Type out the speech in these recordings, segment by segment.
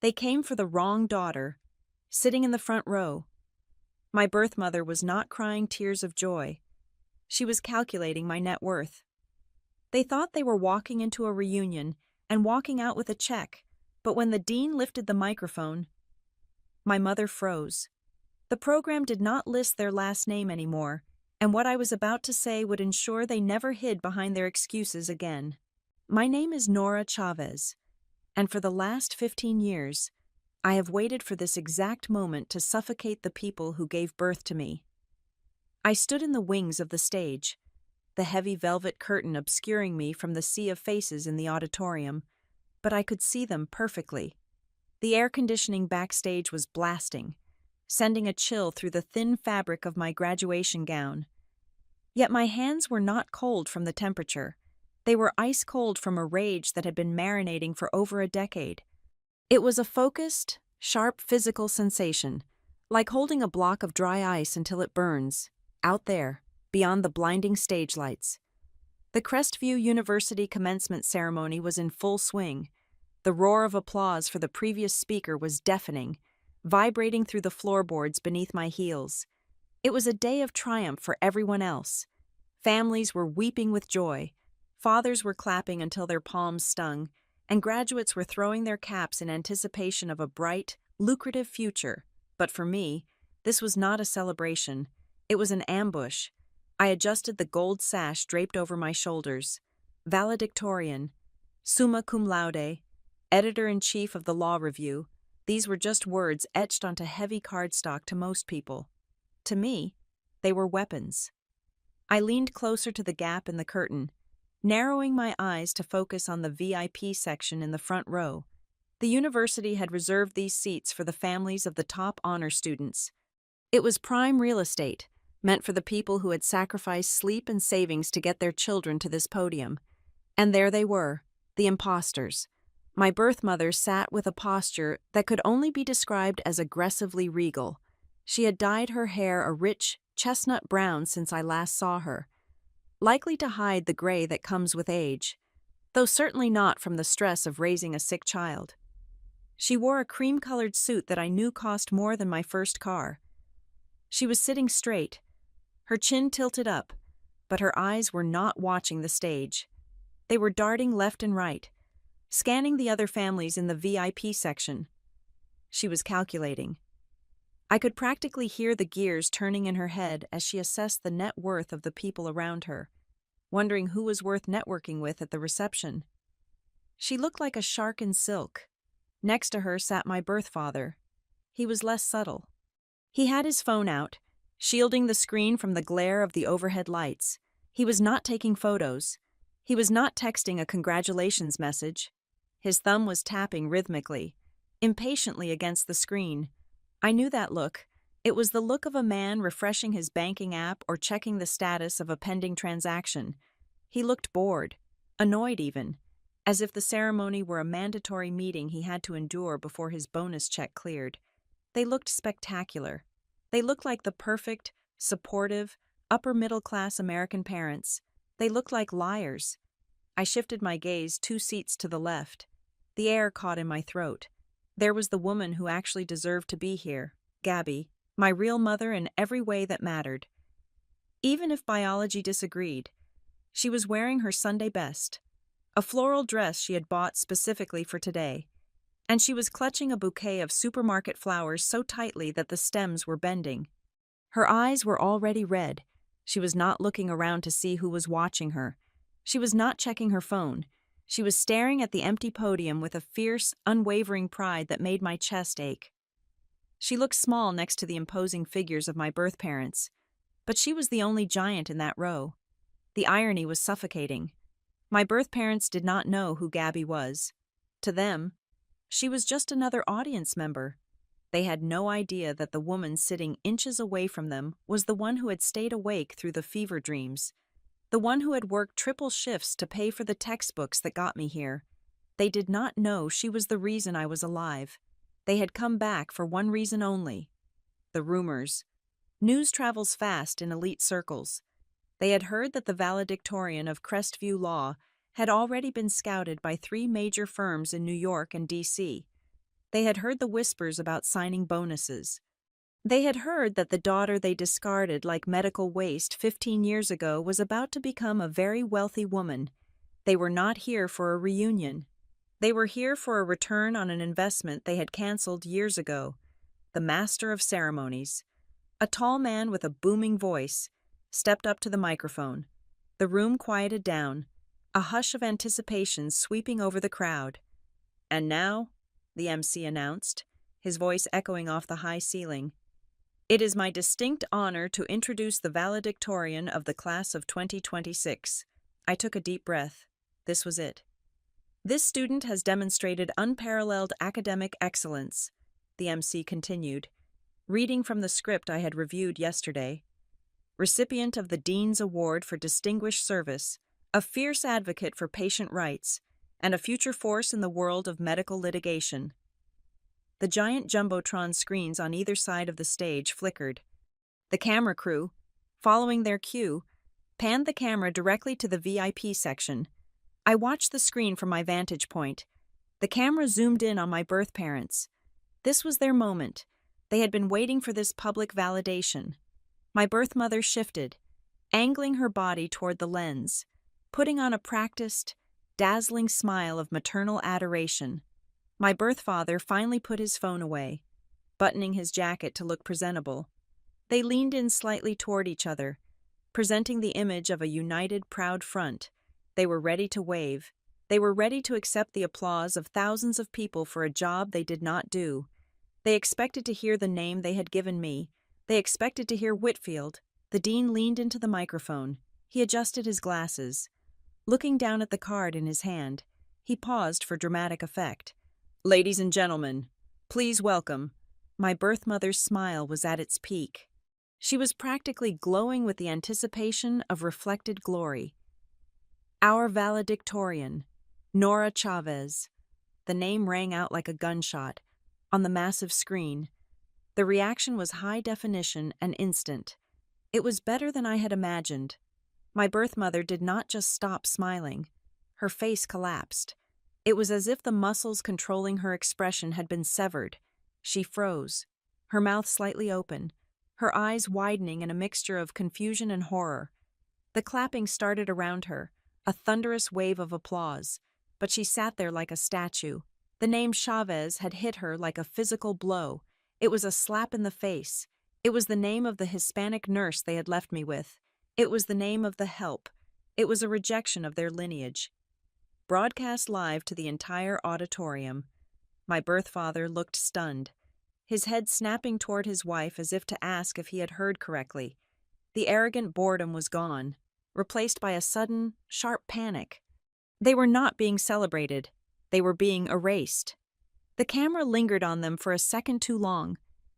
They came for the wrong daughter, sitting in the front row. My birth mother was not crying tears of joy. She was calculating my net worth. They thought they were walking into a reunion and walking out with a check, but when the dean lifted the microphone, my mother froze. The program did not list their last name anymore, and what I was about to say would ensure they never hid behind their excuses again. My name is Nora Chavez, and for the last 15 years, I have waited for this exact moment to suffocate the people who gave birth to me. I stood in the wings of the stage, the heavy velvet curtain obscuring me from the sea of faces in the auditorium, but I could see them perfectly. The air conditioning backstage was blasting, sending a chill through the thin fabric of my graduation gown. Yet my hands were not cold from the temperature. They were ice cold from a rage that had been marinating for over a decade. It was a focused, sharp physical sensation, like holding a block of dry ice until it burns, out there, beyond the blinding stage lights. The Crestview University commencement ceremony was in full swing. The roar of applause for the previous speaker was deafening, vibrating through the floorboards beneath my heels. It was a day of triumph for everyone else. Families were weeping with joy, fathers were clapping until their palms stung, and graduates were throwing their caps in anticipation of a bright, lucrative future. But for me, this was not a celebration. It was an ambush. I adjusted the gold sash draped over my shoulders. Valedictorian, summa cum laude, editor-in-chief of the Law Review. These were just words etched onto heavy cardstock to most people. To me, they were weapons. I leaned closer to the gap in the curtain, narrowing my eyes to focus on the VIP section in the front row. The university had reserved these seats for the families of the top honor students. It was prime real estate, meant for the people who had sacrificed sleep and savings to get their children to this podium. And there they were, the imposters. My birth mother sat with a posture that could only be described as aggressively regal. She had dyed her hair a rich, chestnut brown since I last saw her, likely to hide the gray that comes with age, though certainly not from the stress of raising a sick child. She wore a cream-colored suit that I knew cost more than my first car. She was sitting straight, her chin tilted up, but her eyes were not watching the stage. They were darting left and right, scanning the other families in the VIP section. She was calculating. I could practically hear the gears turning in her head as she assessed the net worth of the people around her, wondering who was worth networking with at the reception. She looked like a shark in silk. Next to her sat my birth father. He was less subtle. He had his phone out, shielding the screen from the glare of the overhead lights. He was not taking photos. He was not texting a congratulations message. His thumb was tapping rhythmically, impatiently against the screen. I knew that look. It was the look of a man refreshing his banking app or checking the status of a pending transaction. He looked bored, annoyed even, as if the ceremony were a mandatory meeting he had to endure before his bonus check cleared. They looked spectacular. They looked like the perfect, supportive, upper-middle-class American parents. They looked like liars. I shifted my gaze 2 seats to the left. The air caught in my throat. There was the woman who actually deserved to be here, Gabby, my real mother in every way that mattered. Even if biology disagreed, she was wearing her Sunday best, a floral dress she had bought specifically for today, and she was clutching a bouquet of supermarket flowers so tightly that the stems were bending. Her eyes were already red. She was not looking around to see who was watching her. She was not checking her phone. She was staring at the empty podium with a fierce, unwavering pride that made my chest ache. She looked small next to the imposing figures of my birth parents, but she was the only giant in that row. The irony was suffocating. My birth parents did not know who Gabby was. To them, she was just another audience member. They had no idea that the woman sitting inches away from them was the one who had stayed awake through the fever dreams, the one who had worked triple shifts to pay for the textbooks that got me here. They did not know she was the reason I was alive. They had come back for one reason only: the rumors. News travels fast in elite circles. They had heard that the valedictorian of Crestview Law had already been scouted by 3 major firms in New York and D.C. They had heard the whispers about signing bonuses. They had heard that the daughter they discarded like medical waste 15 years ago was about to become a very wealthy woman. They were not here for a reunion. They were here for a return on an investment they had canceled years ago. The master of ceremonies, a tall man with a booming voice, stepped up to the microphone. The room quieted down, a hush of anticipation sweeping over the crowd. "And now," the MC announced, his voice echoing off the high ceiling, "it is my distinct honor to introduce the valedictorian of the class of 2026. I took a deep breath. This was it. "This student has demonstrated unparalleled academic excellence," the MC continued, reading from the script I had reviewed yesterday. "Recipient of the Dean's Award for Distinguished Service, a fierce advocate for patient rights, and a future force in the world of medical litigation." The giant jumbotron screens on either side of the stage flickered. The camera crew, following their cue, panned the camera directly to the VIP section. I watched the screen from my vantage point. The camera zoomed in on my birth parents. This was their moment. They had been waiting for this public validation. My birth mother shifted, angling her body toward the lens, putting on a practiced, dazzling smile of maternal adoration. My birth father finally put his phone away, buttoning his jacket to look presentable. They leaned in slightly toward each other, presenting the image of a united, proud front. They were ready to wave. They were ready to accept the applause of thousands of people for a job they did not do. They expected to hear the name they had given me. They expected to hear Whitfield. The dean leaned into the microphone. He adjusted his glasses. Looking down at the card in his hand, he paused for dramatic effect. "Ladies and gentlemen, please welcome." My birth mother's smile was at its peak. She was practically glowing with the anticipation of reflected glory. "Our valedictorian, Nora Chavez." The name rang out like a gunshot on the massive screen. The reaction was high definition and instant. It was better than I had imagined. My birth mother did not just stop smiling. Her face collapsed. It was as if the muscles controlling her expression had been severed. She froze, her mouth slightly open, her eyes widening in a mixture of confusion and horror. The clapping started around her, a thunderous wave of applause, but she sat there like a statue. The name Chavez had hit her like a physical blow. It was a slap in the face. It was the name of the Hispanic nurse they had left me with. It was the name of the help. It was a rejection of their lineage. Broadcast live to the entire auditorium. My birth father looked stunned, his head snapping toward his wife as if to ask if he had heard correctly. The arrogant boredom was gone, replaced by a sudden, sharp panic. They were not being celebrated. They were being erased. The camera lingered on them for a second too long,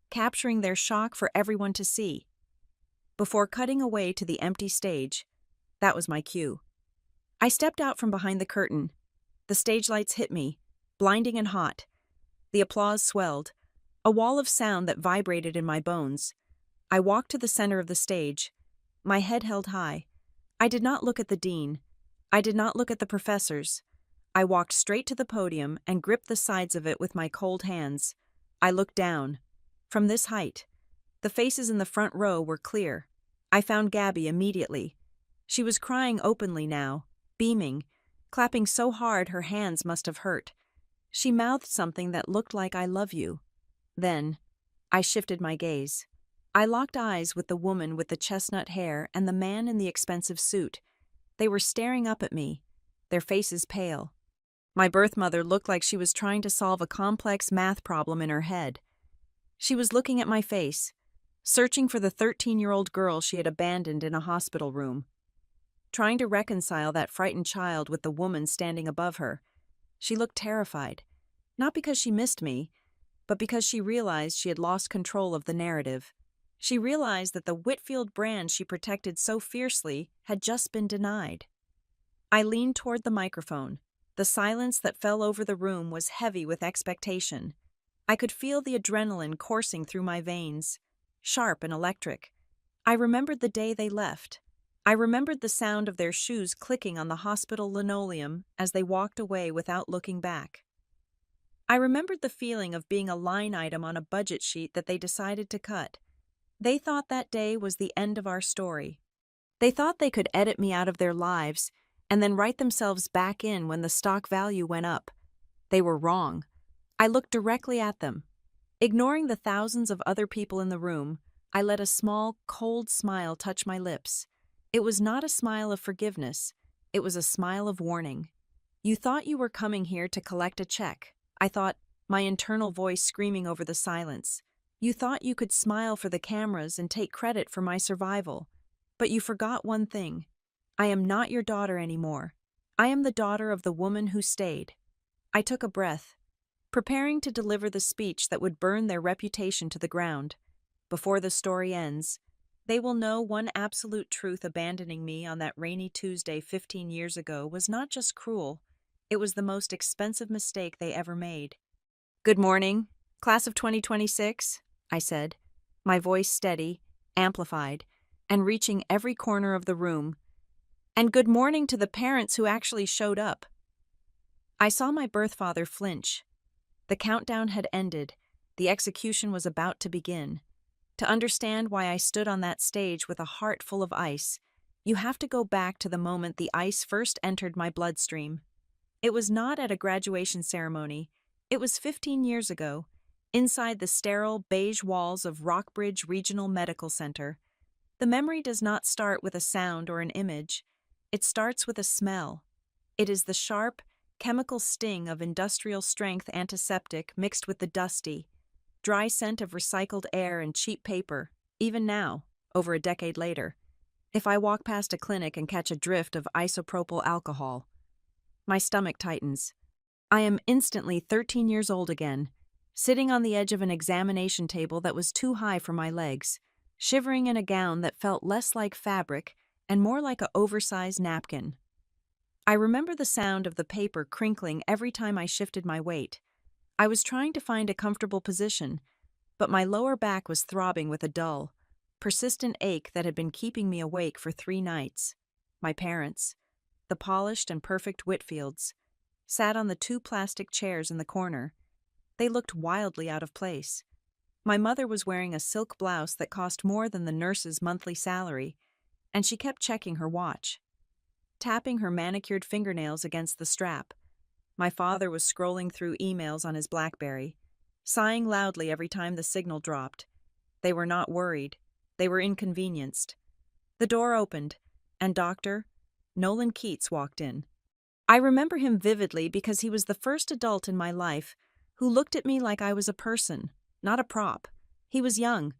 capturing their shock for everyone to see. Before cutting away to the empty stage, that was my cue. I stepped out from behind the curtain. The stage lights hit me, blinding and hot. The applause swelled, a wall of sound that vibrated in my bones. I walked to the center of the stage, my head held high. I did not look at the dean. I did not look at the professors. I walked straight to the podium and gripped the sides of it with my cold hands. I looked down. From this height, the faces in the front row were clear. I found Gabby immediately. She was crying openly now, beaming, clapping so hard her hands must have hurt. She mouthed something that looked like "I love you." Then, I shifted my gaze. I locked eyes with the woman with the chestnut hair and the man in the expensive suit. They were staring up at me, their faces pale. My birth mother looked like she was trying to solve a complex math problem in her head. She was looking at my face, searching for the 13-year-old girl she had abandoned in a hospital room, trying to reconcile that frightened child with the woman standing above her. She looked terrified, not because she missed me, but because she realized she had lost control of the narrative. She realized that the Whitfield brand she protected so fiercely had just been denied. I leaned toward the microphone. The silence that fell over the room was heavy with expectation. I could feel the adrenaline coursing through my veins, sharp and electric. I remembered the day they left. I remembered the sound of their shoes clicking on the hospital linoleum as they walked away without looking back. I remembered the feeling of being a line item on a budget sheet that they decided to cut. They thought that day was the end of our story. They thought they could edit me out of their lives and then write themselves back in when the stock value went up. They were wrong. I looked directly at them. Ignoring the thousands of other people in the room, I let a small, cold smile touch my lips. It was not a smile of forgiveness. It was a smile of warning. You thought you were coming here to collect a check. I thought, my internal voice screaming over the silence. You thought you could smile for the cameras and take credit for my survival. But you forgot one thing. I am not your daughter anymore. I am the daughter of the woman who stayed. I took a breath, preparing to deliver the speech that would burn their reputation to the ground. Before the story ends, they will know one absolute truth: abandoning me on that rainy Tuesday 15 years ago was not just cruel, it was the most expensive mistake they ever made. "Good morning, class of 2026, I said, my voice steady, amplified, and reaching every corner of the room. And good morning to the parents who actually showed up. I saw my birth father flinch. The countdown had ended. The execution was about to begin. To understand why I stood on that stage with a heart full of ice, you have to go back to the moment the ice first entered my bloodstream. It was not at a graduation ceremony. It was 15 years ago, inside the sterile beige walls of Rockbridge Regional Medical Center. The memory does not start with a sound or an image. It starts with a smell. It is the sharp, chemical sting of industrial-strength antiseptic mixed with the dusty, dry scent of recycled air and cheap paper, even now, over a decade later. If I walk past a clinic and catch a drift of isopropyl alcohol, my stomach tightens. I am instantly 13 years old again, sitting on the edge of an examination table that was too high for my legs, shivering in a gown that felt less like fabric and more like an oversized napkin. I remember the sound of the paper crinkling every time I shifted my weight. I was trying to find a comfortable position, but my lower back was throbbing with a dull, persistent ache that had been keeping me awake for 3 nights. My parents, the polished and perfect Whitfields, sat on the 2 plastic chairs in the corner. They looked wildly out of place. My mother was wearing a silk blouse that cost more than the nurse's monthly salary, and she kept checking her watch, tapping her manicured fingernails against the strap. My father was scrolling through emails on his BlackBerry, sighing loudly every time the signal dropped. They were not worried. They were inconvenienced. The door opened, and Dr. Nolan Keats walked in. I remember him vividly because he was the first adult in my life who looked at me like I was a person, not a prop. He was young,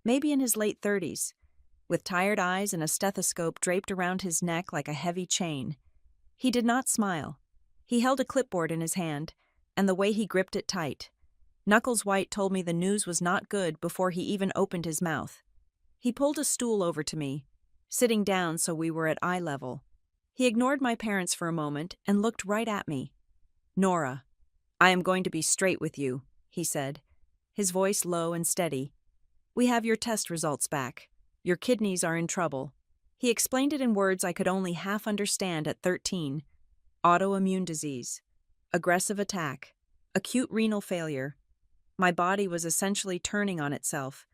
maybe in his late 30s, with tired eyes and a stethoscope draped around his neck like a heavy chain. He did not smile. He held a clipboard in his hand, and the way he gripped it tight. Knuckles White told me the news was not good before he even opened his mouth. He pulled a stool over to me, sitting down so we were at eye level. He ignored my parents for a moment and looked right at me. "Nora, I am going to be straight with you," he said, his voice low and steady. "We have your test results back. Your kidneys are in trouble." He explained it in words I could only half understand at 13. Autoimmune disease, aggressive attack, acute renal failure. My body was essentially turning on itself,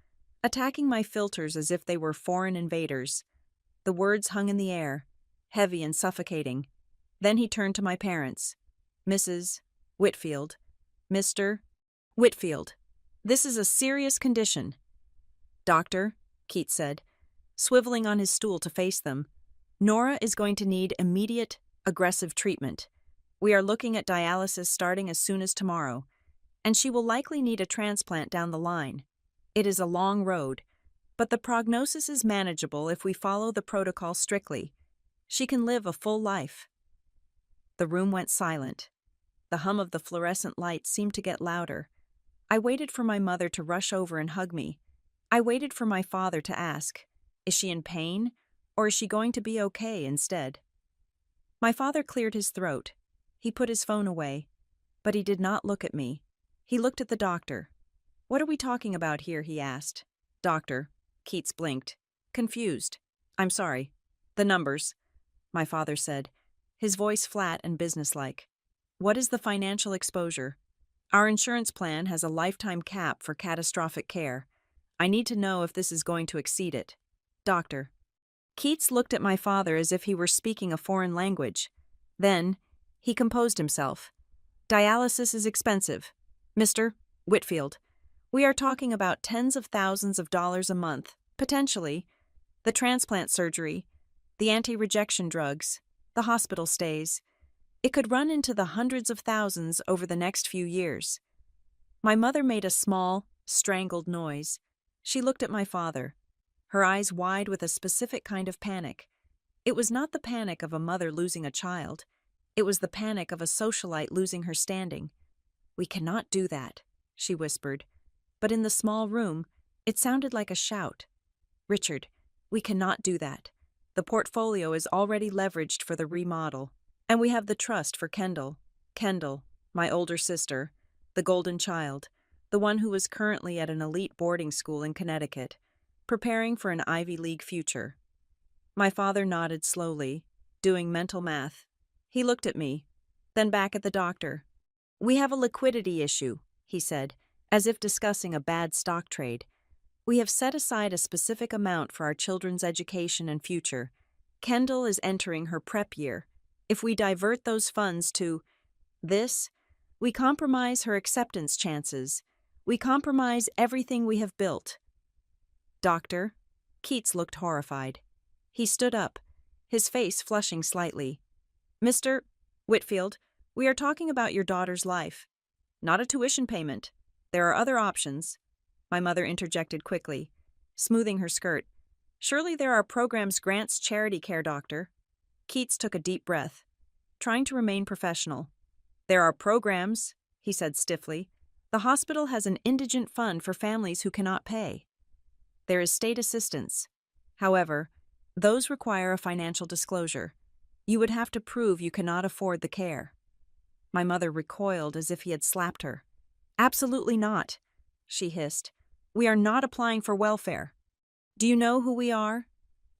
attacking my filters as if they were foreign invaders. The words hung in the air, heavy and suffocating. Then he turned to my parents. "Mrs. Whitfield, Mr. Whitfield, this is a serious condition." "Doctor," Keats said, swiveling on his stool to face them, "Nora is going to need immediate, aggressive treatment. We are looking at dialysis starting as soon as tomorrow, and she will likely need a transplant down the line. It is a long road, but the prognosis is manageable if we follow the protocol strictly. She can live a full life." The room went silent. The hum of the fluorescent lights seemed to get louder. I waited for my mother to rush over and hug me. I waited for my father to ask, "Is she in pain, or is she going to be okay instead?" My father cleared his throat. He put his phone away, but he did not look at me. He looked at the doctor. "What are we talking about here?" he asked. "Doctor," Keats blinked, confused. "I'm sorry. The numbers," my father said, his voice flat and businesslike. "What is the financial exposure?" Our insurance plan has a lifetime cap for catastrophic care. I need to know if this is going to exceed it. Doctor. Keats looked at my father as if he were speaking a foreign language. Then, he composed himself. Dialysis is expensive. Mr. Whitfield, we are talking about tens of thousands of dollars a month, potentially. The transplant surgery, the anti-rejection drugs, the hospital stays. It could run into the hundreds of thousands over the next few years. My mother made a small, strangled noise. She looked at my father, her eyes wide with a specific kind of panic. It was not the panic of a mother losing a child. It was the panic of a socialite losing her standing. We cannot do that, she whispered. But in the small room, it sounded like a shout. Richard, we cannot do that. The portfolio is already leveraged for the remodel, and we have the trust for Kendall. Kendall, my older sister, the golden child, the one who is currently at an elite boarding school in Connecticut, preparing for an Ivy League future. My father nodded slowly, doing mental math. He looked at me, then back at the doctor. We have a liquidity issue, he said, as if discussing a bad stock trade. We have set aside a specific amount for our children's education and future. Kendall is entering her prep year. If we divert those funds to this, we compromise her acceptance chances. We compromise everything we have built. Doctor, Keats looked horrified. He stood up, his face flushing slightly. Mr. Whitfield, we are talking about your daughter's life, not a tuition payment. There are other options. My mother interjected quickly, smoothing her skirt. Surely there are programs grants charity care, doctor. Keats took a deep breath, trying to remain professional. There are programs, he said stiffly. The hospital has an indigent fund for families who cannot pay. There is state assistance. However, those require a financial disclosure. You would have to prove you cannot afford the care. My mother recoiled as if he had slapped her. Absolutely not, she hissed. We are not applying for welfare. Do you know who we are?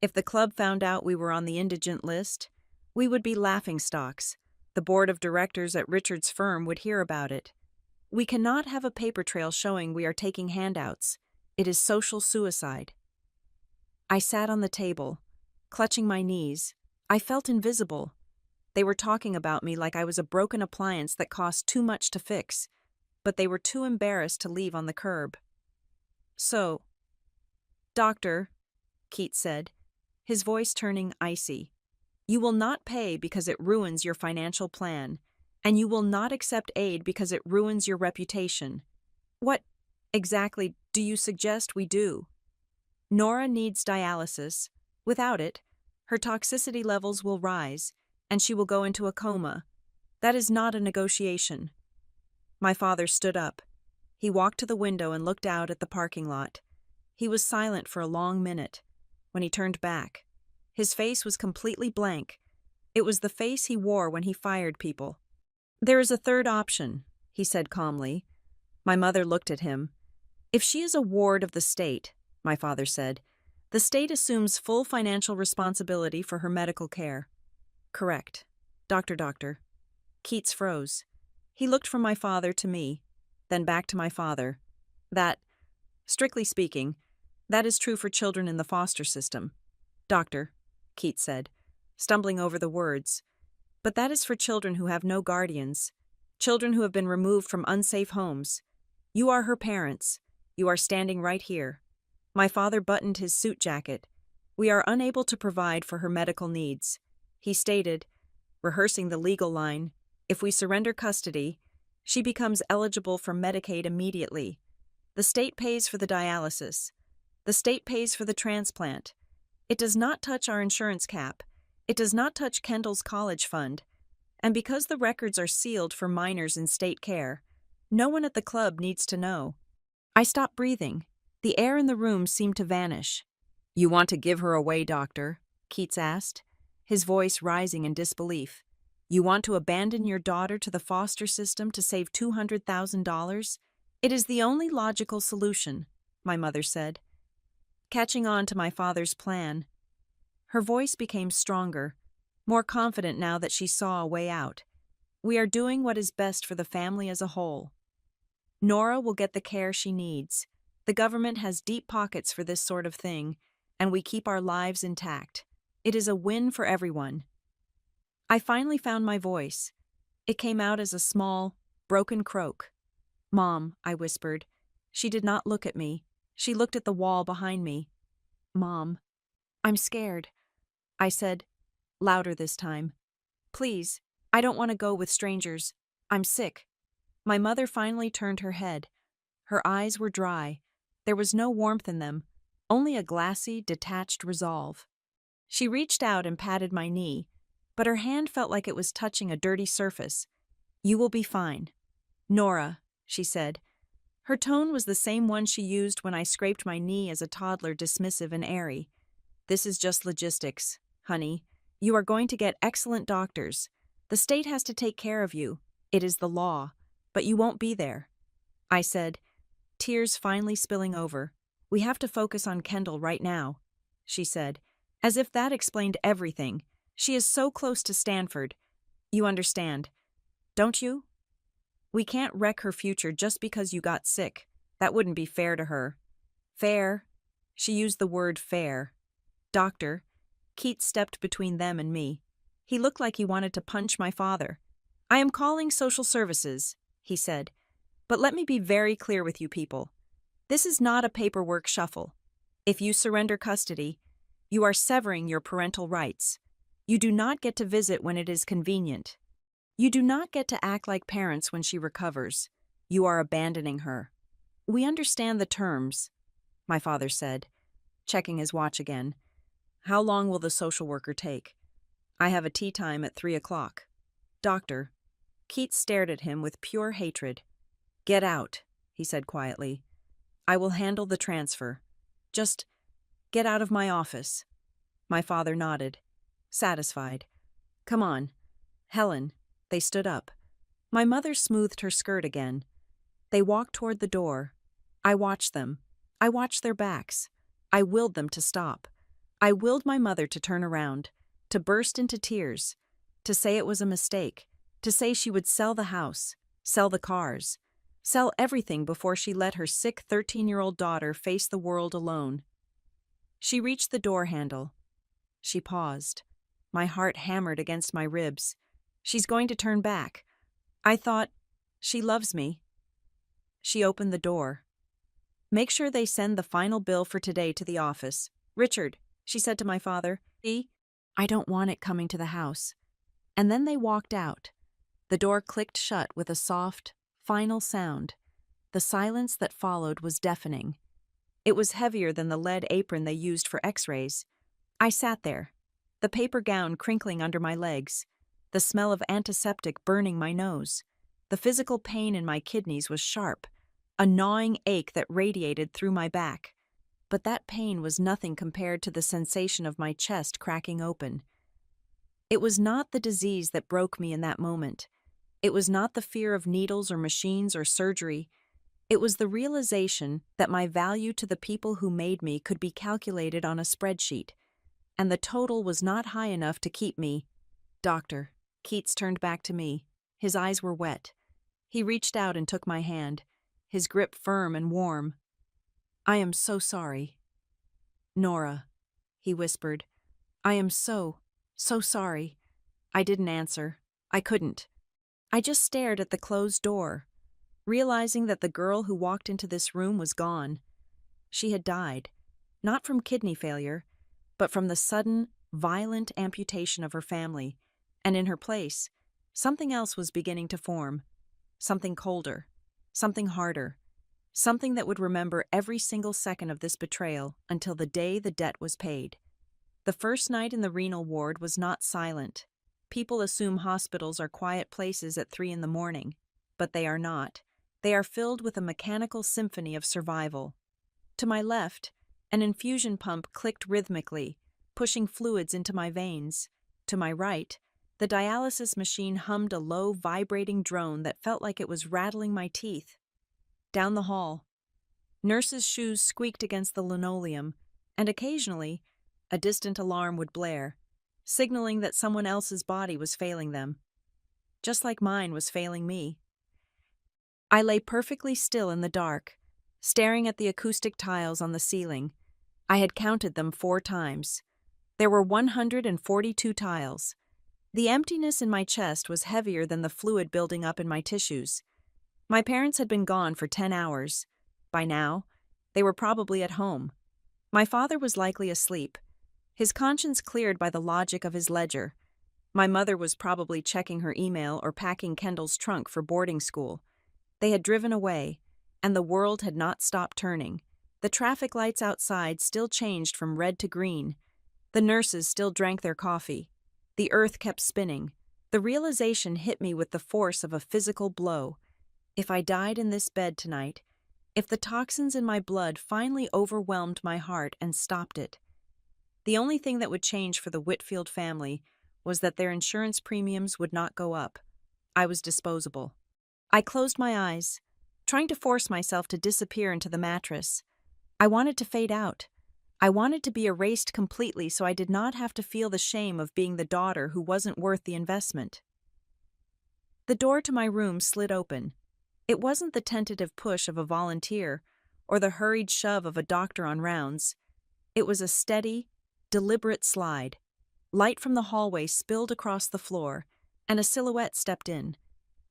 If the club found out we were on the indigent list, we would be laughingstocks. The board of directors at Richard's firm would hear about it. We cannot have a paper trail showing we are taking handouts. It is social suicide. I sat on the table, clutching my knees. I felt invisible. They were talking about me like I was a broken appliance that cost too much to fix, but they were too embarrassed to leave on the curb. So, Doctor, Keats said, his voice turning icy, you will not pay because it ruins your financial plan, and you will not accept aid because it ruins your reputation. What exactly do you suggest we do? Nora needs dialysis. Without it, her toxicity levels will rise, and she will go into a coma. That is not a negotiation. My father stood up. He walked to the window and looked out at the parking lot. He was silent for a long minute. When he turned back, his face was completely blank. It was the face he wore when he fired people. There is a third option, he said calmly. My mother looked at him. If she is a ward of the state, my father said, the state assumes full financial responsibility for her medical care. Correct. Doctor. Keats froze. He looked from my father to me, then back to my father. That, strictly speaking, that is true for children in the foster system. Doctor, Keats said, stumbling over the words. But that is for children who have no guardians, children who have been removed from unsafe homes. You are her parents. You are standing right here. My father buttoned his suit jacket. We are unable to provide for her medical needs. He stated, rehearsing the legal line, if we surrender custody, she becomes eligible for Medicaid immediately. The state pays for the dialysis. The state pays for the transplant. It does not touch our insurance cap. It does not touch Kendall's college fund. And because the records are sealed for minors in state care, no one at the club needs to know. I stopped breathing. The air in the room seemed to vanish. You want to give her away, doctor? Keats asked, his voice rising in disbelief. You want to abandon your daughter to the foster system to save $200,000? It is the only logical solution, my mother said, catching on to my father's plan. Her voice became stronger, more confident now that she saw a way out. We are doing what is best for the family as a whole. Nora will get the care she needs. The government has deep pockets for this sort of thing, and we keep our lives intact. It is a win for everyone. I finally found my voice. It came out as a small, broken croak. "Mom," I whispered. She did not look at me. She looked at the wall behind me. "Mom, I'm scared," I said, louder this time. "Please, I don't want to go with strangers. I'm sick." My mother finally turned her head. Her eyes were dry. There was no warmth in them, only a glassy, detached resolve. She reached out and patted my knee, but her hand felt like it was touching a dirty surface. "You will be fine." "Nora," she said. Her tone was the same one she used when I scraped my knee as a toddler, dismissive and airy. "This is just logistics, honey. You are going to get excellent doctors. The state has to take care of you. It is the law. But you won't be there." I said, tears finally spilling over. "We have to focus on Kendall right now," she said, as if that explained everything. "She is so close to Stanford. You understand, don't you? We can't wreck her future just because you got sick. That wouldn't be fair to her." "Fair?" She used the word fair. "Doctor," Keats stepped between them and me. He looked like he wanted to punch my father. "I am calling social services," he said. "But let me be very clear with you people. This is not a paperwork shuffle. If you surrender custody, you are severing your parental rights. You do not get to visit when it is convenient. You do not get to act like parents when she recovers. You are abandoning her." "We understand the terms," my father said, checking his watch again. "How long will the social worker take?" "I have a tea time at 3 o'clock. "Doctor," Keats stared at him with pure hatred. "Get out," he said quietly. "I will handle the transfer. Just get out of my office." My father nodded, satisfied. "Come on. Helen." They stood up. My mother smoothed her skirt again. They walked toward the door. I watched them. I watched their backs. I willed them to stop. I willed my mother to turn around, to burst into tears, to say it was a mistake, to say she would sell the house, sell the cars, sell everything before she let her sick 13-year-old daughter face the world alone. She reached the door handle. She paused. My heart hammered against my ribs. She's going to turn back. I thought, she loves me. She opened the door. "Make sure they send the final bill for today to the office. Richard," she said to my father, "I don't want it coming to the house." And then they walked out. The door clicked shut with a soft, final sound. The silence that followed was deafening. It was heavier than the lead apron they used for x-rays. I sat there, the paper gown crinkling under my legs, the smell of antiseptic burning my nose. The physical pain in my kidneys was sharp, a gnawing ache that radiated through my back. But that pain was nothing compared to the sensation of my chest cracking open. It was not the disease that broke me in that moment. It was not the fear of needles or machines or surgery. It was the realization that my value to the people who made me could be calculated on a spreadsheet, and the total was not high enough to keep me. "Doctor," Keats turned back to me. His eyes were wet. He reached out and took my hand, his grip firm and warm. "I am so sorry." "Nora," he whispered. "I am so sorry." I didn't answer. I couldn't. I just stared at the closed door, realizing that the girl who walked into this room was gone. She had died, not from kidney failure, but from the sudden, violent amputation of her family, and in her place, something else was beginning to form. Something colder, something harder, something that would remember every single second of this betrayal until the day the debt was paid. The first night in the renal ward was not silent. People assume hospitals are quiet places at 3 in the morning, but they are not. They are filled with a mechanical symphony of survival. To my left, an infusion pump clicked rhythmically, pushing fluids into my veins. To my right, the dialysis machine hummed a low, vibrating drone that felt like it was rattling my teeth. Down the hall, nurses' shoes squeaked against the linoleum, and occasionally, a distant alarm would blare, signaling that someone else's body was failing them, just like mine was failing me. I lay perfectly still in the dark, staring at the acoustic tiles on the ceiling. I had counted them 4 times. There were 142 tiles. The emptiness in my chest was heavier than the fluid building up in my tissues. My parents had been gone for 10 hours. By now, they were probably at home. My father was likely asleep, his conscience cleared by the logic of his ledger. My mother was probably checking her email or packing Kendall's trunk for boarding school. They had driven away, and the world had not stopped turning. The traffic lights outside still changed from red to green. The nurses still drank their coffee. The earth kept spinning. The realization hit me with the force of a physical blow. If I died in this bed tonight, if the toxins in my blood finally overwhelmed my heart and stopped it, the only thing that would change for the Whitfield family was that their insurance premiums would not go up. I was disposable. I closed my eyes, trying to force myself to disappear into the mattress. I wanted to fade out. I wanted to be erased completely so I did not have to feel the shame of being the daughter who wasn't worth the investment. The door to my room slid open. It wasn't the tentative push of a volunteer or the hurried shove of a doctor on rounds. It was a steady, deliberate slide. Light from the hallway spilled across the floor, and a silhouette stepped in.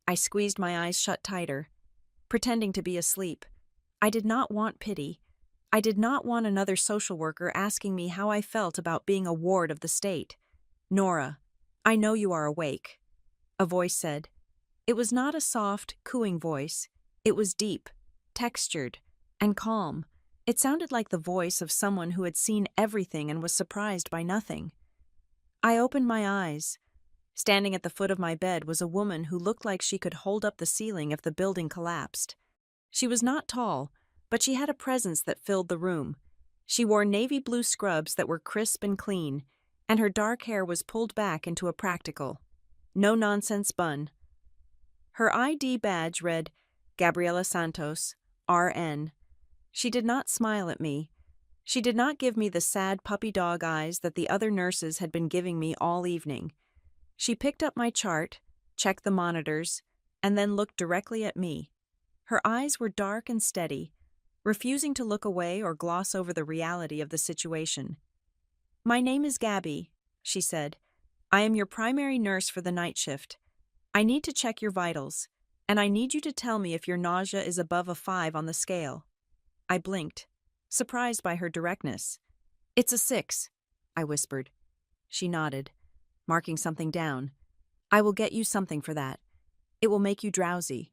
I squeezed my eyes shut tighter, pretending to be asleep. I did not want pity. I did not want another social worker asking me how I felt about being a ward of the state. "Nora, I know you are awake," a voice said. It was not a soft, cooing voice. It was deep, textured, and calm. It sounded like the voice of someone who had seen everything and was surprised by nothing. I opened my eyes. Standing at the foot of my bed was a woman who looked like she could hold up the ceiling if the building collapsed. She was not tall, but she had a presence that filled the room. She wore navy blue scrubs that were crisp and clean, and her dark hair was pulled back into a practical, no-nonsense bun. Her ID badge read, Gabriela Santos, RN. She did not smile at me. She did not give me the sad puppy dog eyes that the other nurses had been giving me all evening. She picked up my chart, checked the monitors, and then looked directly at me. Her eyes were dark and steady, refusing to look away or gloss over the reality of the situation. "My name is Gabby," she said. "I am your primary nurse for the night shift. I need to check your vitals, and I need you to tell me if your nausea is above a 5 on the scale." I blinked, surprised by her directness. "It's a 6, I whispered. She nodded, marking something down. "I will get you something for that. It will make you drowsy,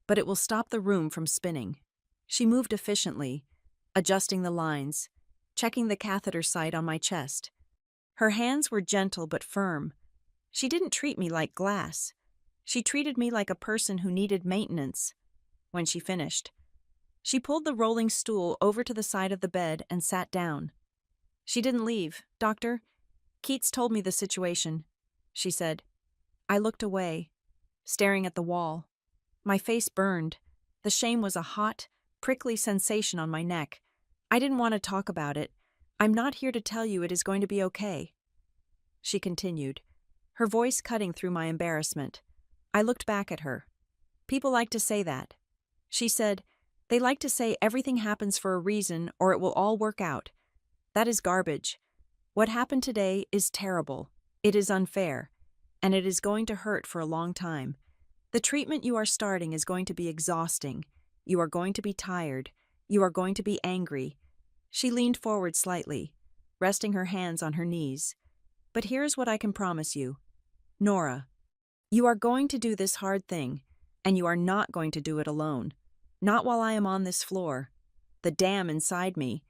but it will stop the room from spinning." She moved efficiently, adjusting the lines, checking the catheter site on my chest. Her hands were gentle but firm. She didn't treat me like glass. She treated me like a person who needed maintenance. When she finished, she pulled the rolling stool over to the side of the bed and sat down. "She didn't leave, Doctor. Keats told me the situation," she said. I looked away, staring at the wall. My face burned. The shame was a hot, prickly sensation on my neck. I didn't want to talk about it. "I'm not here to tell you it is going to be okay," she continued, her voice cutting through my embarrassment. I looked back at her. "People like to say that," she said. "They like to say everything happens for a reason or it will all work out. That is garbage. What happened today is terrible. It is unfair, and it is going to hurt for a long time. The treatment you are starting is going to be exhausting. You are going to be tired. You are going to be angry." She leaned forward slightly, resting her hands on her knees. "But here's what I can promise you. Nora, you are going to do this hard thing, and you are not going to do it alone. Not while I am on this floor. The dam inside me,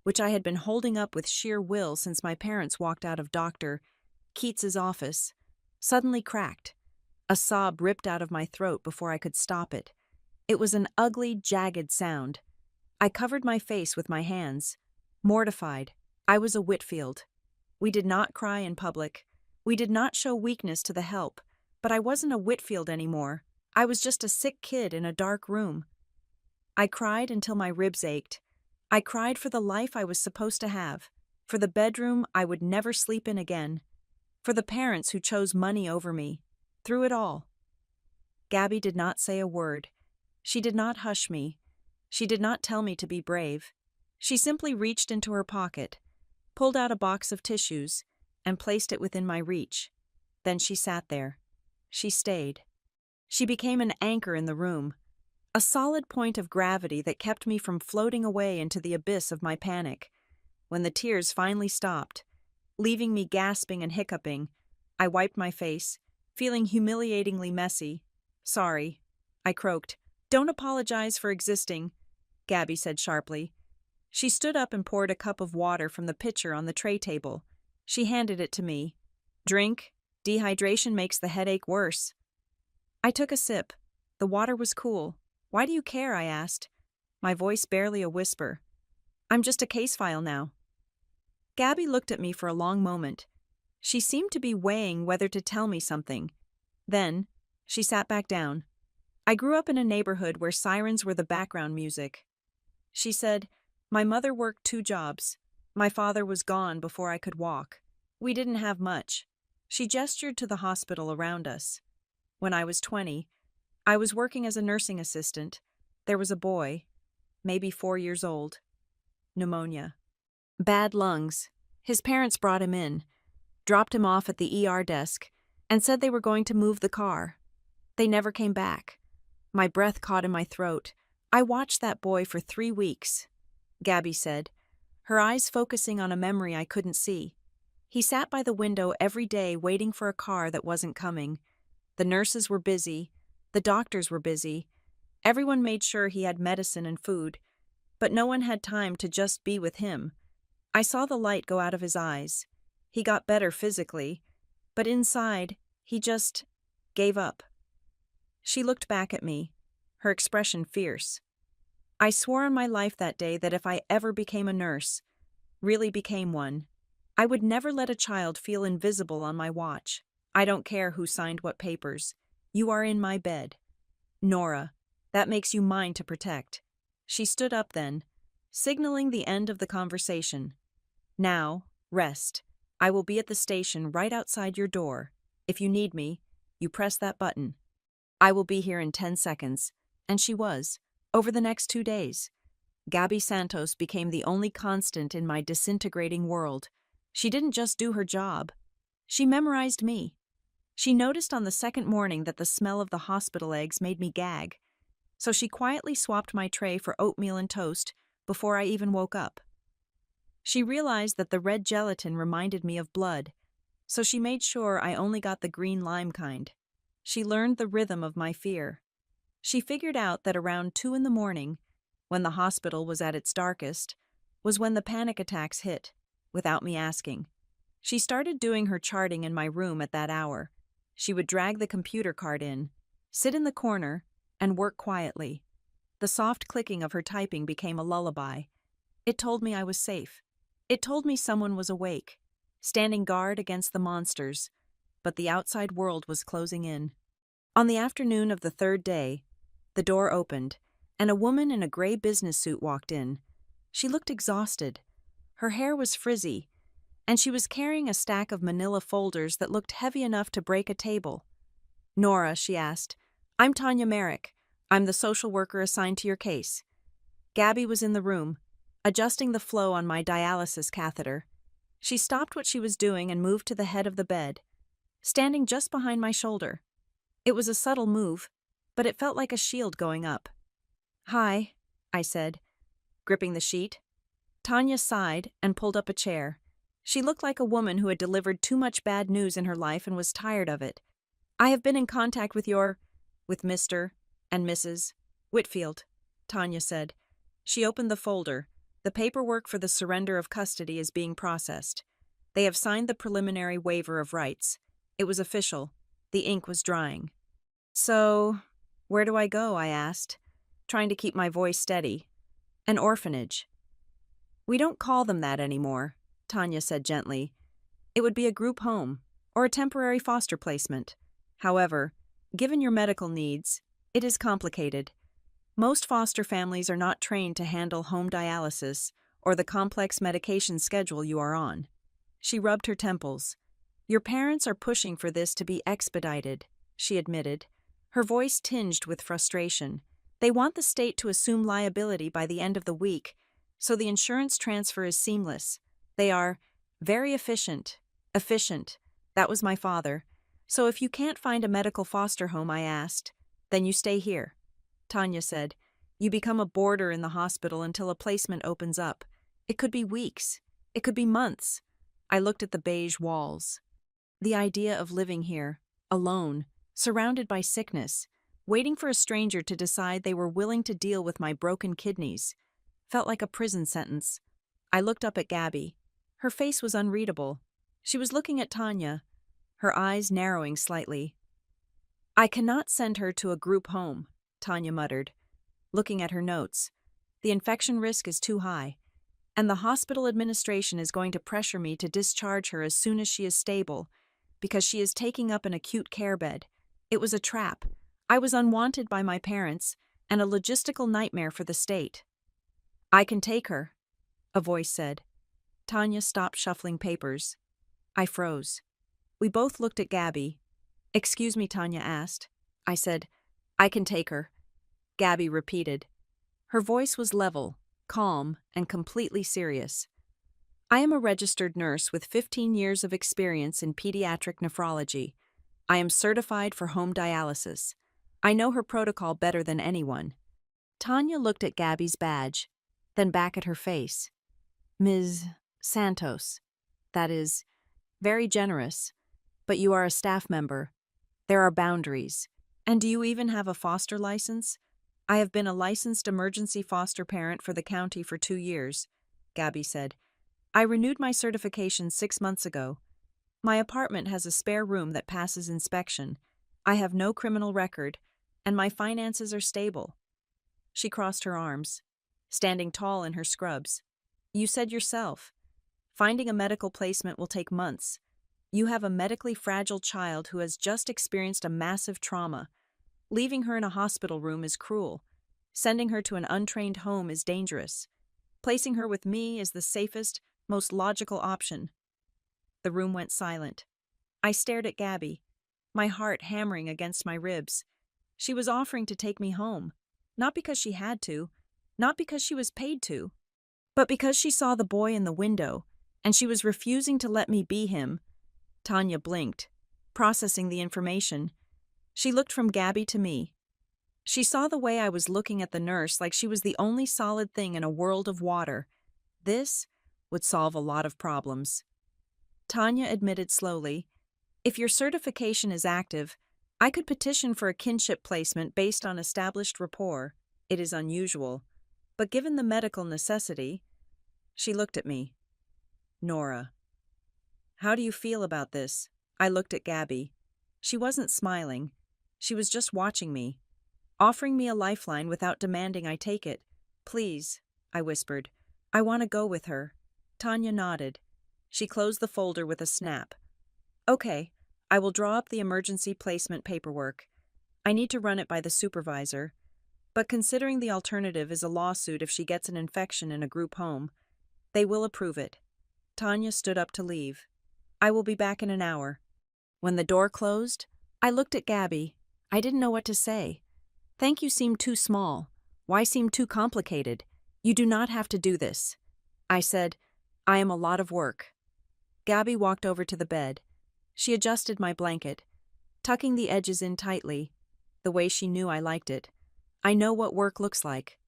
which I had been holding up with sheer will since my parents walked out of Dr. Keats's office, suddenly cracked. A sob ripped out of my throat before I could stop it. It was an ugly, jagged sound. I covered my face with my hands, mortified. I was a Whitfield. We did not cry in public. We did not show weakness to the help, but I wasn't a Whitfield anymore. I was just a sick kid in a dark room. I cried until my ribs ached. I cried for the life I was supposed to have, for the bedroom I would never sleep in again, for the parents who chose money over me. Through it all, Gabby did not say a word. She did not hush me. She did not tell me to be brave. She simply reached into her pocket, pulled out a box of tissues, and placed it within my reach. Then she sat there. She stayed. She became an anchor in the room, a solid point of gravity that kept me from floating away into the abyss of my panic. When the tears finally stopped, leaving me gasping and hiccuping, I wiped my face, feeling humiliatingly messy. "Sorry," I croaked. "Don't apologize for existing," Gabby said sharply. She stood up and poured a cup of water from the pitcher on the tray table. She handed it to me. "Drink. Dehydration makes the headache worse." I took a sip. The water was cool. "Why do you care?" I asked, my voice barely a whisper. "I'm just a case file now." Gabby looked at me for a long moment. She seemed to be weighing whether to tell me something. Then, she sat back down. "I grew up in a neighborhood where sirens were the background music." She said, "My mother worked 2 jobs. My father was gone before I could walk. We didn't have much." She gestured to the hospital around us. "When I was 20, I was working as a nursing assistant. There was a boy, maybe 4 years old. Pneumonia. Bad lungs. His parents brought him in, dropped him off at the ER desk, and said they were going to move the car. They never came back. My breath caught in my throat. I watched that boy for 3 weeks," Gabby said, her eyes focusing on a memory I couldn't see. "He sat by the window every day waiting for a car that wasn't coming. The nurses were busy. The doctors were busy. Everyone made sure he had medicine and food, but no one had time to just be with him. I saw the light go out of his eyes. He got better physically, but inside, he just gave up." She looked back at me, her expression fierce. "I swore on my life that day that if I ever became a nurse, really became one, I would never let a child feel invisible on my watch. I don't care who signed what papers. You are in my bed. Nora, that makes you mine to protect." She stood up then, signaling the end of the conversation. "Now, rest. I will be at the station right outside your door. If you need me, you press that button. I will be here in 10 seconds." And she was, over the next 2 days. Gabby Santos became the only constant in my disintegrating world. She didn't just do her job. She memorized me. She noticed on the second morning that the smell of the hospital eggs made me gag, so she quietly swapped my tray for oatmeal and toast before I even woke up. She realized that the red gelatin reminded me of blood, so she made sure I only got the green lime kind. She learned the rhythm of my fear. She figured out that around 2 in the morning, when the hospital was at its darkest, was when the panic attacks hit, without me asking. She started doing her charting in my room at that hour. She would drag the computer cart in, sit in the corner, and work quietly. The soft clicking of her typing became a lullaby. It told me I was safe. It told me someone was awake, standing guard against the monsters, but the outside world was closing in. On the afternoon of the 3rd day, the door opened, and a woman in a gray business suit walked in. She looked exhausted. Her hair was frizzy, and she was carrying a stack of manila folders that looked heavy enough to break a table. "Nora," she asked, "I'm Tanya Merrick. I'm the social worker assigned to your case." Gabby was in the room, adjusting the flow on my dialysis catheter. She stopped what she was doing and moved to the head of the bed, standing just behind my shoulder. It was a subtle move, but it felt like a shield going up. "Hi," I said, gripping the sheet. Tanya sighed and pulled up a chair. She looked like a woman who had delivered too much bad news in her life and was tired of it. "I have been in contact with with Mr. and Mrs. Whitfield," Tanya said. She opened the folder. "The paperwork for the surrender of custody is being processed. They have signed the preliminary waiver of rights. It was official. The ink was drying." "So, where do I go?" I asked, trying to keep my voice steady. "An orphanage." "We don't call them that anymore," Tanya said gently. "It would be a group home, or a temporary foster placement. However, given your medical needs, it is complicated. Most foster families are not trained to handle home dialysis or the complex medication schedule you are on." She rubbed her temples. "Your parents are pushing for this to be expedited," she admitted, her voice tinged with frustration. They want the state to assume liability by the end of the week, so the insurance transfer is seamless. They are very efficient. Efficient. That was my father. So if you can't find a medical foster home, I asked, then you stay here. Tanya said, you become a boarder in the hospital until a placement opens up. It could be weeks. It could be months. I looked at the beige walls. The idea of living here, alone, surrounded by sickness, waiting for a stranger to decide they were willing to deal with my broken kidneys, felt like a prison sentence. I looked up at Gabby. Her face was unreadable. She was looking at Tanya, her eyes narrowing slightly. I cannot send her to a group home, Tanya muttered, looking at her notes. The infection risk is too high, and the hospital administration is going to pressure me to discharge her as soon as she is stable, because she is taking up an acute care bed. It was a trap. I was unwanted by my parents, and a logistical nightmare for the state. I can take her, a voice said. Tanya stopped shuffling papers. I froze. We both looked at Gabby. Excuse me, Tanya asked. I said, I can take her. Gabby repeated. Her voice was level, calm, and completely serious. I am a registered nurse with 15 years of experience in pediatric nephrology. I am certified for home dialysis. I know her protocol better than anyone. Tanya looked at Gabby's badge, then back at her face. Ms. Santos. That is very generous, but you are a staff member. There are boundaries. And do you even have a foster license? I have been a licensed emergency foster parent for the county for 2 years, Gabby said. I renewed my certification 6 months ago. My apartment has a spare room that passes inspection. I have no criminal record, and my finances are stable. She crossed her arms, standing tall in her scrubs. You said yourself, finding a medical placement will take months. You have a medically fragile child who has just experienced a massive trauma. Leaving her in a hospital room is cruel. Sending her to an untrained home is dangerous. Placing her with me is the safest, most logical option. The room went silent. I stared at Gabby, my heart hammering against my ribs. She was offering to take me home, not because she had to, not because she was paid to, but because she saw the boy in the window, and she was refusing to let me be him. Tanya blinked, processing the information. She looked from Gabby to me. She saw the way I was looking at the nurse like she was the only solid thing in a world of water. This would solve a lot of problems. Tanya admitted slowly, if your certification is active, I could petition for a kinship placement based on established rapport. It is unusual, but given the medical necessity. She looked at me. Nora. How do you feel about this? I looked at Gabby. She wasn't smiling. She was just watching me, offering me a lifeline without demanding I take it. Please, I whispered. I want to go with her. Tanya nodded. She closed the folder with a snap. Okay, I will draw up the emergency placement paperwork. I need to run it by the supervisor. But considering the alternative is a lawsuit if she gets an infection in a group home, they will approve it. Tanya stood up to leave. I will be back in an hour. When the door closed, I looked at Gabby. I didn't know what to say. Thank you seemed too small. Why seem too complicated? You do not have to do this. I said, I am a lot of work. Gabby walked over to the bed. She adjusted my blanket, tucking the edges in tightly, the way she knew I liked it. I know what work looks like.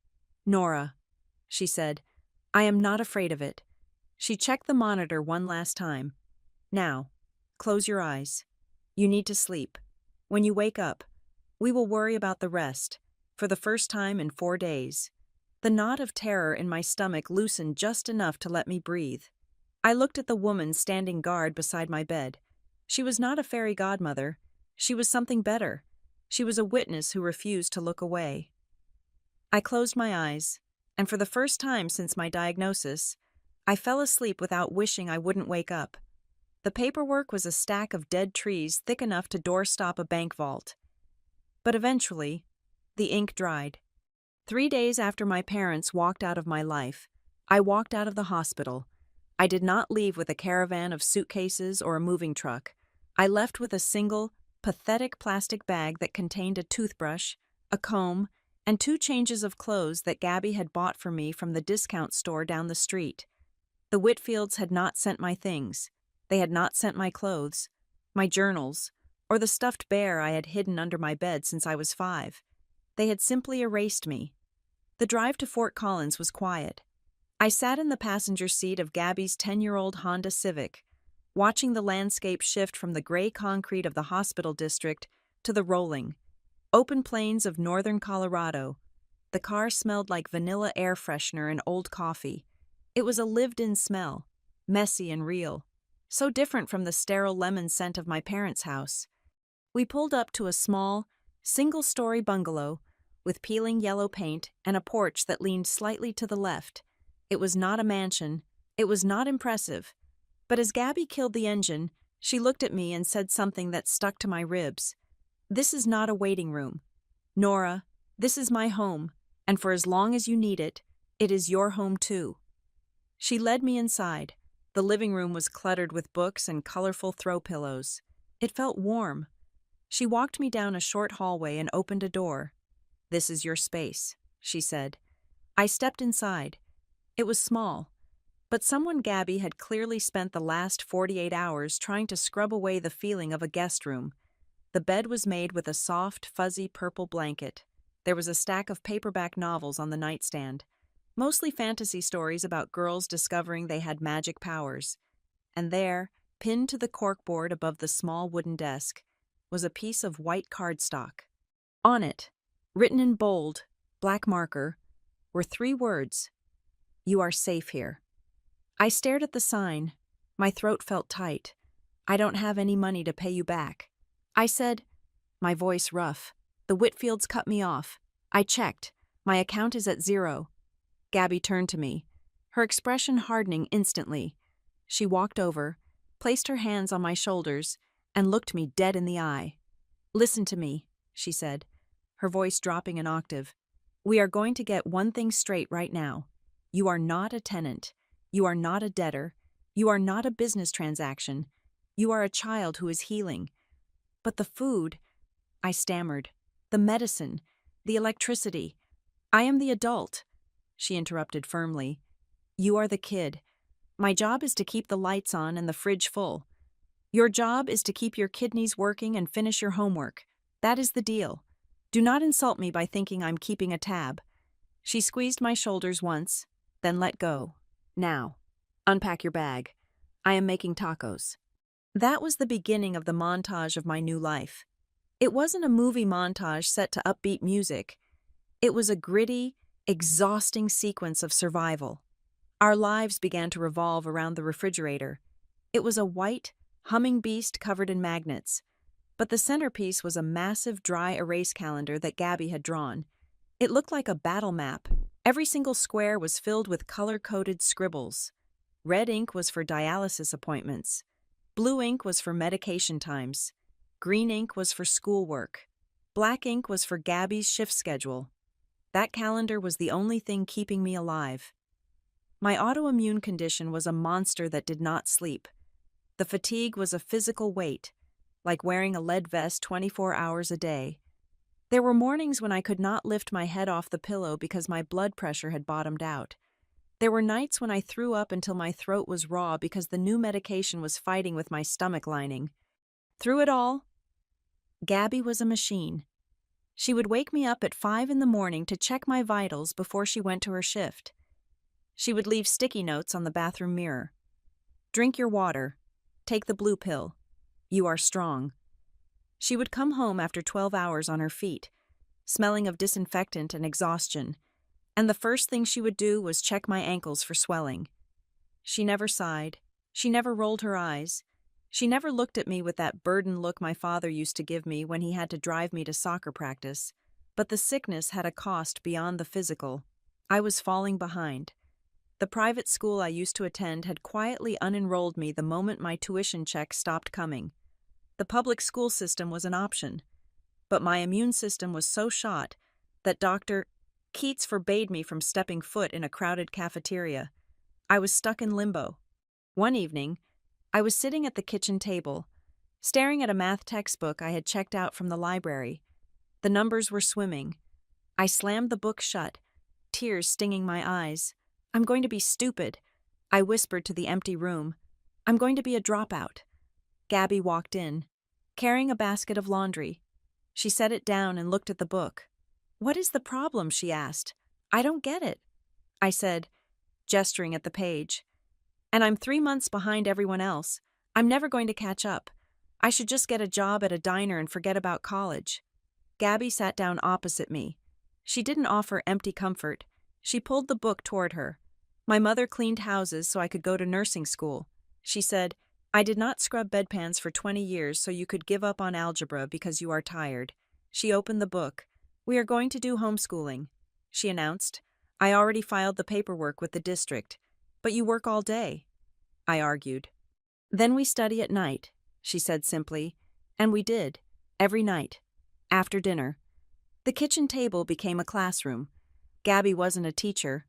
Nora, she said, I am not afraid of it. She checked the monitor one last time. Now, close your eyes. You need to sleep. When you wake up, we will worry about the rest, for the first time in 4 days. The knot of terror in my stomach loosened just enough to let me breathe. I looked at the woman standing guard beside my bed. She was not a fairy godmother. She was something better. She was a witness who refused to look away. I closed my eyes, and for the first time since my diagnosis, I fell asleep without wishing I wouldn't wake up. The paperwork was a stack of dead trees thick enough to doorstop a bank vault. But eventually, the ink dried. 3 days after my parents walked out of my life, I walked out of the hospital. I did not leave with a caravan of suitcases or a moving truck. I left with a single, pathetic plastic bag that contained a toothbrush, a comb, and 2 changes of clothes that Gabby had bought for me from the discount store down the street. The Whitfields had not sent my things. They had not sent my clothes, my journals, or the stuffed bear I had hidden under my bed since I was 5. They had simply erased me. The drive to Fort Collins was quiet. I sat in the passenger seat of Gabby's 10-year-old Honda Civic, watching the landscape shift from the gray concrete of the hospital district to the rolling, open plains of northern Colorado. The car smelled like vanilla air freshener and old coffee. It was a lived-in smell, messy and real, so different from the sterile lemon scent of my parents' house. We pulled up to a small, single-story bungalow with peeling yellow paint and a porch that leaned slightly to the left. It was not a mansion. It was not impressive. But as Gabby killed the engine, she looked at me and said something that stuck to my ribs. "This is not a waiting room. Nora, this is my home, and for as long as you need it, it is your home too." She led me inside. The living room was cluttered with books and colorful throw pillows. It felt warm. She walked me down a short hallway and opened a door. "This is your space," she said. I stepped inside. It was small, but someone Gabby had clearly spent the last 48 hours trying to scrub away the feeling of a guest room. The bed was made with a soft, fuzzy purple blanket. There was a stack of paperback novels on the nightstand, mostly fantasy stories about girls discovering they had magic powers. And there, pinned to the corkboard above the small wooden desk, was a piece of white cardstock. On it, written in bold, black marker, were 3 words: "You are safe here." I stared at the sign. My throat felt tight. "I don't have any money to pay you back," I said, my voice rough. "The Whitfields cut me off. I checked. My account is at 0. Gabby turned to me, her expression hardening instantly. She walked over, placed her hands on my shoulders, and looked me dead in the eye. "Listen to me," she said, her voice dropping an octave. "We are going to get one thing straight right now. You are not a tenant. You are not a debtor. You are not a business transaction. You are a child who is healing." "But the food," I stammered. "The medicine, the electricity. I am the adult," she interrupted firmly. "You are the kid. My job is to keep the lights on and the fridge full. Your job is to keep your kidneys working and finish your homework. That is the deal. Do not insult me by thinking I'm keeping a tab." She squeezed my shoulders once, then let go. "Now, unpack your bag. I am making tacos." That was the beginning of the montage of my new life. It wasn't a movie montage set to upbeat music. It was a gritty, exhausting sequence of survival. Our lives began to revolve around the refrigerator. It was a white, humming beast covered in magnets. But the centerpiece was a massive dry erase calendar that Gabby had drawn. It looked like a battle map. Every single square was filled with color-coded scribbles. Red ink was for dialysis appointments. Blue ink was for medication times. Green ink was for schoolwork. Black ink was for Gabby's shift schedule. That calendar was the only thing keeping me alive. My autoimmune condition was a monster that did not sleep. The fatigue was a physical weight, like wearing a lead vest 24 hours a day. There were mornings when I could not lift my head off the pillow because my blood pressure had bottomed out. There were nights when I threw up until my throat was raw because the new medication was fighting with my stomach lining. Through it all, Gabby was a machine. She would wake me up at 5 in the morning to check my vitals before she went to her shift. She would leave sticky notes on the bathroom mirror. "Drink your water. Take the blue pill. You are strong." She would come home after 12 hours on her feet, smelling of disinfectant and exhaustion, and the first thing she would do was check my ankles for swelling. She never sighed. She never rolled her eyes. She never looked at me with that burdened look my father used to give me when he had to drive me to soccer practice. But the sickness had a cost beyond the physical. I was falling behind. The private school I used to attend had quietly unenrolled me the moment my tuition check stopped coming. The public school system was an option, but my immune system was so shot that Dr. Keats forbade me from stepping foot in a crowded cafeteria. I was stuck in limbo. One evening, I was sitting at the kitchen table, staring at a math textbook I had checked out from the library. The numbers were swimming. I slammed the book shut, tears stinging my eyes. I'm going to be stupid, I whispered to the empty room. I'm going to be a dropout. Gabby walked in, carrying a basket of laundry. She set it down and looked at the book. What is the problem? She asked. I don't get it, I said, gesturing at the page. And I'm 3 months behind everyone else. I'm never going to catch up. I should just get a job at a diner and forget about college. Gabby sat down opposite me. She didn't offer empty comfort. She pulled the book toward her. My mother cleaned houses so I could go to nursing school. She said, I did not scrub bedpans for 20 years so you could give up on algebra because you are tired. She opened the book. We are going to do homeschooling, she announced. I already filed the paperwork with the district. But you work all day, I argued. Then we study at night, she said simply. And we did, every night, after dinner. The kitchen table became a classroom. Gabby wasn't a teacher,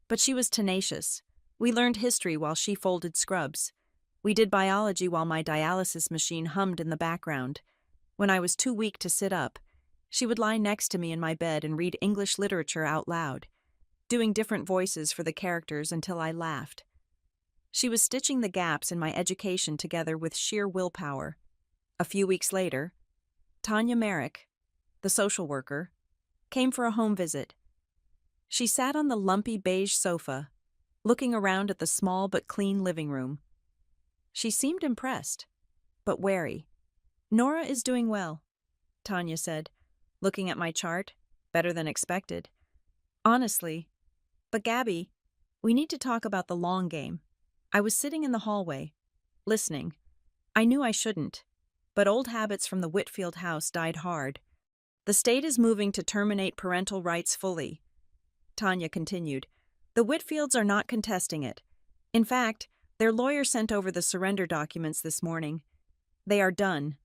but she was tenacious. We learned history while she folded scrubs. We did biology while my dialysis machine hummed in the background. When I was too weak to sit up, she would lie next to me in my bed and read English literature out loud, doing different voices for the characters until I laughed. She was stitching the gaps in my education together with sheer willpower. A few weeks later, Tanya Merrick, the social worker, came for a home visit. She sat on the lumpy beige sofa, looking around at the small but clean living room. She seemed impressed, but wary. Nora is doing well, Tanya said, looking at my chart, better than expected. Honestly, but Gabby, we need to talk about the long game. I was sitting in the hallway, listening. I knew I shouldn't, but old habits from the Whitfield house died hard. The state is moving to terminate parental rights fully, Tanya continued. The Whitfields are not contesting it. In fact, their lawyer sent over the surrender documents this morning. They are done.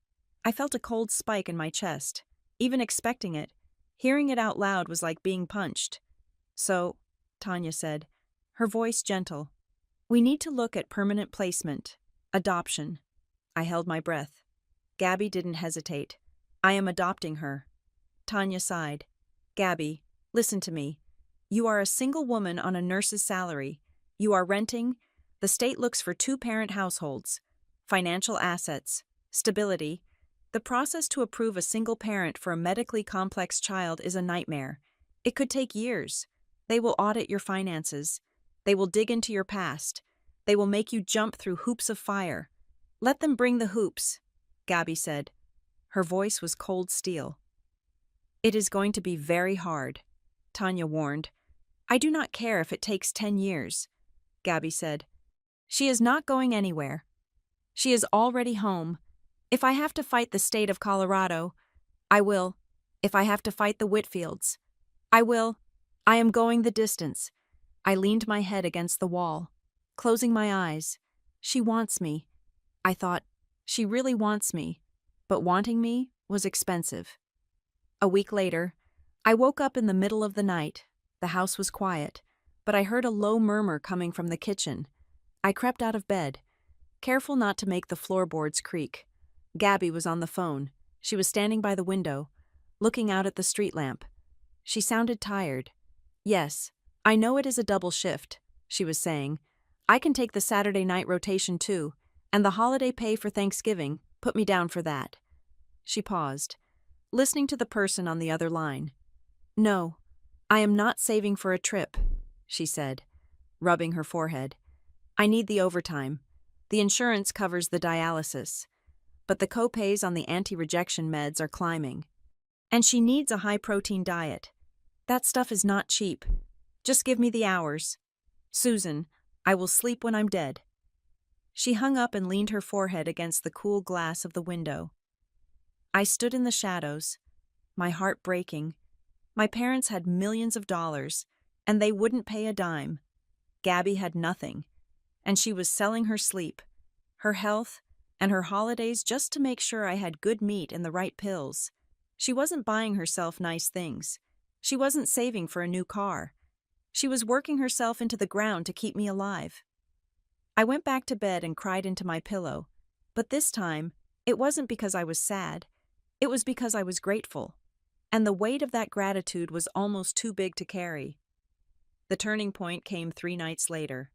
I felt a cold spike in my chest. Even expecting it, hearing it out loud was like being punched. So, Tanya said, her voice gentle, we need to look at permanent placement, adoption. I held my breath. Gabby didn't hesitate. I am adopting her. Tanya sighed. Gabby, listen to me. You are a single woman on a nurse's salary. You are renting. The state looks for 2-parent households. Financial assets. Stability. The process to approve a single parent for a medically complex child is a nightmare. It could take years. They will audit your finances. They will dig into your past. They will make you jump through hoops of fire. Let them bring the hoops, Gabby said. Her voice was cold steel. It is going to be very hard, Tanya warned. I do not care if it takes 10 years, Gabby said. She is not going anywhere. She is already home. If I have to fight the state of Colorado, I will. If I have to fight the Whitfields, I will. I am going the distance. I leaned my head against the wall, closing my eyes. She wants me. I thought, she really wants me. But wanting me was expensive. A week later, I woke up in the middle of the night. The house was quiet, but I heard a low murmur coming from the kitchen. I crept out of bed, careful not to make the floorboards creak. Gabby was on the phone. She was standing by the window, looking out at the street lamp. She sounded tired. Yes, I know it is a double shift, she was saying. I can take the Saturday night rotation too, and the holiday pay for Thanksgiving, put me down for that. She paused, listening to the person on the other line. No, I am not saving for a trip, she said, rubbing her forehead. I need the overtime. The insurance covers the dialysis, but the copays on the anti-rejection meds are climbing. And she needs a high-protein diet. That stuff is not cheap. Just give me the hours. Susan, I will sleep when I'm dead. She hung up and leaned her forehead against the cool glass of the window. I stood in the shadows, my heart breaking. My parents had millions of dollars, and they wouldn't pay a dime. Gabby had nothing, and she was selling her sleep, her health, and her holidays just to make sure I had good meat and the right pills. She wasn't buying herself nice things. She wasn't saving for a new car. She was working herself into the ground to keep me alive. I went back to bed and cried into my pillow, but this time, it wasn't because I was sad. It was because I was grateful. and the weight of that gratitude was almost too big to carry. The turning point came 3 nights later.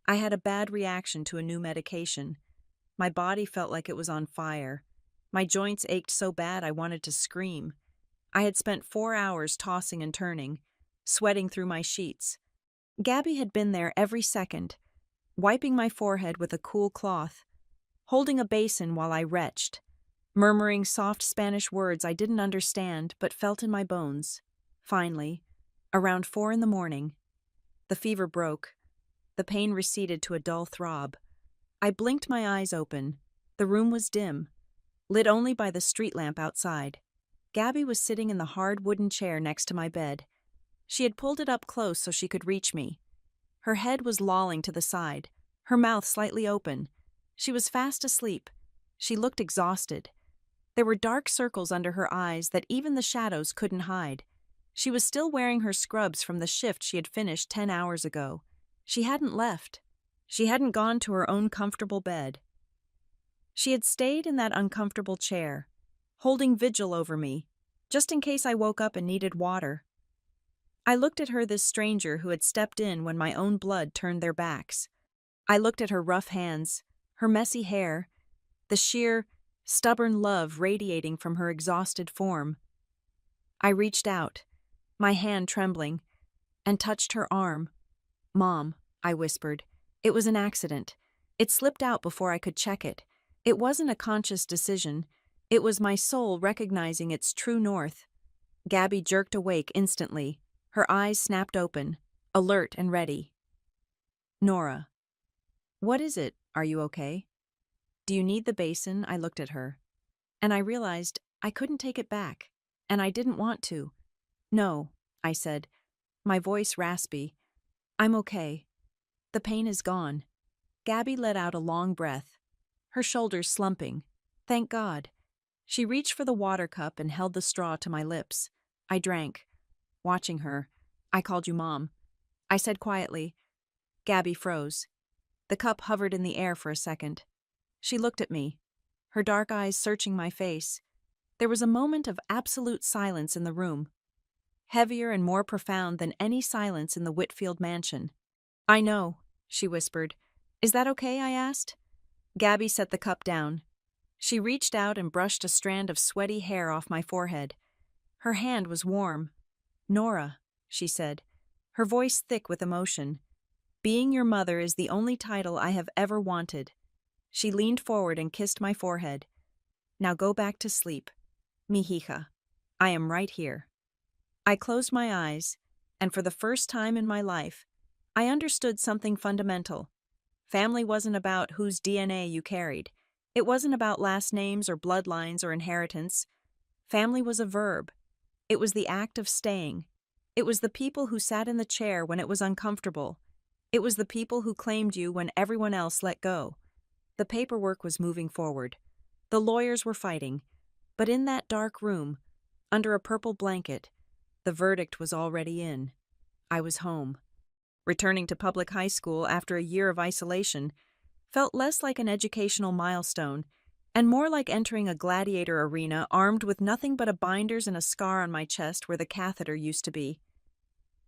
I had a bad reaction to a new medication. My body felt like it was on fire. My joints ached so bad I wanted to scream. I had spent 4 hours tossing and turning, sweating through my sheets. Gabby had been there every second, wiping my forehead with a cool cloth, holding a basin while I retched, murmuring soft Spanish words I didn't understand but felt in my bones. Finally, around 4 in the morning, the fever broke. The pain receded to a dull throb. I blinked my eyes open. The room was dim, lit only by the street lamp outside. Gabby was sitting in the hard wooden chair next to my bed. She had pulled it up close so she could reach me. Her head was lolling to the side, her mouth slightly open. She was fast asleep. She looked exhausted. There were dark circles under her eyes that even the shadows couldn't hide. She was still wearing her scrubs from the shift she had finished 10 hours ago. She hadn't left. She hadn't gone to her own comfortable bed. She had stayed in that uncomfortable chair, holding vigil over me, just in case I woke up and needed water. I looked at her, this stranger who had stepped in when my own blood turned their backs. I looked at her rough hands, her messy hair, the sheer, stubborn love radiating from her exhausted form. I reached out, my hand trembling, and touched her arm. "Mom," I whispered. "It was an accident. It slipped out before I could check it. It wasn't a conscious decision. It was my soul recognizing its true north." Gabby jerked awake instantly. Her eyes snapped open, alert and ready. "Nora, what is it? Are you okay? Do you need the basin?" I looked at her, and I realized I couldn't take it back, and I didn't want to. "No," I said, my voice raspy. "I'm okay. The pain is gone." Gabby let out a long breath, her shoulders slumping. Thank God. She reached for the water cup and held the straw to my lips. I drank, watching her. "I called you Mom," I said quietly. Gabby froze. The cup hovered in the air for a second. She looked at me, her dark eyes searching my face. There was a moment of absolute silence in the room, heavier and more profound than any silence in the Whitfield mansion. "I know," she whispered. "Is that okay?" I asked. Gabby set the cup down. She reached out and brushed a strand of sweaty hair off my forehead. Her hand was warm. "Nora," she said, her voice thick with emotion. "Being your mother is the only title I have ever wanted." She leaned forward and kissed my forehead. "Now go back to sleep. Mi hija. I am right here." I closed my eyes, and for the first time in my life, I understood something fundamental. Family wasn't about whose DNA you carried. It wasn't about last names or bloodlines or inheritance. Family was a verb. It was the act of staying. It was the people who sat in the chair when it was uncomfortable. It was the people who claimed you when everyone else let go. The paperwork was moving forward. The lawyers were fighting. But in that dark room, under a purple blanket, the verdict was already in. I was home. Returning to public high school after a year of isolation felt less like an educational milestone and more like entering a gladiator arena armed with nothing but a binders and a scar on my chest where the catheter used to be.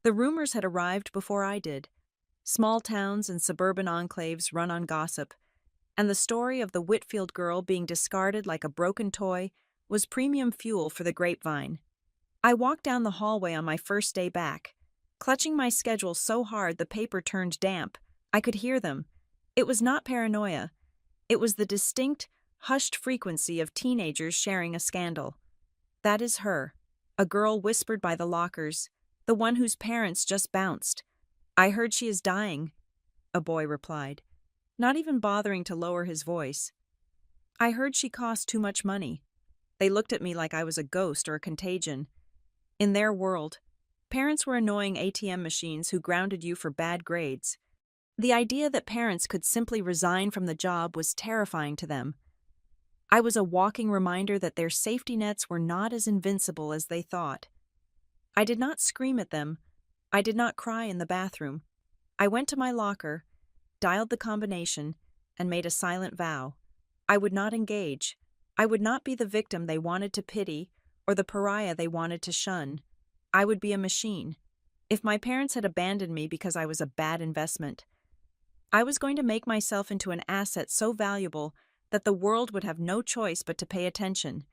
The rumors had arrived before I did. Small towns and suburban enclaves run on gossip, and the story of the Whitfield girl being discarded like a broken toy was premium fuel for the grapevine. I walked down the hallway on my first day back, clutching my schedule so hard the paper turned damp. I could hear them. It was not paranoia. It was the distinct, hushed frequency of teenagers sharing a scandal. "That is her," a girl whispered by the lockers, "the one whose parents just bounced." "I heard she is dying," a boy replied, not even bothering to lower his voice. "I heard she cost too much money." They looked at me like I was a ghost or a contagion. In their world, parents were annoying ATM machines who grounded you for bad grades. The idea that parents could simply resign from the job was terrifying to them. I was a walking reminder that their safety nets were not as invincible as they thought. I did not scream at them. I did not cry in the bathroom. I went to my locker, dialed the combination, and made a silent vow. I would not engage. I would not be the victim they wanted to pity or the pariah they wanted to shun. I would be a machine. If my parents had abandoned me because I was a bad investment, I was going to make myself into an asset so valuable that the world would have no choice but to pay attention.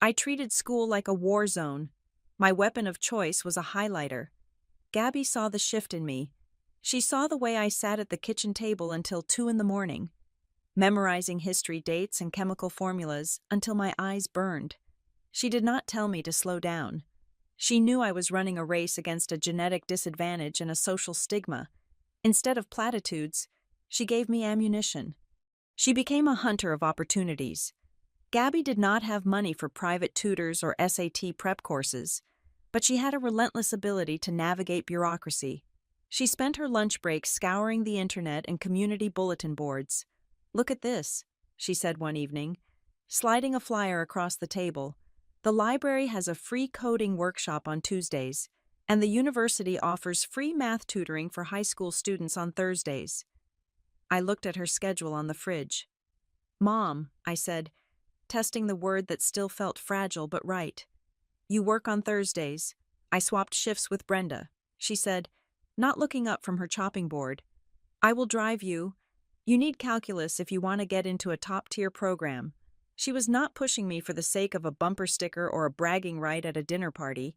I treated school like a war zone. My weapon of choice was a highlighter. Gabby saw the shift in me. She saw the way I sat at the kitchen table until 2 in the morning, memorizing history dates and chemical formulas until my eyes burned. She did not tell me to slow down. She knew I was running a race against a genetic disadvantage and a social stigma. Instead of platitudes, she gave me ammunition. She became a hunter of opportunities. Gabby did not have money for private tutors or SAT prep courses, but she had a relentless ability to navigate bureaucracy. She spent her lunch break scouring the internet and community bulletin boards. "Look at this," she said one evening, sliding a flyer across the table. "The library has a free coding workshop on Tuesdays, and the university offers free math tutoring for high school students on Thursdays." I looked at her schedule on the fridge. "Mom," I said, testing the word that still felt fragile but right. "You work on Thursdays." I swapped shifts with Brenda. She said, not looking up from her chopping board, "I will drive you. You need calculus if you want to get into a top-tier program." She was not pushing me for the sake of a bumper sticker or a bragging right at a dinner party.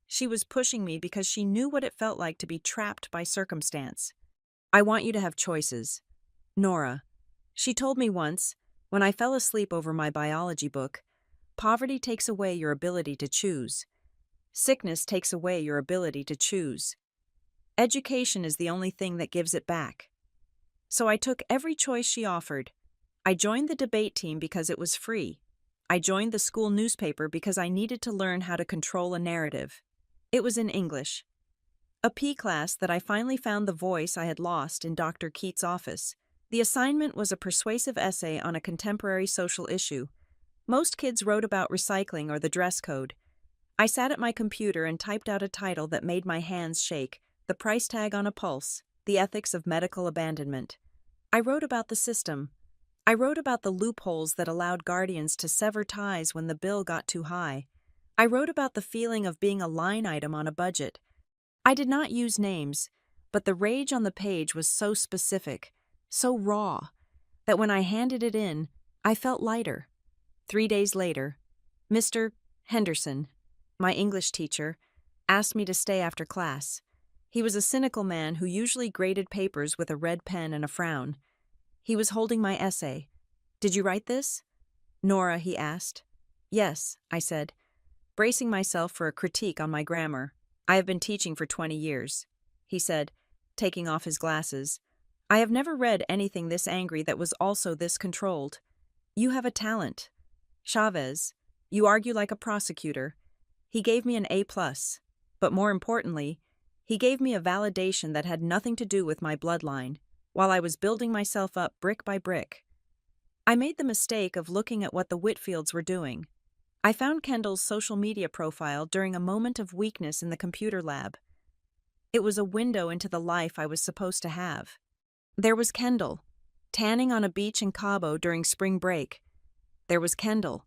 She was pushing me because she knew what it felt like to be trapped by circumstance. "I want you to have choices. Nora," she told me once, when I fell asleep over my biology book, "poverty takes away your ability to choose. Sickness takes away your ability to choose. Education is the only thing that gives it back." So I took every choice she offered. I joined the debate team because it was free. I joined the school newspaper because I needed to learn how to control a narrative. It was in English. A P class that I finally found the voice I had lost in Dr. Keats' office. The assignment was a persuasive essay on a contemporary social issue. Most kids wrote about recycling or the dress code. I sat at my computer and typed out a title that made my hands shake: "The Price Tag on a Pulse, The Ethics of Medical Abandonment." I wrote about the system. I wrote about the loopholes that allowed guardians to sever ties when the bill got too high. I wrote about the feeling of being a line item on a budget. I did not use names, but the rage on the page was so specific, so raw, that when I handed it in, I felt lighter. 3 days later, Mr. Henderson, my English teacher, asked me to stay after class. He was a cynical man who usually graded papers with a red pen and a frown. He was holding my essay. "Did you write this?" "Nora," he asked. "Yes," I said, bracing myself for a critique on my grammar. "I have been teaching for 20 years," he said, taking off his glasses. "I have never read anything this angry that was also this controlled. You have a talent. Chavez, you argue like a prosecutor." He gave me an A+, but more importantly, he gave me a validation that had nothing to do with my bloodline, while I was building myself up brick by brick. I made the mistake of looking at what the Whitfields were doing. I found Kendall's social media profile during a moment of weakness in the computer lab. It was a window into the life I was supposed to have. There was Kendall, tanning on a beach in Cabo during spring break. There was Kendall,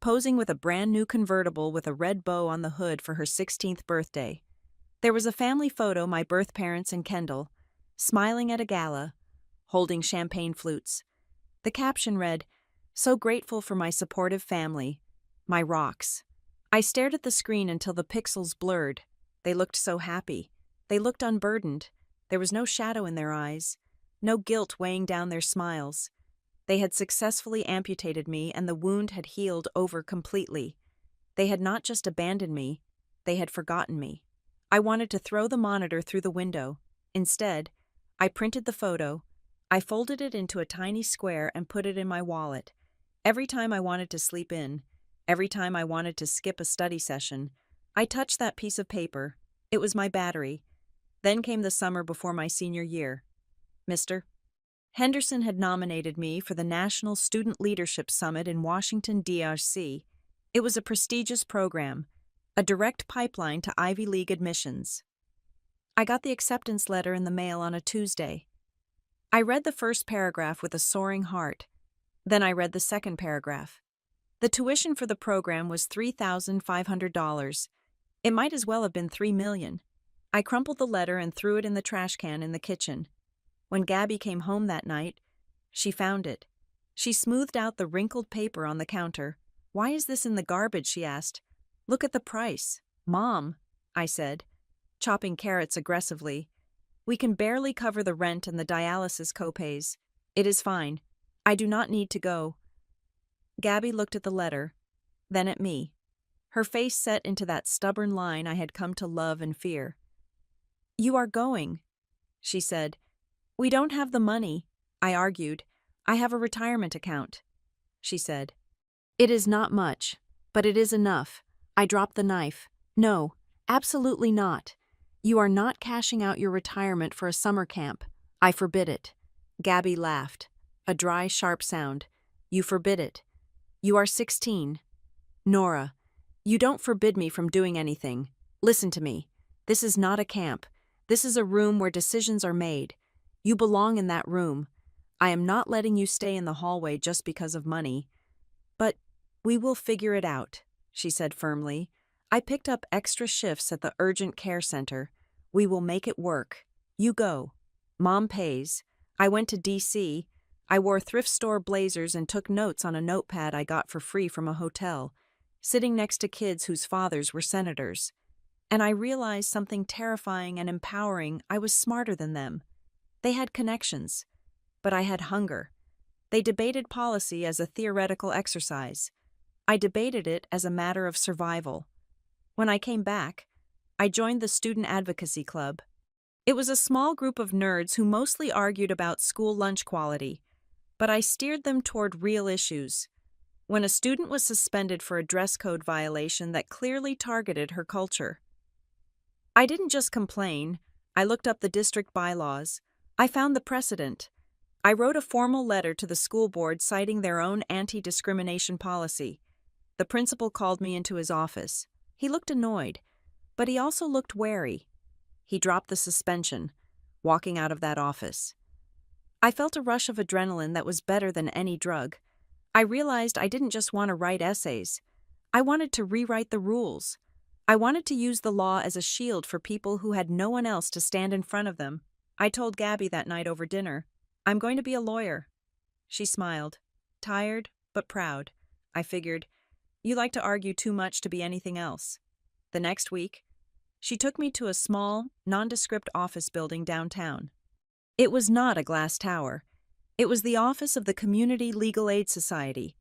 posing with a brand new convertible with a red bow on the hood for her 16th birthday. There was a family photo, my birth parents and Kendall, smiling at a gala, holding champagne flutes. The caption read, "So grateful for my supportive family, my rocks." I stared at the screen until the pixels blurred. They looked so happy. They looked unburdened. There was no shadow in their eyes, no guilt weighing down their smiles. They had successfully amputated me, and the wound had healed over completely. They had not just abandoned me, they had forgotten me. I wanted to throw the monitor through the window. Instead, I printed the photo. I folded it into a tiny square and put it in my wallet. Every time I wanted to sleep in, every time I wanted to skip a study session, I touched that piece of paper. It was my battery. Then came the summer before my senior year. Mr. Henderson had nominated me for the National Student Leadership Summit in Washington, D.C. It was a prestigious program, a direct pipeline to Ivy League admissions. I got the acceptance letter in the mail on a Tuesday. I read the first paragraph with a soaring heart. Then I read the second paragraph. The tuition for the program was $3,500. It might as well have been $3 million. I crumpled the letter and threw it in the trash can in the kitchen. When Gabby came home that night, she found it. She smoothed out the wrinkled paper on the counter. "Why is this in the garbage?" she asked. "Look at the price." "Mom," I said, chopping carrots aggressively, "we can barely cover the rent and the dialysis copays. It is fine. I do not need to go." Gabby looked at the letter, then at me. Her face set into that stubborn line I had come to love and fear. "You are going," she said. "We don't have the money," I argued. "I have a retirement account," she said. "It is not much, but it is enough." I dropped the knife. "No, absolutely not. You are not cashing out your retirement for a summer camp. I forbid it." Gabby laughed, a dry, sharp sound. "You forbid it. You are 16. Nora, you don't forbid me from doing anything. Listen to me. This is not a camp. This is a room where decisions are made. You belong in that room. I am not letting you stay in the hallway just because of money. But we will figure it out," she said firmly. "I picked up extra shifts at the urgent care center. We will make it work. You go. Mom pays. I went to D.C. I wore thrift store blazers and took notes on a notepad I got for free from a hotel, sitting next to kids whose fathers were senators. And I realized something terrifying and empowering. I was smarter than them. They had connections, but I had hunger. They debated policy as a theoretical exercise. I debated it as a matter of survival. When I came back, I joined the Student Advocacy Club. It was a small group of nerds who mostly argued about school lunch quality, but I steered them toward real issues. When a student was suspended for a dress code violation that clearly targeted her culture, I didn't just complain. I looked up the district bylaws. I found the precedent. I wrote a formal letter to the school board citing their own anti-discrimination policy. The principal called me into his office. He looked annoyed, but he also looked wary. He dropped the suspension, walking out of that office. I felt a rush of adrenaline that was better than any drug. I realized I didn't just want to write essays. I wanted to rewrite the rules. I wanted to use the law as a shield for people who had no one else to stand in front of them. I told Gabby that night over dinner, "I'm going to be a lawyer." She smiled, tired but proud. I figured, "You like to argue too much to be anything else." The next week, she took me to a small, nondescript office building downtown. It was not a glass tower. It was the office of the Community Legal Aid Society.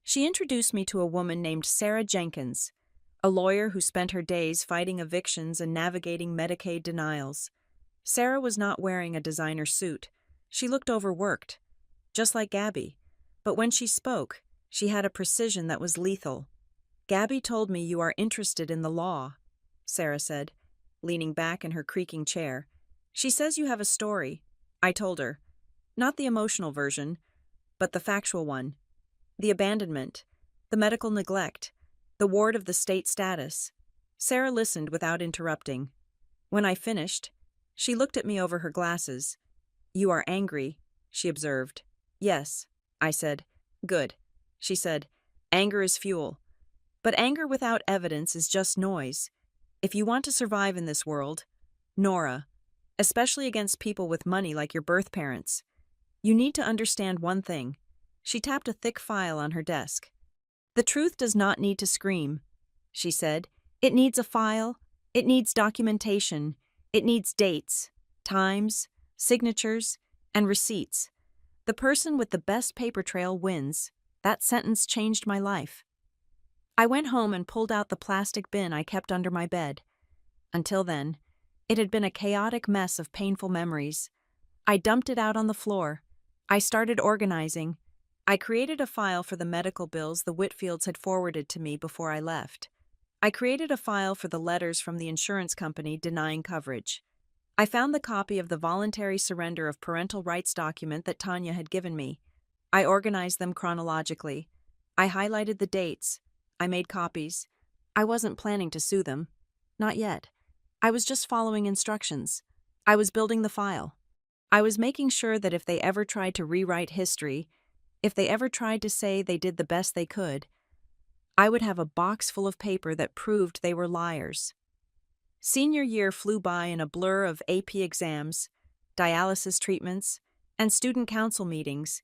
She introduced me to a woman named Sarah Jenkins, a lawyer who spent her days fighting evictions and navigating Medicaid denials. Sarah was not wearing a designer suit. She looked overworked, just like Gabby. But when she spoke, she had a precision that was lethal. "Gabby told me you are interested in the law," Sarah said, leaning back in her creaking chair. "She says you have a story." I told her. Not the emotional version, but the factual one. The abandonment, the medical neglect, the ward of the state status. Sarah listened without interrupting. When I finished, she looked at me over her glasses. "You are angry," she observed. "Yes," I said. "Good," she said. "Anger is fuel. But anger without evidence is just noise. If you want to survive in this world, Nora, especially against people with money like your birth parents, you need to understand one thing." She tapped a thick file on her desk. "The truth does not need to scream," she said. "It needs a file. It needs documentation. It needs dates, times, signatures, and receipts. The person with the best paper trail wins." That sentence changed my life. I went home and pulled out the plastic bin I kept under my bed. Until then, it had been a chaotic mess of painful memories. I dumped it out on the floor. I started organizing. I created a file for the medical bills the Whitfields had forwarded to me before I left. I created a file for the letters from the insurance company denying coverage. I found the copy of the voluntary surrender of parental rights document that Tanya had given me. I organized them chronologically. I highlighted the dates. I made copies. I wasn't planning to sue them. Not yet. I was just following instructions. I was building the file. I was making sure that if they ever tried to rewrite history, if they ever tried to say they did the best they could, I would have a box full of paper that proved they were liars. Senior year flew by in a blur of AP exams, dialysis treatments, and student council meetings.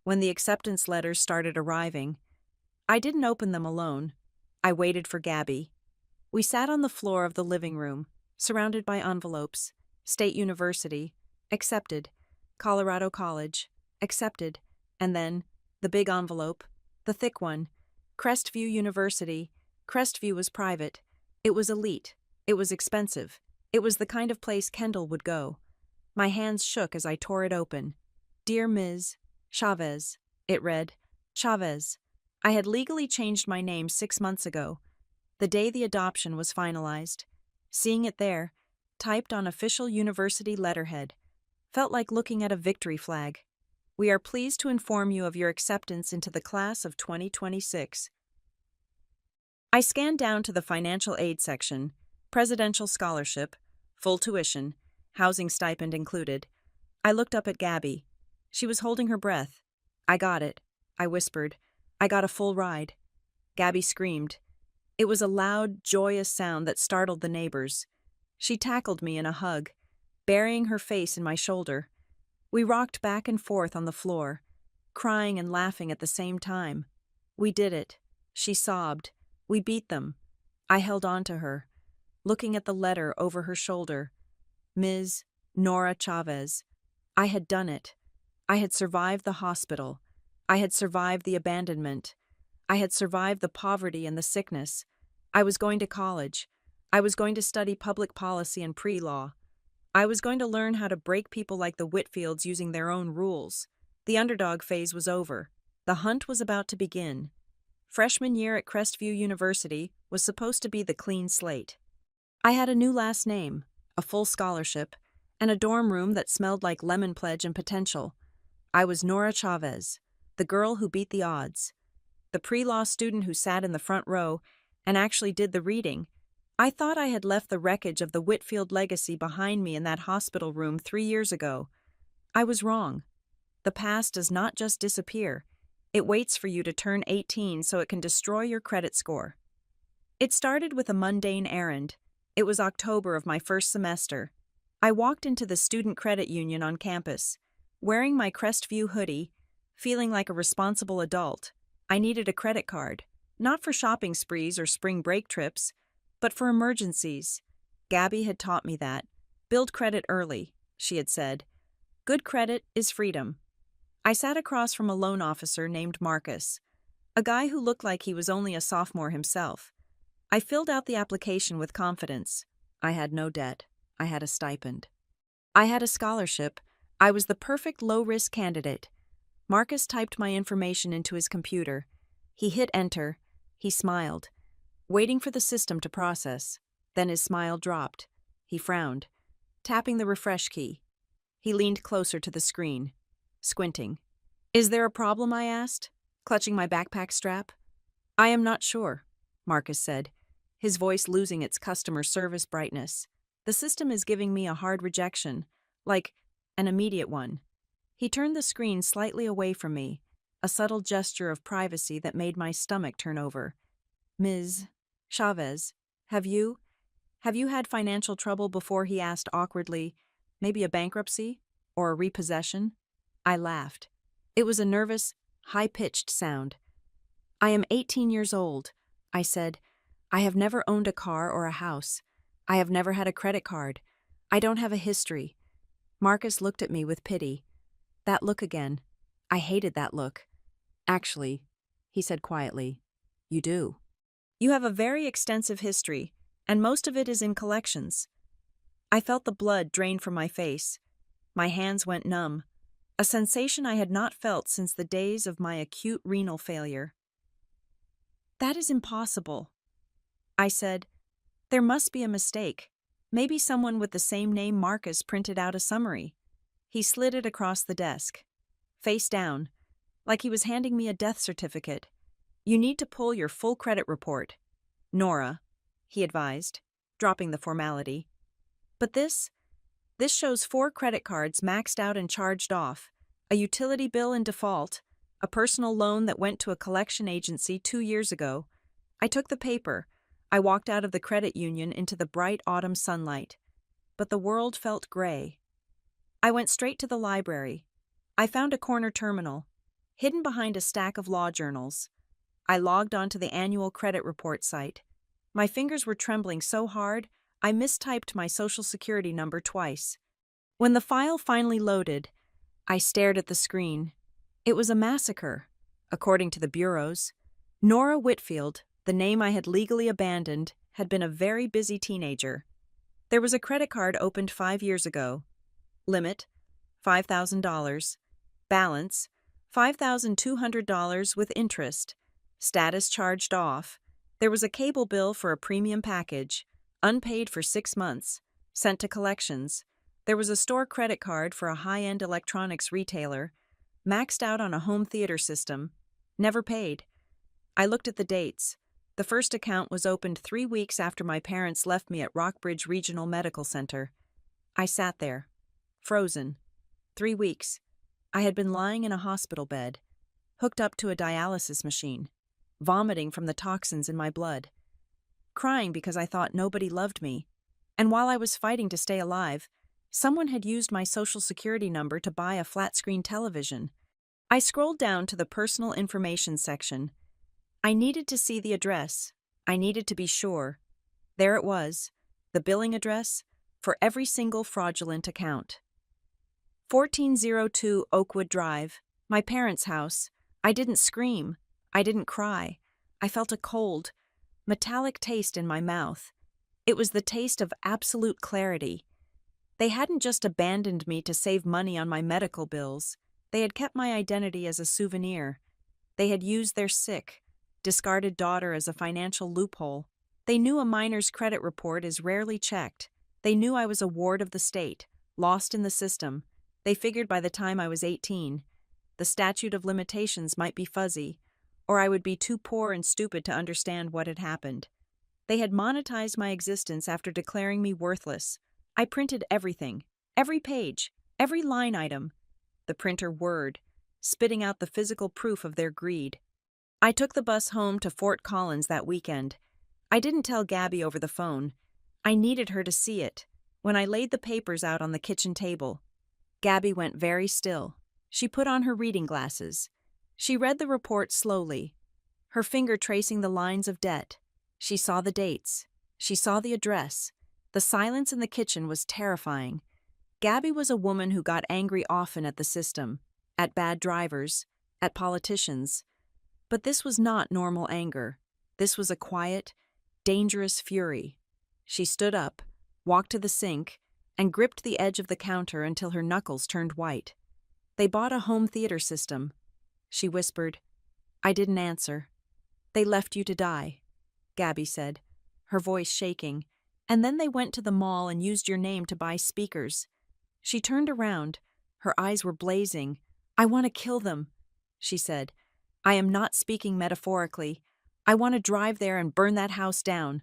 When the acceptance letters started arriving, I didn't open them alone. I waited for Gabby. We sat on the floor of the living room, surrounded by envelopes. State University, accepted. Colorado College, accepted. And then, the big envelope, the thick one. Crestview University. Crestview was private. It was elite. It was expensive. It was the kind of place Kendall would go. My hands shook as I tore it open. Dear Ms. Chavez, it read. Chavez. I had legally changed my name 6 months ago, the day the adoption was finalized. Seeing it there, typed on official university letterhead, felt like looking at a victory flag. We are pleased to inform you of your acceptance into the class of 2026. I scanned down to the financial aid section, presidential scholarship, full tuition, housing stipend included. I looked up at Gabby. She was holding her breath. I got it, I whispered. I got a full ride. Gabby screamed. It was a loud, joyous sound that startled the neighbors. She tackled me in a hug, burying her face in my shoulder. We rocked back and forth on the floor, crying and laughing at the same time. We did it. She sobbed. We beat them. I held on to her, looking at the letter over her shoulder. Ms. Nora Chavez. I had done it. I had survived the hospital. I had survived the abandonment. I had survived the poverty and the sickness. I was going to college. I was going to study public policy and pre-law. I was going to learn how to break people like the Whitfields using their own rules. The underdog phase was over. The hunt was about to begin. Freshman year at Crestview University was supposed to be the clean slate. I had a new last name, a full scholarship, and a dorm room that smelled like lemon pledge and potential. I was Nora Chavez, the girl who beat the odds, the pre-law student who sat in the front row and actually did the reading. I thought I had left the wreckage of the Whitfield legacy behind me in that hospital room 3 years ago. I was wrong. The past does not just disappear. It waits for you to turn 18 so it can destroy your credit score. It started with a mundane errand. It was October of my first semester. I walked into the student credit union on campus, wearing my Crestview hoodie, feeling like a responsible adult. I needed a credit card, not for shopping sprees or spring break trips, but for emergencies. Gabby had taught me that. Build credit early, she had said. Good credit is freedom. I sat across from a loan officer named Marcus, a guy who looked like he was only a sophomore himself. I filled out the application with confidence. I had no debt. I had a stipend. I had a scholarship. I was the perfect low-risk candidate. Marcus typed my information into his computer. He hit enter. He smiled, waiting for the system to process. Then his smile dropped. He frowned, tapping the refresh key. He leaned closer to the screen, squinting. Is there a problem? I asked, clutching my backpack strap. I am not sure, Marcus said, his voice losing its customer service brightness. The system is giving me a hard rejection, like an immediate one. He turned the screen slightly away from me, a subtle gesture of privacy that made my stomach turn over. Ms. Chavez, have you had financial trouble before? He asked awkwardly. Maybe a bankruptcy? Or a repossession? I laughed. It was a nervous, high-pitched sound. I am 18 years old, I said. I have never owned a car or a house. I have never had a credit card. I don't have a history. Marcus looked at me with pity. That look again. I hated that look. Actually, he said quietly, you do. You have a very extensive history, and most of it is in collections. I felt the blood drain from my face. My hands went numb, a sensation I had not felt since the days of my acute renal failure. That is impossible, I said. There must be a mistake. Maybe someone with the same name Marcus printed out a summary. He slid it across the desk, face down, like he was handing me a death certificate. You need to pull your full credit report, Nora, he advised, dropping the formality. But this shows 4 credit cards maxed out and charged off, a utility bill in default, a personal loan that went to a collection agency 2 years ago, I took the paper. I walked out of the credit union into the bright autumn sunlight. But the world felt gray. I went straight to the library. I found a corner terminal, hidden behind a stack of law journals. I logged onto the annual credit report site. My fingers were trembling so hard, I mistyped my social security number twice. When the file finally loaded, I stared at the screen. It was a massacre, according to the bureaus. Nora Whitfield, the name I had legally abandoned, had been a very busy teenager. There was a credit card opened 5 years ago. Limit, $5,000. Balance, $5,200 with interest. Status charged off. There was a cable bill for a premium package, unpaid for 6 months, sent to collections. There was a store credit card for a high-end electronics retailer, maxed out on a home theater system, never paid. I looked at the dates. The first account was opened 3 weeks after my parents left me at Rockbridge Regional Medical Center. I sat there, frozen. 3 weeks. I had been lying in a hospital bed, hooked up to a dialysis machine, vomiting from the toxins in my blood, crying because I thought nobody loved me. And while I was fighting to stay alive, someone had used my social security number to buy a flat-screen television. I scrolled down to the personal information section. I needed to see the address. I needed to be sure. There it was, the billing address for every single fraudulent account. 1402 Oakwood Drive, my parents' house. I didn't scream. I didn't cry. I felt a cold, metallic taste in my mouth. It was the taste of absolute clarity. They hadn't just abandoned me to save money on my medical bills. They had kept my identity as a souvenir. They had used their sick, discarded daughter as a financial loophole. They knew a minor's credit report is rarely checked. They knew I was a ward of the state, lost in the system. They figured by the time I was 18, the statute of limitations might be fuzzy, or I would be too poor and stupid to understand what had happened. They had monetized my existence after declaring me worthless. I printed everything, every page, every line item. The printer whirred, spitting out the physical proof of their greed. I took the bus home to Fort Collins that weekend. I didn't tell Gabby over the phone. I needed her to see it. When I laid the papers out on the kitchen table, Gabby went very still. She put on her reading glasses. She read the report slowly, her finger tracing the lines of debt. She saw the dates. She saw the address. The silence in the kitchen was terrifying. Gabby was a woman who got angry often at the system, at bad drivers, at politicians. But this was not normal anger. This was a quiet, dangerous fury. She stood up, walked to the sink, and gripped the edge of the counter until her knuckles turned white. They bought a home theater system. She whispered. I didn't answer. They left you to die, Gabby said, her voice shaking. And then they went to the mall and used your name to buy speakers. She turned around. Her eyes were blazing. I want to kill them, she said. I am not speaking metaphorically. I want to drive there and burn that house down.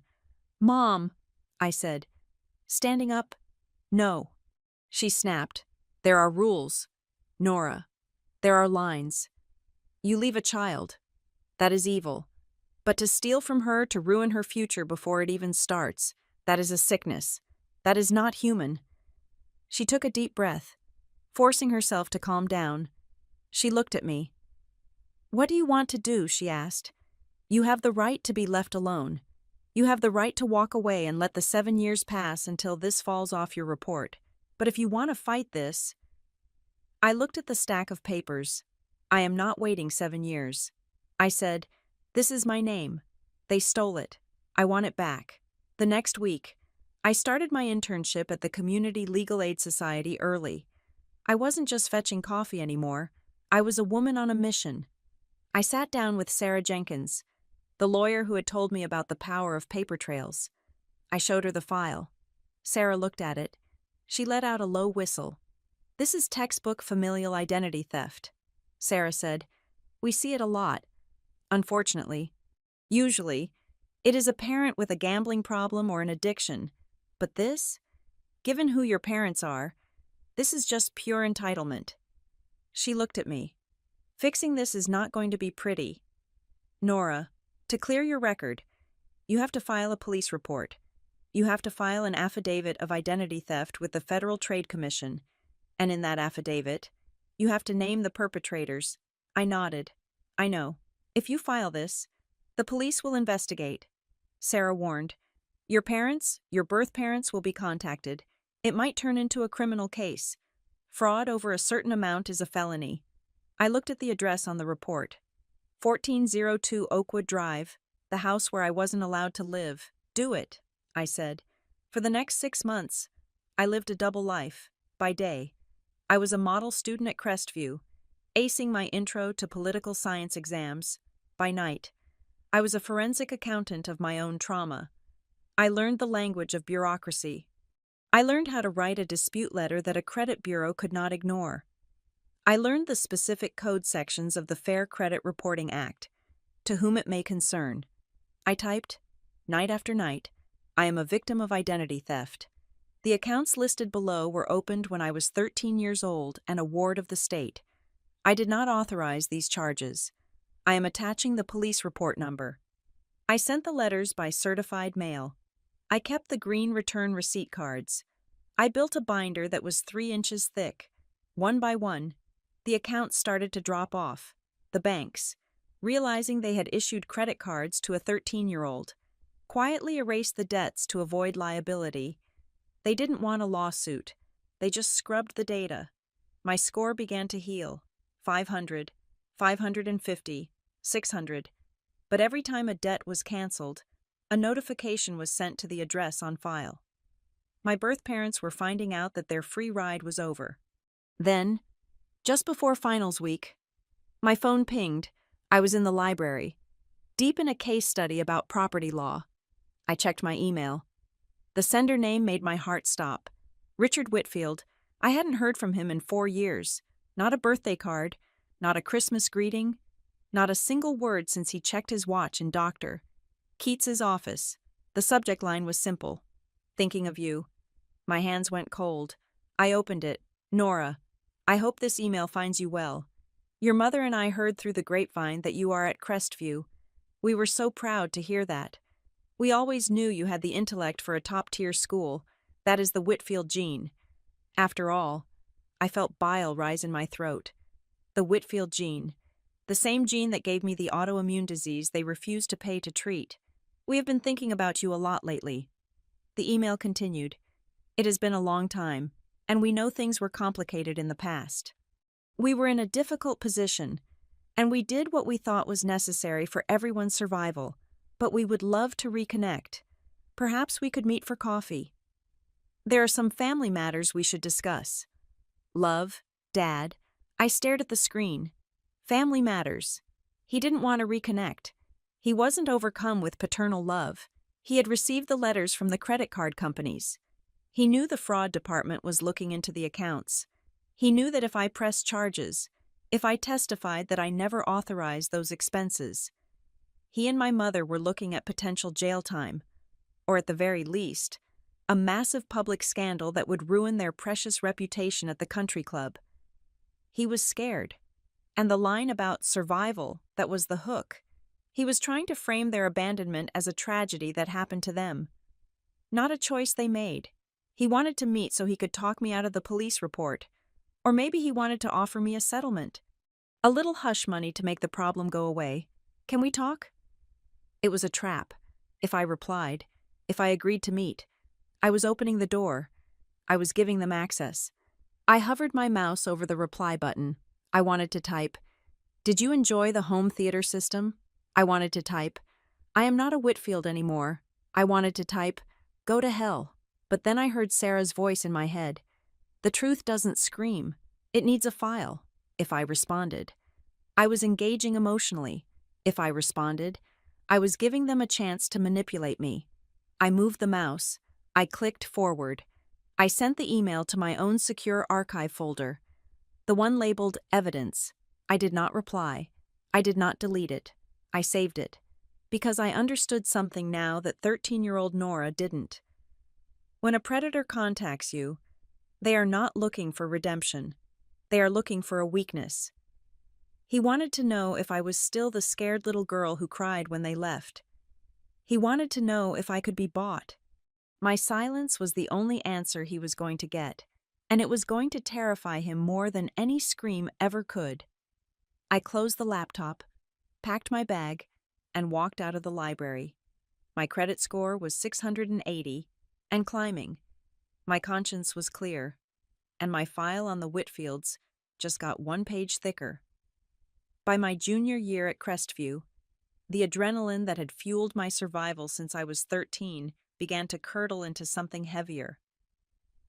Mom, I said. Standing up? No. She snapped. There are rules. Nora, there are lines. You leave a child. That is evil. But to steal from her to ruin her future before it even starts, that is a sickness. That is not human. She took a deep breath, forcing herself to calm down. She looked at me. What do you want to do? She asked. You have the right to be left alone. You have the right to walk away and let the 7 years pass until this falls off your report. But if you want to fight this... I looked at the stack of papers. I am not waiting 7 years. I said, this is my name. They stole it. I want it back. The next week, I started my internship at the Community Legal Aid Society early. I wasn't just fetching coffee anymore. I was a woman on a mission. I sat down with Sarah Jenkins, the lawyer who had told me about the power of paper trails. I showed her the file. Sarah looked at it. She let out a low whistle. This is textbook familial identity theft, Sarah said. We see it a lot. Unfortunately. Usually, it is a parent with a gambling problem or an addiction. But this, given who your parents are, this is just pure entitlement. She looked at me. Fixing this is not going to be pretty. Nora, To clear your record, you have to file a police report. You have to file an affidavit of identity theft with the Federal Trade Commission, and in that affidavit, you have to name the perpetrators. I nodded. I know. If you file this, the police will investigate. Sarah warned. Your parents, your birth parents will be contacted. It might turn into a criminal case. Fraud over a certain amount is a felony. I looked at the address on the report. 1402 Oakwood Drive, the house where I wasn't allowed to live. Do it, I said. For the next 6 months, I lived a double life. By day, I was a model student at Crestview, acing my intro to political science exams. By night, I was a forensic accountant of my own trauma. I learned the language of bureaucracy. I learned how to write a dispute letter that a credit bureau could not ignore. I learned the specific code sections of the Fair Credit Reporting Act, to whom it may concern. I typed, night after night, I am a victim of identity theft. The accounts listed below were opened when I was 13 years old and a ward of the state. I did not authorize these charges. I am attaching the police report number. I sent the letters by certified mail. I kept the green return receipt cards. I built a binder that was 3 inches thick. One by one, the accounts started to drop off. The banks, realizing they had issued credit cards to a 13-year-old, quietly erased the debts to avoid liability. They didn't want a lawsuit. They just scrubbed the data. My score began to heal. 500, 550, 600. But every time a debt was canceled, a notification was sent to the address on file. My birth parents were finding out that their free ride was over. Then, just before finals week, my phone pinged. I was in the library, deep in a case study about property law. I checked my email. The sender name made my heart stop. Richard Whitfield. I hadn't heard from him in 4 years. Not a birthday card, not a Christmas greeting, not a single word since he checked his watch in Dr. Keats's office. The subject line was simple. Thinking of you. My hands went cold. I opened it. Nora, I hope this email finds you well. Your mother and I heard through the grapevine that you are at Crestview. We were so proud to hear that. We always knew you had the intellect for a top-tier school. That is the Whitfield gene. After all, I felt bile rise in my throat. The Whitfield gene. The same gene that gave me the autoimmune disease they refused to pay to treat. We have been thinking about you a lot lately. The email continued. It has been a long time, and we know things were complicated in the past. We were in a difficult position, and we did what we thought was necessary for everyone's survival, but we would love to reconnect. Perhaps we could meet for coffee. There are some family matters we should discuss. Love, Dad. I stared at the screen. Family matters. He didn't want to reconnect. He wasn't overcome with paternal love. He had received the letters from the credit card companies. He knew the fraud department was looking into the accounts. He knew that if I pressed charges, if I testified that I never authorized those expenses, he and my mother were looking at potential jail time, or at the very least, a massive public scandal that would ruin their precious reputation at the country club. He was scared, and the line about survival that was the hook. He was trying to frame their abandonment as a tragedy that happened to them. Not a choice they made. He wanted to meet so he could talk me out of the police report, or maybe he wanted to offer me a settlement. A little hush money to make the problem go away. Can we talk? It was a trap. If I replied, if I agreed to meet, I was opening the door. I was giving them access. I hovered my mouse over the reply button. I wanted to type, "Did you enjoy the home theater system?" I wanted to type, "I am not a Whitfield anymore." I wanted to type, "Go to hell." But then I heard Sarah's voice in my head. The truth doesn't scream. It needs a file. If I responded, I was engaging emotionally. If I responded, I was giving them a chance to manipulate me. I moved the mouse. I clicked forward. I sent the email to my own secure archive folder, the one labeled Evidence. I did not reply. I did not delete it. I saved it, because I understood something now that 13-year-old Nora didn't. When a predator contacts you, they are not looking for redemption. They are looking for a weakness. He wanted to know if I was still the scared little girl who cried when they left. He wanted to know if I could be bought. My silence was the only answer he was going to get, and it was going to terrify him more than any scream ever could. I closed the laptop, packed my bag, and walked out of the library. My credit score was 680 and climbing. My conscience was clear, and my file on the Whitfields just got one page thicker. By my junior year at Crestview, the adrenaline that had fueled my survival since I was 13 began to curdle into something heavier.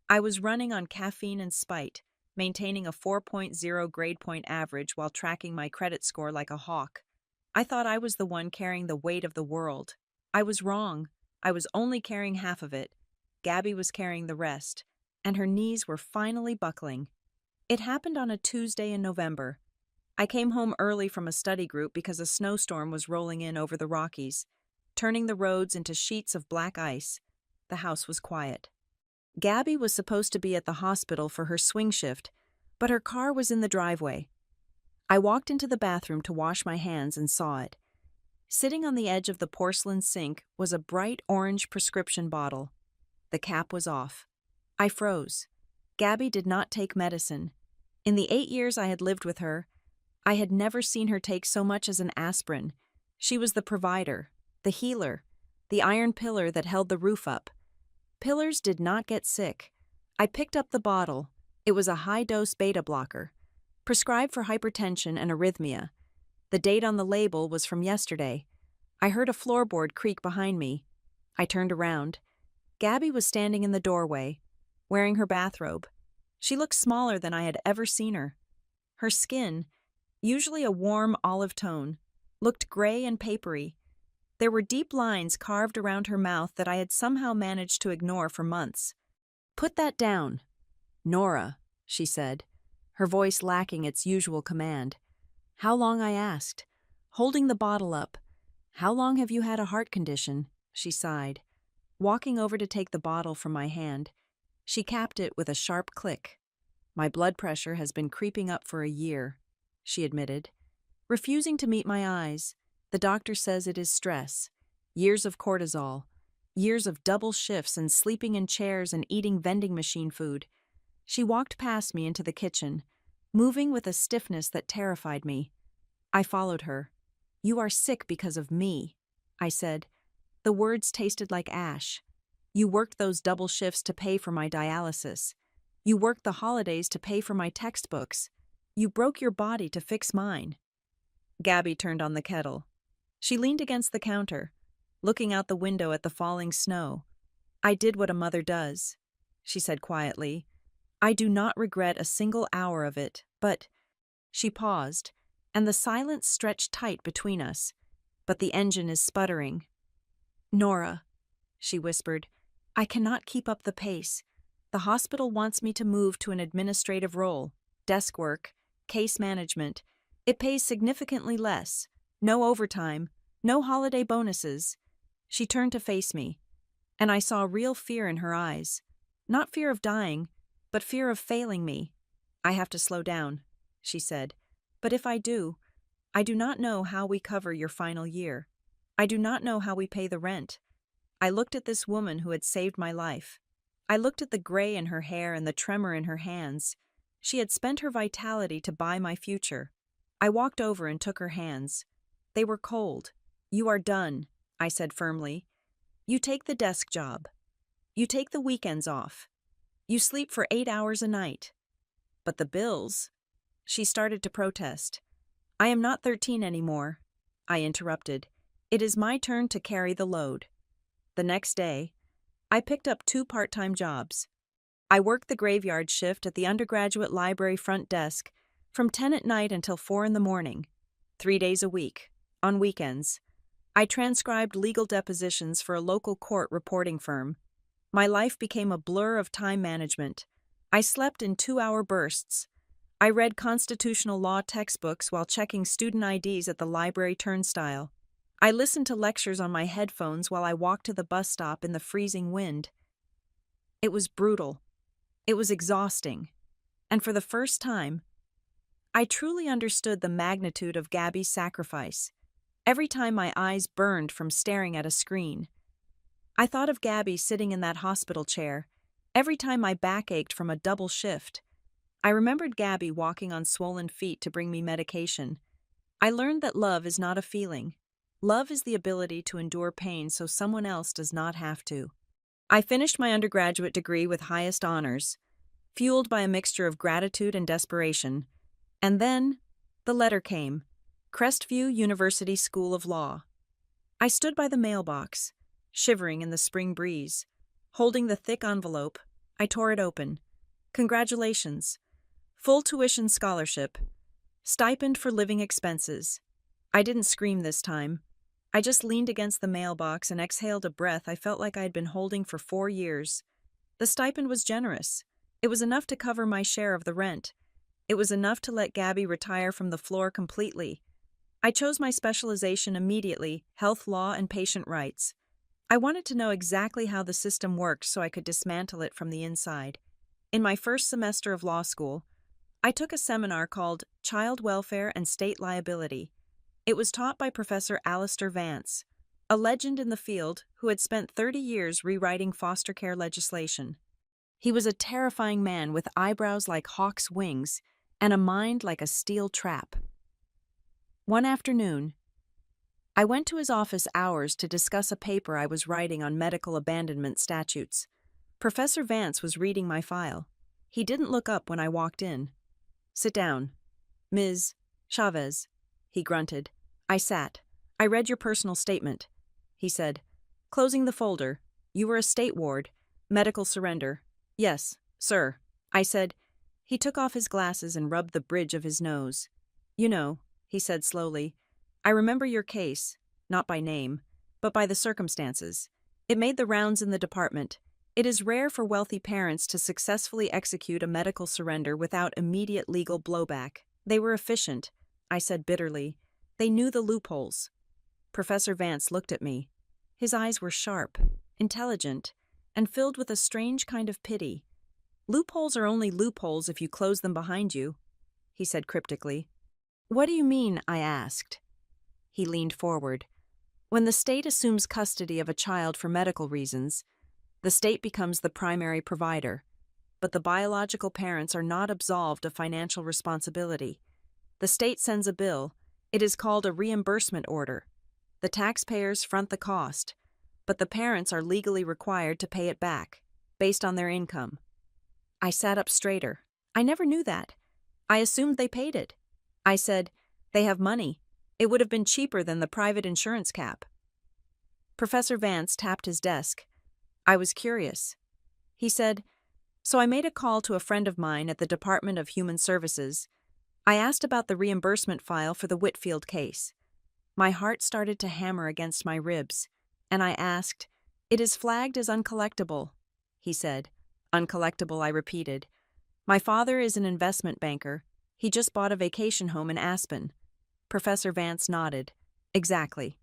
I was running on caffeine and spite, maintaining a 4.0 grade point average while tracking my credit score like a hawk. I thought I was the one carrying the weight of the world. I was wrong. I was only carrying half of it. Gabby was carrying the rest, and her knees were finally buckling. It happened on a Tuesday in November. I came home early from a study group because a snowstorm was rolling in over the Rockies, turning the roads into sheets of black ice. The house was quiet. Gabby was supposed to be at the hospital for her swing shift, but her car was in the driveway. I walked into the bathroom to wash my hands and saw it. Sitting on the edge of the porcelain sink was a bright orange prescription bottle. The cap was off. I froze. Gabby did not take medicine. In the 8 years I had lived with her, I had never seen her take so much as an aspirin. She was the provider, the healer, the iron pillar that held the roof up. Pillars did not get sick. I picked up the bottle. It was a high-dose beta blocker, prescribed for hypertension and arrhythmia. The date on the label was from yesterday. I heard a floorboard creak behind me. I turned around. Gabby was standing in the doorway, wearing her bathrobe. She looked smaller than I had ever seen her. Her skin, usually a warm olive tone, looked gray and papery. There were deep lines carved around her mouth that I had somehow managed to ignore for months. "Put that down." "Nora," she said, her voice lacking its usual command. "How long?" I asked, holding the bottle up. "How long have you had a heart condition?" She sighed, walking over to take the bottle from my hand. She capped it with a sharp click. "My blood pressure has been creeping up for a year," she admitted. Refusing to meet my eyes, the doctor says it is stress, years of cortisol, years of double shifts and sleeping in chairs and eating vending machine food. She walked past me into the kitchen, moving with a stiffness that terrified me. I followed her. "You are sick because of me," I said. The words tasted like ash. "You worked those double shifts to pay for my dialysis. You worked the holidays to pay for my textbooks. You broke your body to fix mine." Gabby turned on the kettle. She leaned against the counter, looking out the window at the falling snow. "I did what a mother does," she said quietly. "I do not regret a single hour of it, but—" She paused, and the silence stretched tight between us. "But the engine is sputtering." "Nora," she whispered, "I cannot keep up the pace. The hospital wants me to move to an administrative role, desk work, case management. It pays significantly less, no overtime, no holiday bonuses." She turned to face me, and I saw real fear in her eyes. Not fear of dying, but fear of failing me. "I have to slow down," she said. "But if I do not know how we cover your final year. I do not know how we pay the rent." I looked at this woman who had saved my life. I looked at the gray in her hair and the tremor in her hands. She had spent her vitality to buy my future. I walked over and took her hands. They were cold. "You are done," I said firmly. "You take the desk job. You take the weekends off. You sleep for 8 hours a night." "But the bills—" She started to protest. "I am not 13 anymore," I interrupted. "It is my turn to carry the load." The next day, I picked up 2 part-time jobs. I worked the graveyard shift at the undergraduate library front desk from 10 at night until 4 in the morning, 3 days a week, on weekends. I transcribed legal depositions for a local court reporting firm. My life became a blur of time management. I slept in 2-hour bursts. I read constitutional law textbooks while checking student IDs at the library turnstile. I listened to lectures on my headphones while I walked to the bus stop in the freezing wind. It was brutal. It was exhausting. And for the first time, I truly understood the magnitude of Gabby's sacrifice. Every time my eyes burned from staring at a screen, I thought of Gabby sitting in that hospital chair. Every time my back ached from a double shift, I remembered Gabby walking on swollen feet to bring me medication. I learned that love is not a feeling. Love is the ability to endure pain so someone else does not have to. I finished my undergraduate degree with highest honors, fueled by a mixture of gratitude and desperation. And then, the letter came. Crestview University School of Law. I stood by the mailbox, shivering in the spring breeze. Holding the thick envelope, I tore it open. Congratulations. Full tuition scholarship. Stipend for living expenses. I didn't scream this time. I just leaned against the mailbox and exhaled a breath I felt like I had been holding for 4 years. The stipend was generous. It was enough to cover my share of the rent. It was enough to let Gabby retire from the floor completely. I chose my specialization immediately, health law and patient rights. I wanted to know exactly how the system worked so I could dismantle it from the inside. In my first semester of law school, I took a seminar called Child Welfare and State Liability. It was taught by Professor Alistair Vance, a legend in the field who had spent 30 years rewriting foster care legislation. He was a terrifying man with eyebrows like hawk's wings and a mind like a steel trap. One afternoon, I went to his office hours to discuss a paper I was writing on medical abandonment statutes. Professor Vance was reading my file. He didn't look up when I walked in. "Sit down. Ms. Chavez," he grunted. I sat. "I read your personal statement," he said. Closing the folder. "You were a state ward. Medical surrender." "Yes, sir," I said. He took off his glasses and rubbed the bridge of his nose. "You know," he said slowly, "I remember your case, not by name, but by the circumstances. It made the rounds in the department. It is rare for wealthy parents to successfully execute a medical surrender without immediate legal blowback. They were efficient," I said bitterly. "They knew the loopholes." Professor Vance looked at me. His eyes were sharp, intelligent, and filled with a strange kind of pity. "Loopholes are only loopholes if you close them behind you," he said cryptically. "What do you mean?" I asked. He leaned forward. "When the state assumes custody of a child for medical reasons, the state becomes the primary provider, but the biological parents are not absolved of financial responsibility. The state sends a bill. It is called a reimbursement order. The taxpayers front the cost, but the parents are legally required to pay it back, based on their income." I sat up straighter. "I never knew that. I assumed they paid it." I said, "They have money. It would have been cheaper than the private insurance cap." Professor Vance tapped his desk. I was curious. He said, "So I made a call to a friend of mine at the Department of Human Services. I asked about the reimbursement file for the Whitfield case. My heart started to hammer against my ribs, and I asked, 'It is flagged as uncollectible,' he said. 'Uncollectible,' I repeated. 'My father is an investment banker. He just bought a vacation home in Aspen.'" Professor Vance nodded. "Exactly.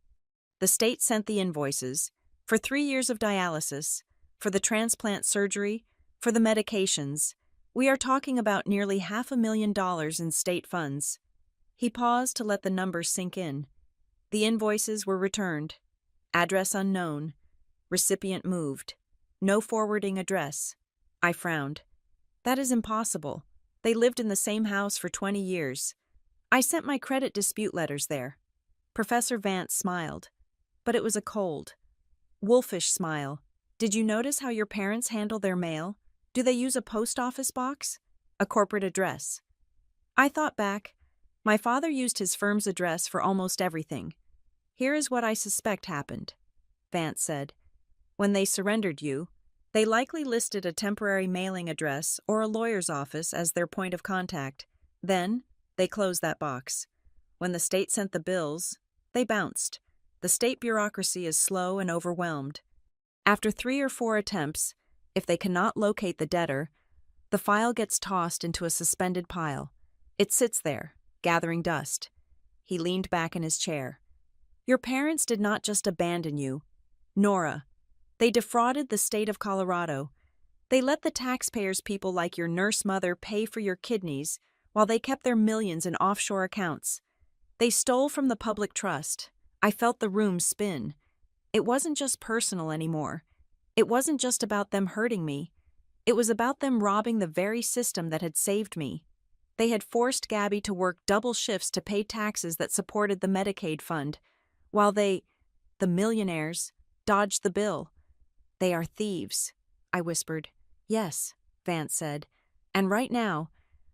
The state sent the invoices for 3 years of dialysis, for the transplant surgery, for the medications. We are talking about nearly $500,000 in state funds." He paused to let the numbers sink in. The invoices were returned. Address unknown. Recipient moved. No forwarding address. I frowned. "That is impossible. They lived in the same house for 20 years. I sent my credit dispute letters there." Professor Vance smiled. But it was a cold, wolfish smile. "Did you notice how your parents handle their mail? Do they use a post office box? A corporate address?" I thought back. My father used his firm's address for almost everything. "Here is what I suspect happened," Vance said. "When they surrendered you, they likely listed a temporary mailing address or a lawyer's office as their point of contact. Then, they closed that box. When the state sent the bills, they bounced. The state bureaucracy is slow and overwhelmed. After 3 or 4 attempts, if they cannot locate the debtor, the file gets tossed into a suspended pile. It sits there, gathering dust." He leaned back in his chair. "Your parents did not just abandon you. Nora. They defrauded the state of Colorado. They let the taxpayers people like your nurse mother pay for your kidneys while they kept their millions in offshore accounts. They stole from the public trust. I felt the room spin. It wasn't just personal anymore. It wasn't just about them hurting me. It was about them robbing the very system that had saved me. They had forced Gabby to work double shifts to pay taxes that supported the Medicaid fund, while they, the millionaires, dodged the bill. They are thieves, I whispered. Yes, Vance said. And right now,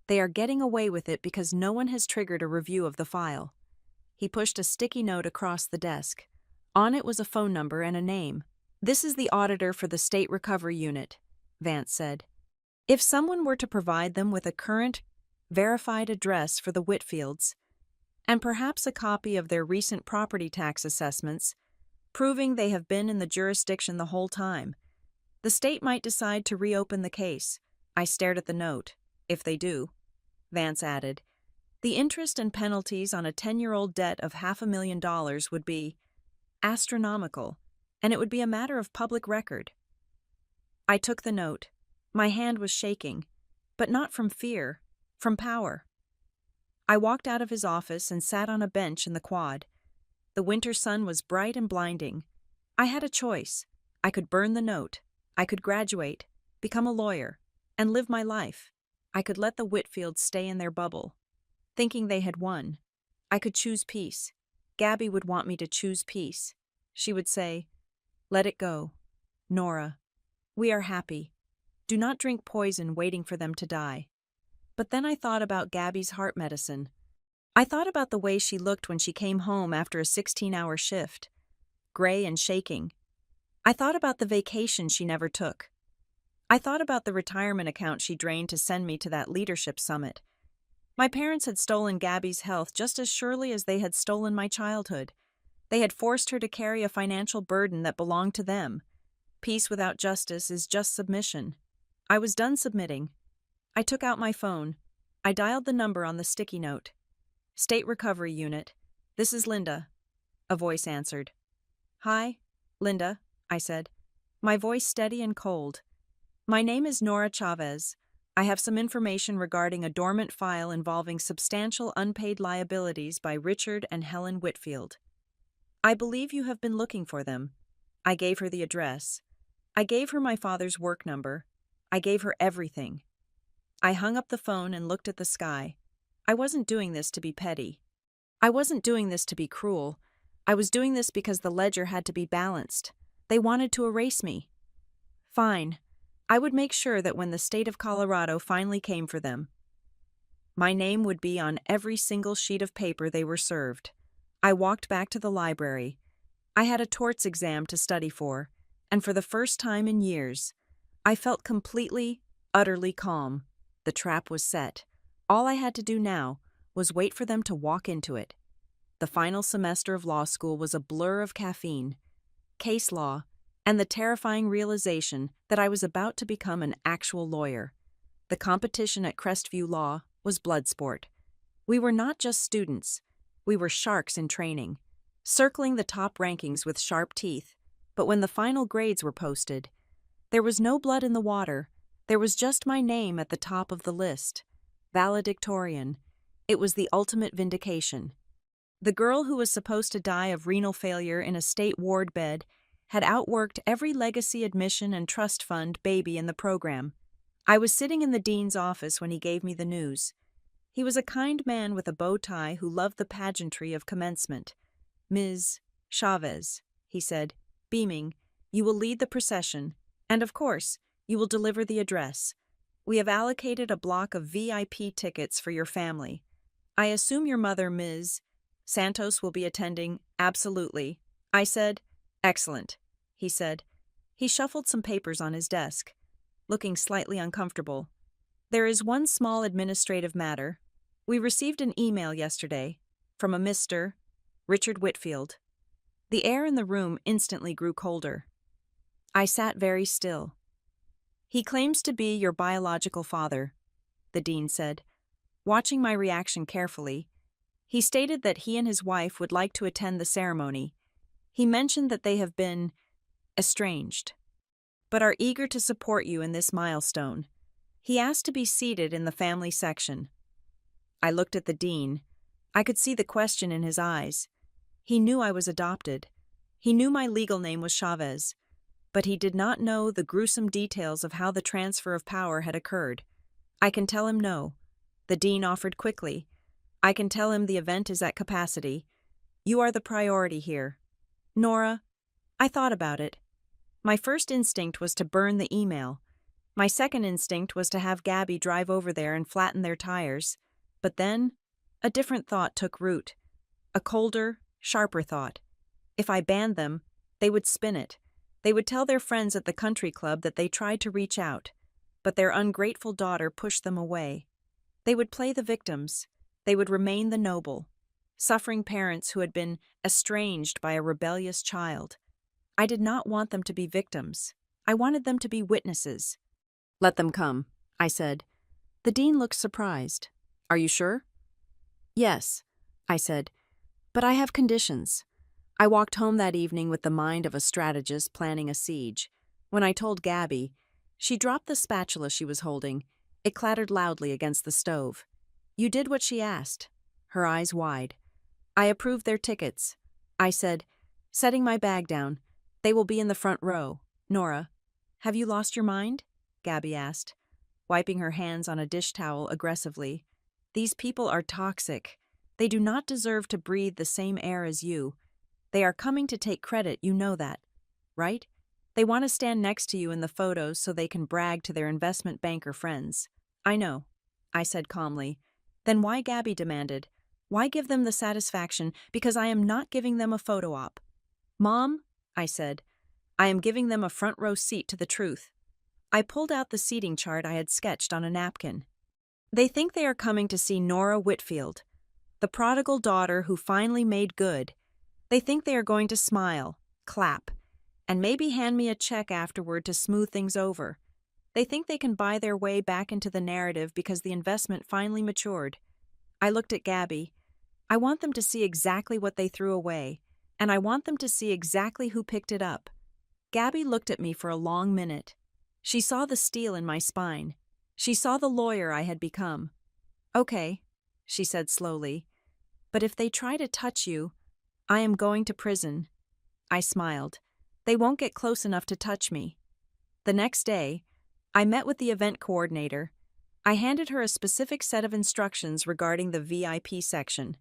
they are getting away with it because no one has triggered a review of the file. He pushed a sticky note across the desk. On it was a phone number and a name. This is the auditor for the State Recovery Unit, Vance said. If someone were to provide them with a current, verified address for the Whitfields, and perhaps a copy of their recent property tax assessments, proving they have been in the jurisdiction the whole time, the state might decide to reopen the case. I stared at the note. If they do, Vance added, the interest and penalties on a 10-year-old debt of $500,000 would be astronomical, and it would be a matter of public record. I took the note. My hand was shaking, but not from fear, from power. I walked out of his office and sat on a bench in the quad. The winter sun was bright and blinding. I had a choice. I could burn the note. I could graduate, become a lawyer, and live my life. I could let the Whitfields stay in their bubble, thinking they had won. I could choose peace. Gabby would want me to choose peace. She would say, "Let it go. Nora, we are happy. Do not drink poison waiting for them to die." But then I thought about Gabby's heart medicine. I thought about the way she looked when she came home after a 16-hour shift, gray and shaking. I thought about the vacation she never took. I thought about the retirement account she drained to send me to that leadership summit. My parents had stolen Gabby's health just as surely as they had stolen my childhood. They had forced her to carry a financial burden that belonged to them. Peace without justice is just submission. I was done submitting. I took out my phone. I dialed the number on the sticky note. State Recovery Unit. This is Linda. A voice answered. Hi, Linda, I said, my voice steady and cold. My name is Nora Chavez. I have some information regarding a dormant file involving substantial unpaid liabilities by Richard and Helen Whitfield. I believe you have been looking for them. I gave her the address. I gave her my father's work number. I gave her everything. I hung up the phone and looked at the sky. I wasn't doing this to be petty. I wasn't doing this to be cruel. I was doing this because the ledger had to be balanced. They wanted to erase me. Fine. I would make sure that when the state of Colorado finally came for them, my name would be on every single sheet of paper they were served. I walked back to the library. I had a torts exam to study for, and for the first time in years, I felt completely, utterly calm. The trap was set. All I had to do now was wait for them to walk into it. The final semester of law school was a blur of caffeine, case law, and the terrifying realization that I was about to become an actual lawyer. The competition at Crestview Law was blood sport. We were not just students. We were sharks in training, circling the top rankings with sharp teeth. But when the final grades were posted, there was no blood in the water. There was just my name at the top of the list. Valedictorian. It was the ultimate vindication. The girl who was supposed to die of renal failure in a state ward bed had outworked every legacy admission and trust fund baby in the program. I was sitting in the dean's office when he gave me the news. He was a kind man with a bow tie who loved the pageantry of commencement. Ms. Chavez, he said, beaming, you will lead the procession, and of course, you will deliver the address. We have allocated a block of VIP tickets for your family. I assume your mother, Ms. Santos, will be attending. Absolutely. I said, excellent, he said. He shuffled some papers on his desk, looking slightly uncomfortable. There is one small administrative matter. We received an email yesterday from a Mr. Richard Whitfield. The air in the room instantly grew colder. I sat very still. He claims to be your biological father, the dean said. Watching my reaction carefully, he stated that he and his wife would like to attend the ceremony. He mentioned that they have been estranged, but are eager to support you in this milestone. He asked to be seated in the family section. I looked at the dean. I could see the question in his eyes. He knew I was adopted. He knew my legal name was Chavez, but he did not know the gruesome details of how the transfer of power had occurred. I can tell him no. The dean offered quickly. I can tell him the event is at capacity. You are the priority here. Nora, I thought about it. My first instinct was to burn the email. My second instinct was to have Gabby drive over there and flatten their tires. But then, a different thought took root. A colder, sharper thought. If I banned them, they would spin it. They would tell their friends at the country club that they tried to reach out, but their ungrateful daughter pushed them away. They would play the victims. They would remain the noble, suffering parents who had been estranged by a rebellious child. I did not want them to be victims. I wanted them to be witnesses. Let them come, I said. The dean looked surprised. Are you sure? Yes, I said, but I have conditions. I walked home that evening with the mind of a strategist planning a siege. When I told Gabby, she dropped the spatula she was holding. It clattered loudly against the stove. You did what she asked, her eyes wide. I approved their tickets. I said, setting my bag down, they will be in the front row. Nora, have you lost your mind? Gabby asked, wiping her hands on a dish towel aggressively. These people are toxic. They do not deserve to breathe the same air as you. They are coming to take credit, you know that, right? They want to stand next to you in the photos so they can brag to their investment banker friends. I know, I said calmly. Then why? Gabby demanded. Why give them the satisfaction? Because I am not giving them a photo op. Mom, I said, I am giving them a front row seat to the truth. I pulled out the seating chart I had sketched on a napkin. They think they are coming to see Nora Whitfield, the prodigal daughter who finally made good. They think they are going to smile, clap, and maybe hand me a check afterward to smooth things over. They think they can buy their way back into the narrative because the investment finally matured. I looked at Gabby. I want them to see exactly what they threw away, and I want them to see exactly who picked it up. Gabby looked at me for a long minute. She saw the steel in my spine. She saw the lawyer I had become. Okay, she said slowly, but if they try to touch you, I am going to prison. I smiled. They won't get close enough to touch me. The next day, I met with the event coordinator. I handed her a specific set of instructions regarding the VIP section.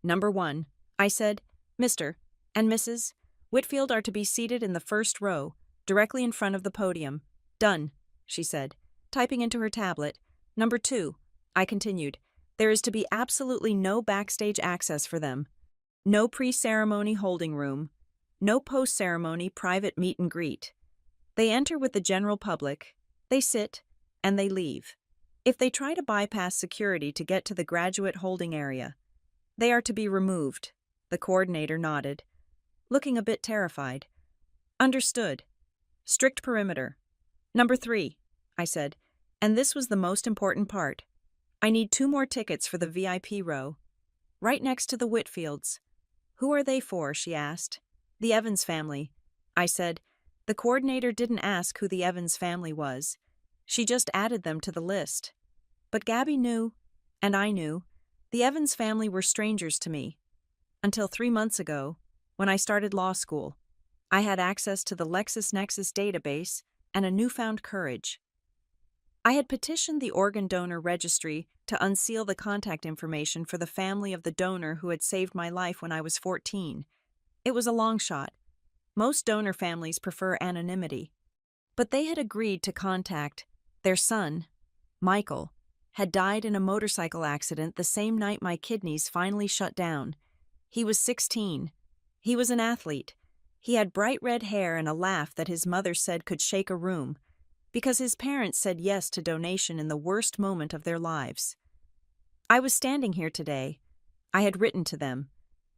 Number 1, I said, Mr. and Mrs. Whitfield are to be seated in the first row, directly in front of the podium. Done, she said, typing into her tablet. Number 2, I continued, there is to be absolutely no backstage access for them. No pre-ceremony holding room. No post-ceremony private meet and greet. They enter with the general public, they sit, and they leave. If they try to bypass security to get to the graduate holding area, they are to be removed. The coordinator nodded, looking a bit terrified. Understood. Strict perimeter. Number 3, I said, and this was the most important part. I need 2 more tickets for the VIP row, right next to the Whitfields. Who are they for? She asked. The Evans family. I said. The coordinator didn't ask who the Evans family was. She just added them to the list. But Gabby knew, and I knew, the Evans family were strangers to me. Until 3 months ago, when I started law school, I had access to the LexisNexis database and a newfound courage. I had petitioned the organ donor registry to unseal the contact information for the family of the donor who had saved my life when I was 14. It was a long shot. Most donor families prefer anonymity. But they had agreed to contact. Their son, Michael, had died in a motorcycle accident the same night my kidneys finally shut down. He was 16. He was an athlete. He had bright red hair and a laugh that his mother said could shake a room, because his parents said yes to donation in the worst moment of their lives. I was standing here today. I had written to them.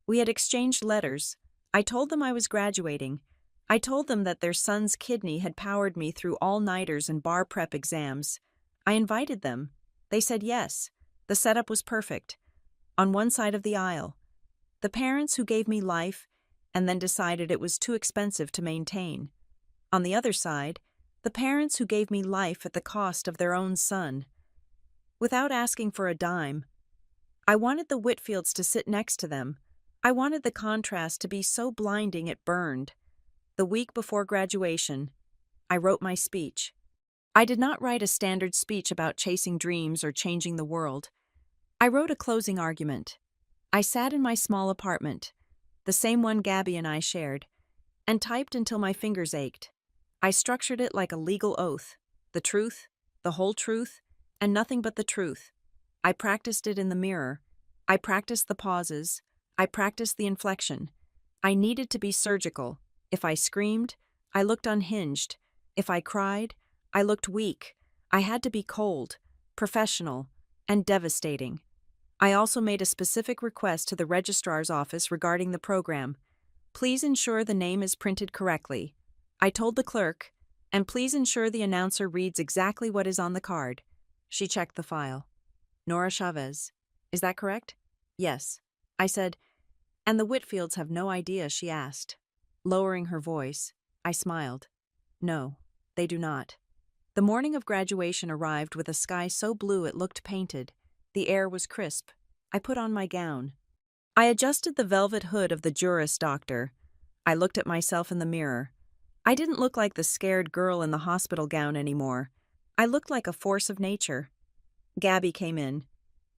We had exchanged letters. I told them I was graduating. I told them that their son's kidney had powered me through all-nighters and bar prep exams. I invited them. They said yes. The setup was perfect. On one side of the aisle, the parents who gave me life and then decided it was too expensive to maintain. On the other side, the parents who gave me life at the cost of their own son. Without asking for a dime, I wanted the Whitfields to sit next to them. I wanted the contrast to be so blinding it burned. The week before graduation, I wrote my speech. I did not write a standard speech about chasing dreams or changing the world. I wrote a closing argument. I sat in my small apartment, the same one Gabby and I shared, and typed until my fingers ached. I structured it like a legal oath: the truth, the whole truth, and nothing but the truth. I practiced it in the mirror. I practiced the pauses. I practiced the inflection. I needed to be surgical. If I screamed, I looked unhinged. If I cried, I looked weak. I had to be cold, professional, and devastating. I also made a specific request to the registrar's office regarding the program. Please ensure the name is printed correctly. I told the clerk, and please ensure the announcer reads exactly what is on the card. She checked the file. Nora Chavez. Is that correct? Yes. I said, and the Whitfields have no idea, she asked. Lowering her voice, I smiled. No, they do not. The morning of graduation arrived with a sky so blue it looked painted. The air was crisp. I put on my gown. I adjusted the velvet hood of the Juris Doctor. I looked at myself in the mirror. I didn't look like the scared girl in the hospital gown anymore. I looked like a force of nature. Gabby came in.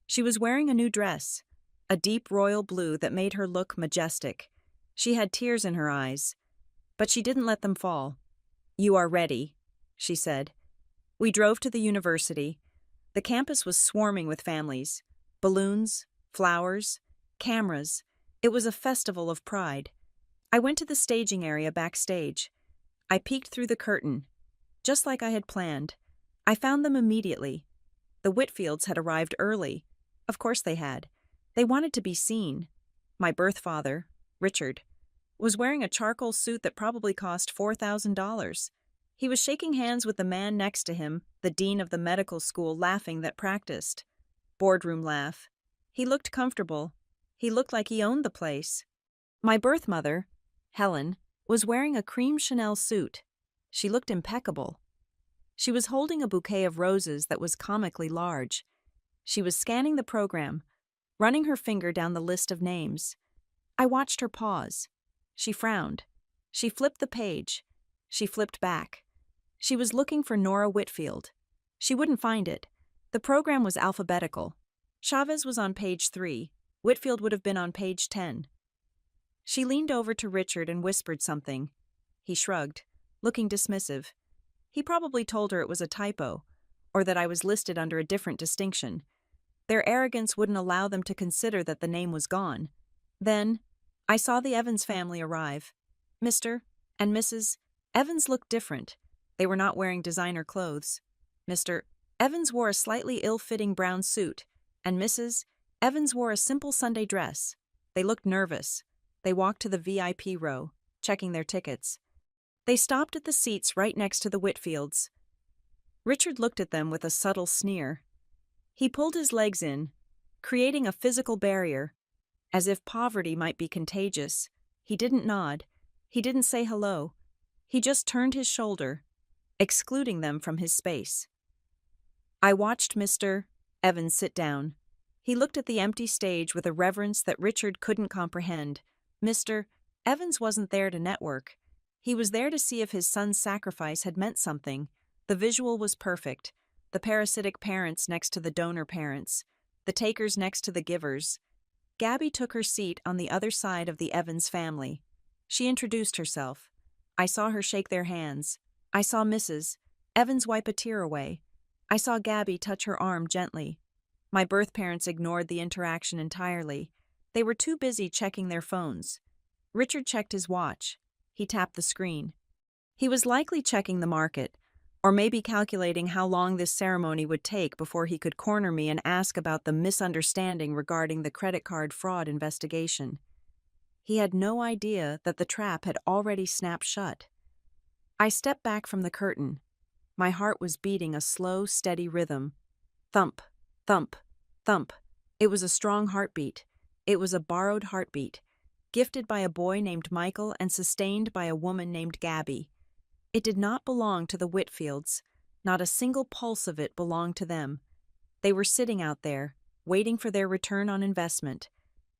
She was wearing a new dress, a deep royal blue that made her look majestic. She had tears in her eyes, but she didn't let them fall. You are ready, she said. We drove to the university. The campus was swarming with families. Balloons, flowers, cameras. It was a festival of pride. I went to the staging area backstage. I peeked through the curtain. Just like I had planned. I found them immediately. The Whitfields had arrived early. Of course they had. They wanted to be seen. My birth father, Richard, was wearing a charcoal suit that probably cost $4,000. He was shaking hands with the man next to him, the dean of the medical school, laughing that practiced. Boardroom laugh. He looked comfortable. He looked like he owned the place. My birth mother, Helen, was wearing a cream Chanel suit. She looked impeccable. She was holding a bouquet of roses that was comically large. She was scanning the program, running her finger down the list of names. I watched her pause. She frowned. She flipped the page. She flipped back. She was looking for Nora Whitfield. She wouldn't find it. The program was alphabetical. Chavez was on page 3. Whitfield would have been on page 10. She leaned over to Richard and whispered something. He shrugged, looking dismissive. He probably told her it was a typo, or that I was listed under a different distinction. Their arrogance wouldn't allow them to consider that the name was gone. Then, I saw the Evans family arrive. Mr. and Mrs. Evans looked different. They were not wearing designer clothes. Mr. Evans wore a slightly ill-fitting brown suit, and Mrs. Evans wore a simple Sunday dress. They looked nervous. They walked to the VIP row, checking their tickets. They stopped at the seats right next to the Whitfields. Richard looked at them with a subtle sneer. He pulled his legs in, creating a physical barrier, as if poverty might be contagious. He didn't nod. He didn't say hello. He just turned his shoulder, excluding them from his space. I watched Mr. Evans sit down. He looked at the empty stage with a reverence that Richard couldn't comprehend. Mr. Evans wasn't there to network. He was there to see if his son's sacrifice had meant something. The visual was perfect. The parasitic parents next to the donor parents. The takers next to the givers. Gabby took her seat on the other side of the Evans family. She introduced herself. I saw her shake their hands. I saw Mrs. Evans wipe a tear away. I saw Gabby touch her arm gently. My birth parents ignored the interaction entirely. They were too busy checking their phones. Richard checked his watch. He tapped the screen. He was likely checking the market, or maybe calculating how long this ceremony would take before he could corner me and ask about the misunderstanding regarding the credit card fraud investigation. He had no idea that the trap had already snapped shut. I stepped back from the curtain. My heart was beating a slow, steady rhythm. Thump, thump, thump. It was a strong heartbeat. It was a borrowed heartbeat, gifted by a boy named Michael and sustained by a woman named Gabby. It did not belong to the Whitfields. Not a single pulse of it belonged to them. They were sitting out there, waiting for their return on investment.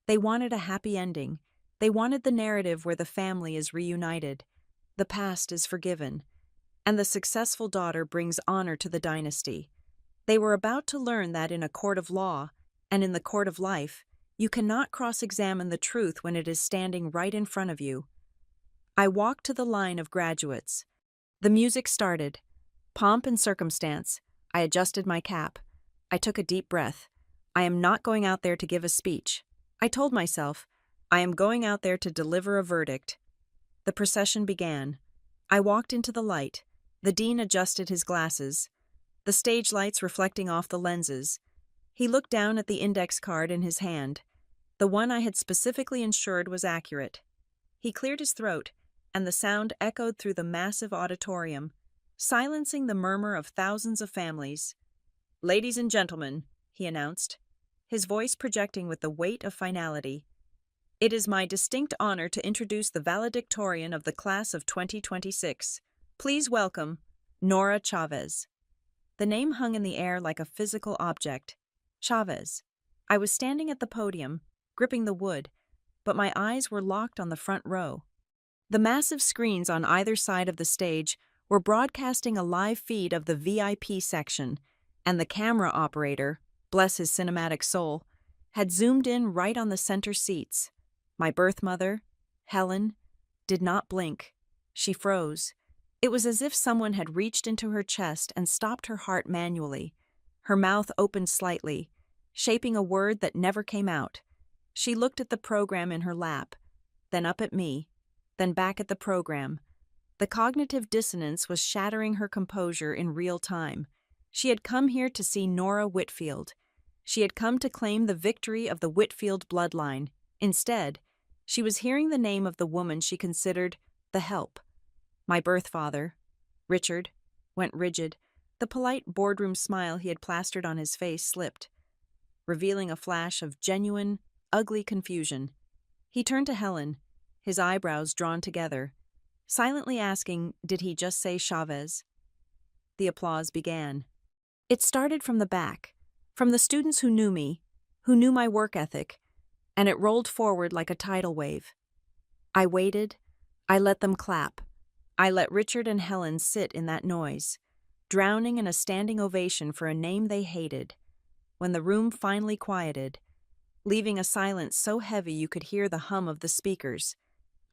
They wanted a happy ending. They wanted the narrative where the family is reunited, the past is forgiven, and the successful daughter brings honor to the dynasty. They were about to learn that in a court of law, and in the court of life, you cannot cross-examine the truth when it is standing right in front of you. I walked to the line of graduates. The music started. Pomp and circumstance. I adjusted my cap. I took a deep breath. I am not going out there to give a speech. I told myself, I am going out there to deliver a verdict. The procession began. I walked into the light. The dean adjusted his glasses, the stage lights reflecting off the lenses. He looked down at the index card in his hand. The one I had specifically ensured was accurate. He cleared his throat, and the sound echoed through the massive auditorium, silencing the murmur of thousands of families. "Ladies and gentlemen," he announced, his voice projecting with the weight of finality, "it is my distinct honor to introduce the valedictorian of the class of 2026. Please welcome Nora Chavez." The name hung in the air like a physical object. Chavez. I was standing at the podium, gripping the wood, but my eyes were locked on the front row. The massive screens on either side of the stage were broadcasting a live feed of the VIP section, and the camera operator, bless his cinematic soul, had zoomed in right on the center seats. My birth mother, Helen, did not blink. She froze. It was as if someone had reached into her chest and stopped her heart manually. Her mouth opened slightly, shaping a word that never came out. She looked at the program in her lap, then up at me, then back at the program. The cognitive dissonance was shattering her composure in real time. She had come here to see Nora Whitfield. She had come to claim the victory of the Whitfield bloodline. Instead, she was hearing the name of the woman she considered the help. My birth father, Richard, went rigid. The polite boardroom smile he had plastered on his face slipped, revealing a flash of genuine, ugly confusion. He turned to Helen, his eyebrows drawn together, silently asking, did he just say Chavez? The applause began. It started from the back, from the students who knew me, who knew my work ethic, and it rolled forward like a tidal wave. I waited. I let them clap. I let Richard and Helen sit in that noise, drowning in a standing ovation for a name they hated. When the room finally quieted, leaving a silence so heavy you could hear the hum of the speakers,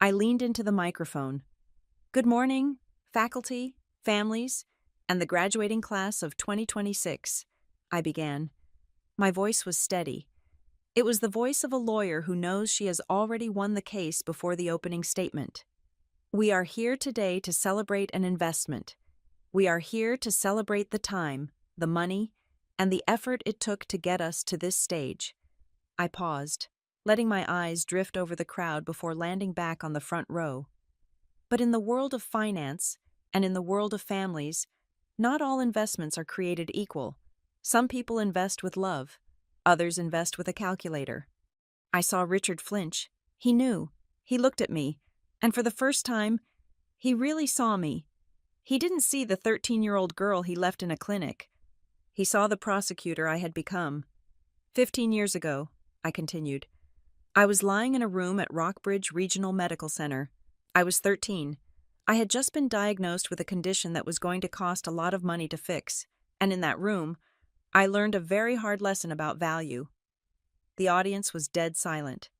I leaned into the microphone. "Good morning, faculty, families, and the graduating class of 2026, I began. My voice was steady. It was the voice of a lawyer who knows she has already won the case before the opening statement. We are here today to celebrate an investment. We are here to celebrate the time, the money, and the effort it took to get us to this stage. I paused, letting my eyes drift over the crowd before landing back on the front row. But in the world of finance, and in the world of families, not all investments are created equal. Some people invest with love, others invest with a calculator. I saw Richard flinch. He knew. He looked at me, and for the first time, he really saw me. He didn't see the 13-year-old girl he left in a clinic. He saw the prosecutor I had become. 15 years ago, I continued, I was lying in a room at Rockbridge Regional Medical Center. I was 13. I had just been diagnosed with a condition that was going to cost a lot of money to fix, and in that room, I learned a very hard lesson about value. The audience was dead silent.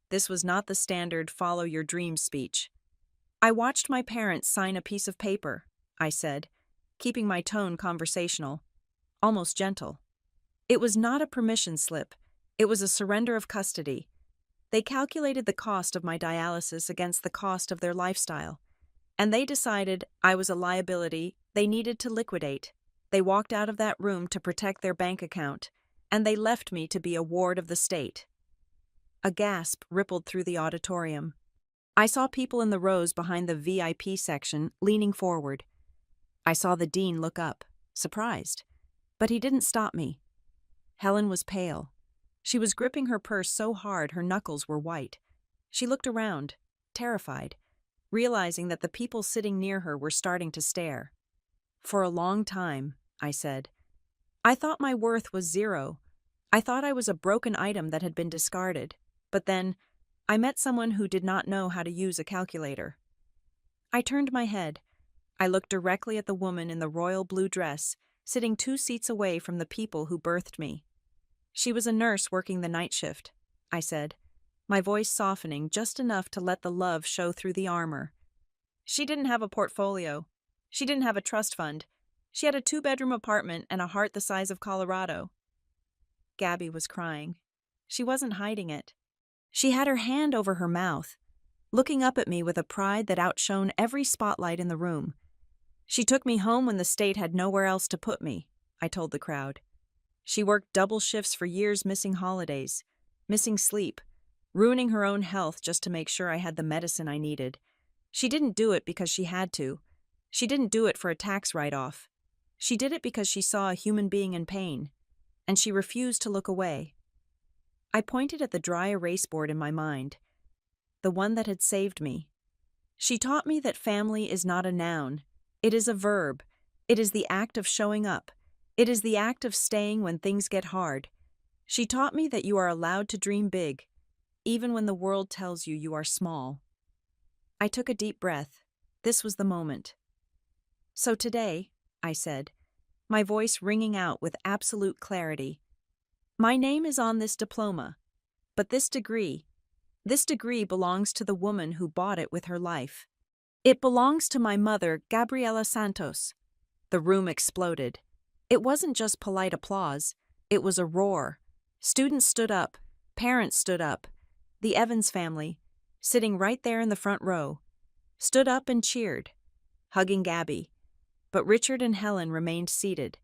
This was not the standard follow your dreams speech. I watched my parents sign a piece of paper, I said, keeping my tone conversational, almost gentle. It was not a permission slip. It was a surrender of custody. They calculated the cost of my dialysis against the cost of their lifestyle, and they decided I was a liability they needed to liquidate. They walked out of that room to protect their bank account, and they left me to be a ward of the state. A gasp rippled through the auditorium. I saw people in the rows behind the VIP section leaning forward. I saw the dean look up, surprised, but he didn't stop me. Helen was pale. She was gripping her purse so hard her knuckles were white. She looked around, terrified, realizing that the people sitting near her were starting to stare. For a long time, I said, I thought my worth was zero. I thought I was a broken item that had been discarded, but then I met someone who did not know how to use a calculator. I turned my head. I looked directly at the woman in the royal blue dress, sitting 2 seats away from the people who birthed me. She was a nurse working the night shift, I said, my voice softening just enough to let the love show through the armor. She didn't have a portfolio. She didn't have a trust fund. She had a 2-bedroom apartment and a heart the size of Colorado. Gabby was crying. She wasn't hiding it. She had her hand over her mouth, looking up at me with a pride that outshone every spotlight in the room. She took me home when the state had nowhere else to put me, I told the crowd. She worked double shifts for years, missing holidays, missing sleep, ruining her own health just to make sure I had the medicine I needed. She didn't do it because she had to. She didn't do it for a tax write-off. She did it because she saw a human being in pain, and she refused to look away. I pointed at the dry erase board in my mind, the one that had saved me. She taught me that family is not a noun. It is a verb. It is the act of showing up. It is the act of staying when things get hard. She taught me that you are allowed to dream big, even when the world tells you you are small. I took a deep breath. This was the moment. So today, I said, my voice ringing out with absolute clarity, my name is on this diploma, but this degree belongs to the woman who bought it with her life. It belongs to my mother, Gabriela Santos. The room exploded. It wasn't just polite applause, it was a roar. Students stood up, parents stood up. The Evans family, sitting right there in the front row, stood up and cheered, hugging Gabby. But Richard and Helen remained seated.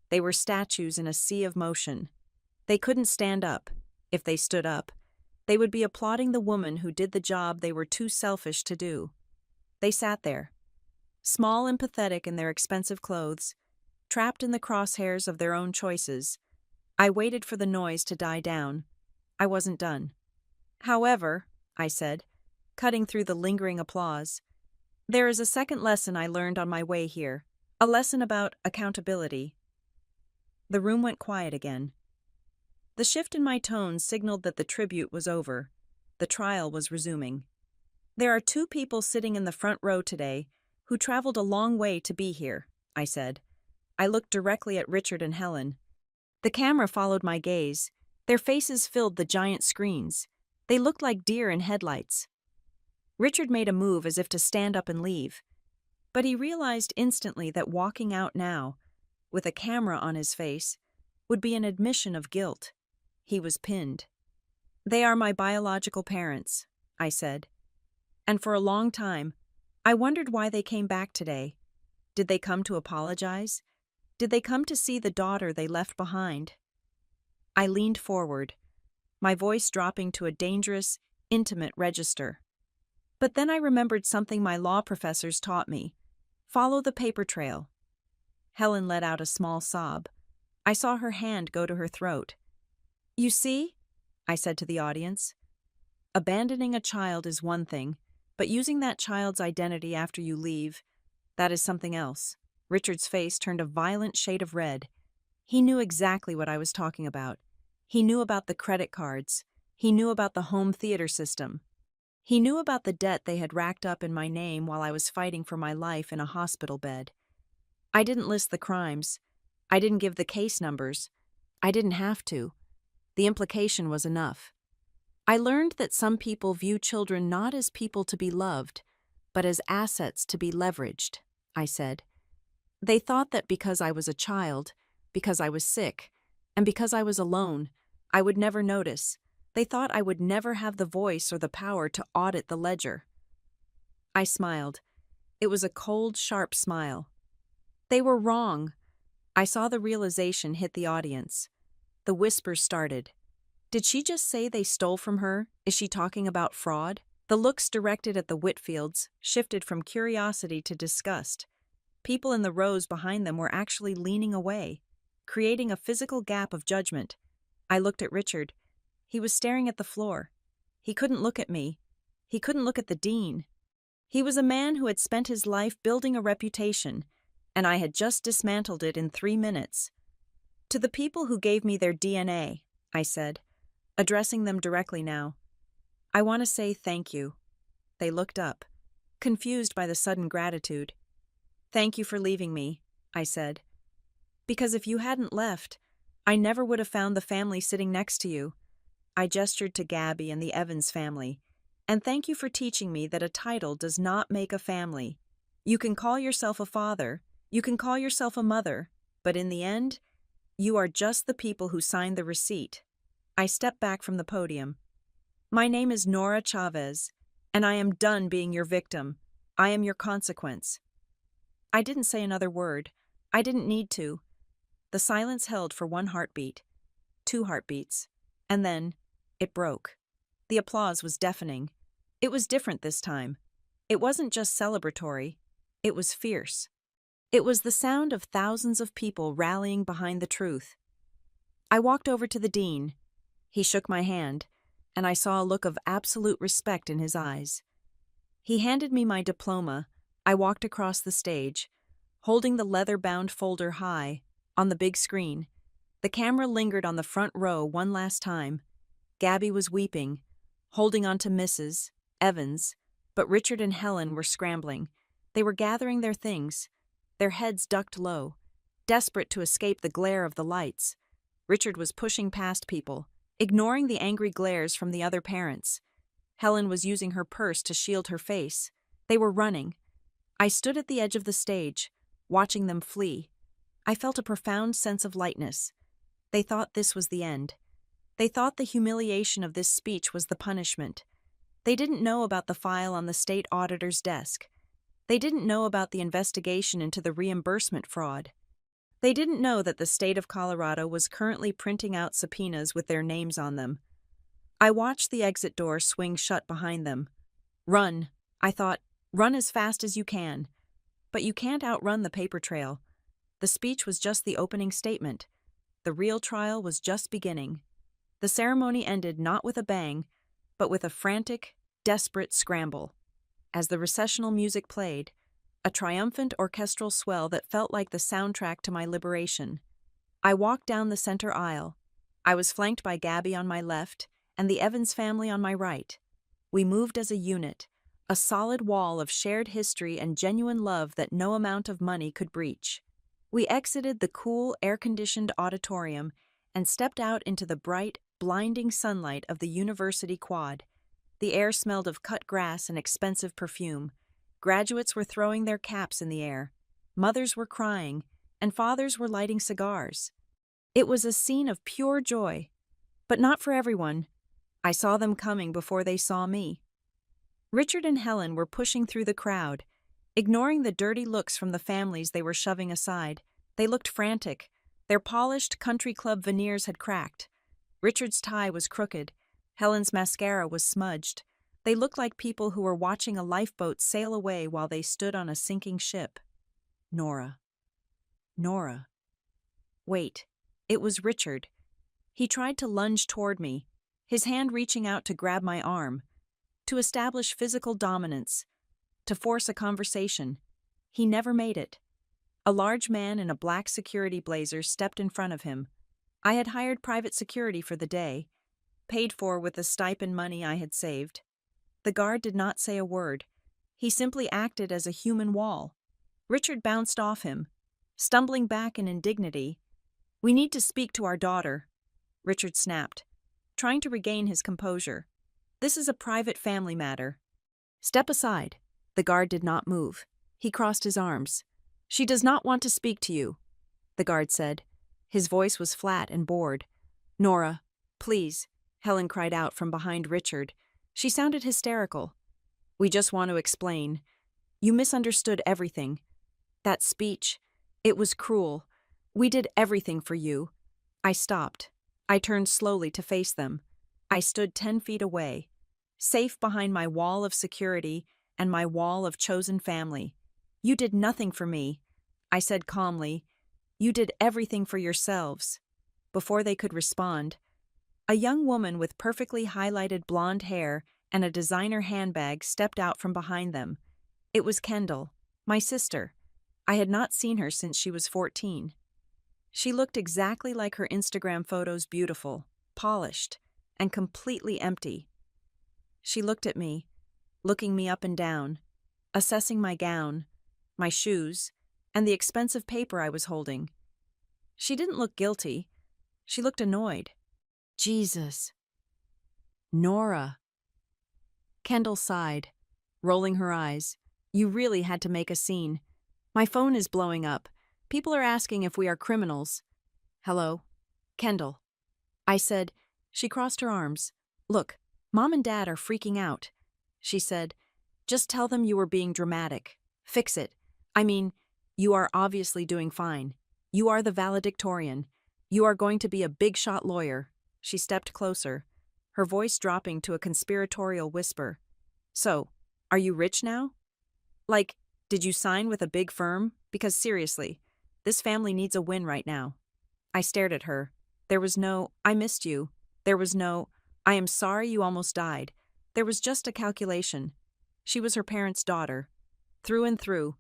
They were statues in a sea of motion. They couldn't stand up. If they stood up, they would be applauding the woman who did the job they were too selfish to do. They sat there, small and pathetic in their expensive clothes, trapped in the crosshairs of their own choices. I waited for the noise to die down. I wasn't done. However, I said, cutting through the lingering applause, there is a second lesson I learned on my way here, a lesson about accountability. The room went quiet again. The shift in my tone signaled that the tribute was over. The trial was resuming. There are 2 people sitting in the front row today who traveled a long way to be here, I said. I looked directly at Richard and Helen. The camera followed my gaze. Their faces filled the giant screens. They looked like deer in headlights. Richard made a move as if to stand up and leave, but he realized instantly that walking out now, with a camera on his face, would be an admission of guilt. He was pinned. They are my biological parents, I said. And for a long time, I wondered why they came back today. Did they come to apologize? Did they come to see the daughter they left behind? I leaned forward, my voice dropping to a dangerous, intimate register. But then I remembered something my law professors taught me. Follow the paper trail. Helen let out a small sob. I saw her hand go to her throat. You see, I said to the audience, abandoning a child is one thing, but using that child's identity after you leave, that is something else. Richard's face turned a violent shade of red. He knew exactly what I was talking about. He knew about the credit cards. He knew about the home theater system. He knew about the debt they had racked up in my name while I was fighting for my life in a hospital bed. I didn't list the crimes. I didn't give the case numbers. I didn't have to. The implication was enough. I learned that some people view children not as people to be loved, but as assets to be leveraged, I said. They thought that because I was a child, because I was sick, and because I was alone, I would never notice. They thought I would never have the voice or the power to audit the ledger. I smiled. It was a cold, sharp smile. They were wrong. I saw the realization hit the audience. The whispers started. Did she just say they stole from her? Is she talking about fraud? The looks directed at the Whitfields shifted from curiosity to disgust. People in the rows behind them were actually leaning away, creating a physical gap of judgment. I looked at Richard. He was staring at the floor. He couldn't look at me. He couldn't look at the dean. He was a man who had spent his life building a reputation, and I had just dismantled it in 3 minutes. To the people who gave me their DNA, I said, addressing them directly now. I want to say thank you. They looked up, confused by the sudden gratitude. Thank you for leaving me, I said. Because if you hadn't left, I never would have found the family sitting next to you. I gestured to Gabby and the Evans family. And thank you for teaching me that a title does not make a family. You can call yourself a father, you can call yourself a mother, but in the end, you are just the people who signed the receipt. I stepped back from the podium. My name is Nora Chavez, and I am done being your victim. I am your consequence. I didn't say another word. I didn't need to. The silence held for 1 heartbeat, 2 heartbeats, and then it broke. The applause was deafening. It was different this time. It wasn't just celebratory. It was fierce. It was the sound of thousands of people rallying behind the truth. I walked over to the dean. He shook my hand, and I saw a look of absolute respect in his eyes. He handed me my diploma. I walked across the stage, holding the leather-bound folder high, on the big screen. The camera lingered on the front row one last time. Gabby was weeping, holding on to Mrs. Evans, but Richard and Helen were scrambling. They were gathering their things, their heads ducked low, desperate to escape the glare of the lights. Richard was pushing past people, ignoring the angry glares from the other parents. Helen was using her purse to shield her face. They were running. I stood at the edge of the stage, watching them flee. I felt a profound sense of lightness. They thought this was the end. They thought the humiliation of this speech was the punishment. They didn't know about the file on the state auditor's desk. They didn't know about the investigation into the reimbursement fraud. They didn't know that the state of Colorado was currently printing out subpoenas with their names on them. I watched the exit door swing shut behind them. Run, I thought, run as fast as you can. But you can't outrun the paper trail. The speech was just the opening statement. The real trial was just beginning. The ceremony ended not with a bang, but with a frantic, desperate scramble. As the recessional music played, a triumphant orchestral swell that felt like the soundtrack to my liberation. I walked down the center aisle. I was flanked by Gabby on my left and the Evans family on my right. We moved as a unit, a solid wall of shared history and genuine love that no amount of money could breach. We exited the cool, air-conditioned auditorium and stepped out into the bright, blinding sunlight of the university quad. The air smelled of cut grass and expensive perfume. Graduates were throwing their caps in the air. Mothers were crying, and fathers were lighting cigars. It was a scene of pure joy, but not for everyone. I saw them coming before they saw me. Richard and Helen were pushing through the crowd, ignoring the dirty looks from the families they were shoving aside. They looked frantic. Their polished country club veneers had cracked. Richard's tie was crooked. Helen's mascara was smudged. They looked like people who were watching a lifeboat sail away while they stood on a sinking ship. Nora. Nora. Wait, it was Richard. He tried to lunge toward me, his hand reaching out to grab my arm, to establish physical dominance, to force a conversation. He never made it. A large man in a black security blazer stepped in front of him. I had hired private security for the day, paid for with the stipend money I had saved. The guard did not say a word. He simply acted as a human wall. Richard bounced off him, stumbling back in indignity. "We need to speak to our daughter," Richard snapped, trying to regain his composure. "This is a private family matter." "Step aside." The guard did not move. He crossed his arms. "She does not want to speak to you," the guard said. His voice was flat and bored. "Nora, please," Helen cried out from behind Richard. She sounded hysterical. "We just want to explain. You misunderstood everything. That speech, it was cruel. We did everything for you." I stopped. I turned slowly to face them. I stood 10 feet away, safe behind my wall of security and my wall of chosen family. "You did nothing for me," I said calmly. "You did everything for yourselves." Before they could respond, a young woman with perfectly highlighted blonde hair and a designer handbag stepped out from behind them. It was Kendall, my sister. I had not seen her since she was 14. She looked exactly like her Instagram photos, beautiful, polished, and completely empty. She looked at me, looking me up and down, assessing my gown, my shoes, and the expensive paper I was holding. She didn't look guilty. She looked annoyed. Jesus. Nora. Kendall sighed, rolling her eyes. You really had to make a scene. My phone is blowing up. People are asking if we are criminals. Hello? Kendall. I said. She crossed her arms. Look, Mom and Dad are freaking out. She said, just tell them you were being dramatic. Fix it. I mean, you are obviously doing fine. You are the valedictorian. You are going to be a big-shot lawyer. She stepped closer, her voice dropping to a conspiratorial whisper. So, are you rich now? Like, did you sign with a big firm? Because seriously, this family needs a win right now. I stared at her. There was no, I missed you. There was no, I am sorry you almost died. There was just a calculation. She was her parents' daughter. Through and through.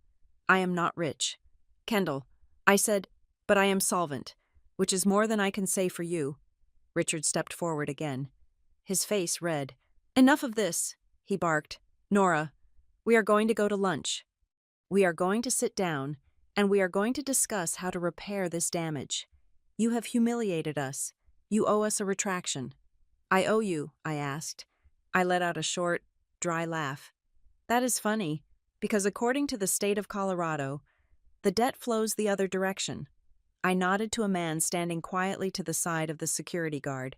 I am not rich. Kendall. I said, but I am solvent, which is more than I can say for you. Richard stepped forward again, his face red. Enough of this, he barked. Nora, we are going to go to lunch. We are going to sit down, and we are going to discuss how to repair this damage. You have humiliated us. You owe us a retraction. I owe you, I asked. I let out a short, dry laugh. That is funny, because according to the state of Colorado, the debt flows the other direction. I nodded to a man standing quietly to the side of the security guard.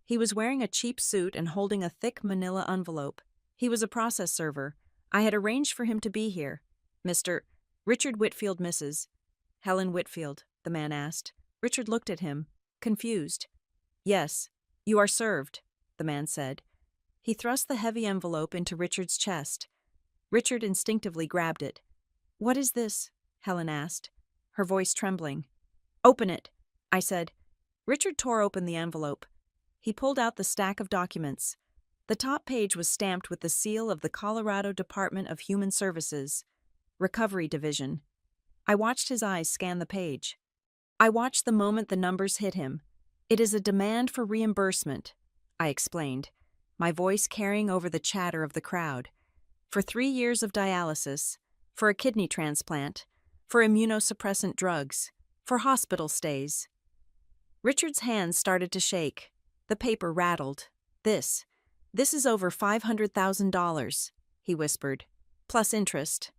He was wearing a cheap suit and holding a thick manila envelope. He was a process server. I had arranged for him to be here. Mr. Richard Whitfield, Mrs. Helen Whitfield, the man asked. Richard looked at him, confused. Yes, you are served, the man said. He thrust the heavy envelope into Richard's chest. Richard instinctively grabbed it. What is this? Helen asked, her voice trembling. Open it, I said. Richard tore open the envelope. He pulled out the stack of documents. The top page was stamped with the seal of the Colorado Department of Human Services, Recovery Division. I watched his eyes scan the page. I watched the moment the numbers hit him. It is a demand for reimbursement, I explained, my voice carrying over the chatter of the crowd. For 3 years of dialysis, for a kidney transplant, for immunosuppressant drugs, for hospital stays. Richard's hands started to shake. The paper rattled. This is over $500,000, he whispered, plus interest.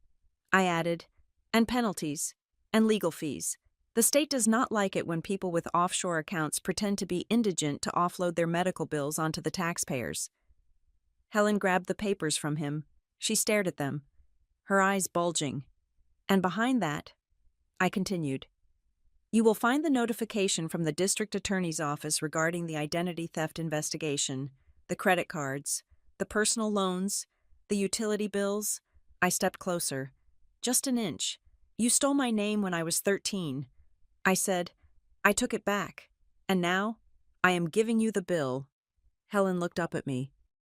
I added, and penalties, and legal fees. The state does not like it when people with offshore accounts pretend to be indigent to offload their medical bills onto the taxpayers. Helen grabbed the papers from him. She stared at them, her eyes bulging. And behind that, I continued, you will find the notification from the district attorney's office regarding the identity theft investigation, the credit cards, the personal loans, the utility bills. I stepped closer. Just an inch. You stole my name when I was 13. I said, I took it back. And now, I am giving you the bill. Helen looked up at me.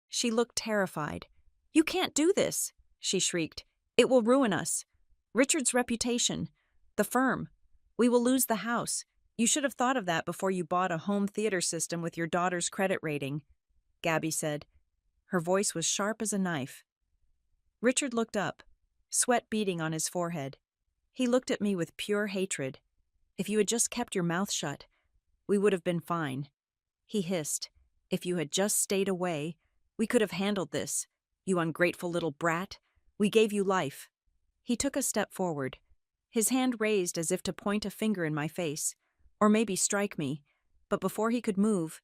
She looked terrified. You can't do this, she shrieked. It will ruin us. Richard's reputation. The firm. We will lose the house. You should have thought of that before you bought a home theater system with your daughter's credit rating, Gabby said. Her voice was sharp as a knife. Richard looked up, sweat beading on his forehead. He looked at me with pure hatred. If you had just kept your mouth shut, we would have been fine. He hissed. If you had just stayed away, we could have handled this. You ungrateful little brat. We gave you life. He took a step forward, his hand raised as if to point a finger in my face, or maybe strike me, but before he could move,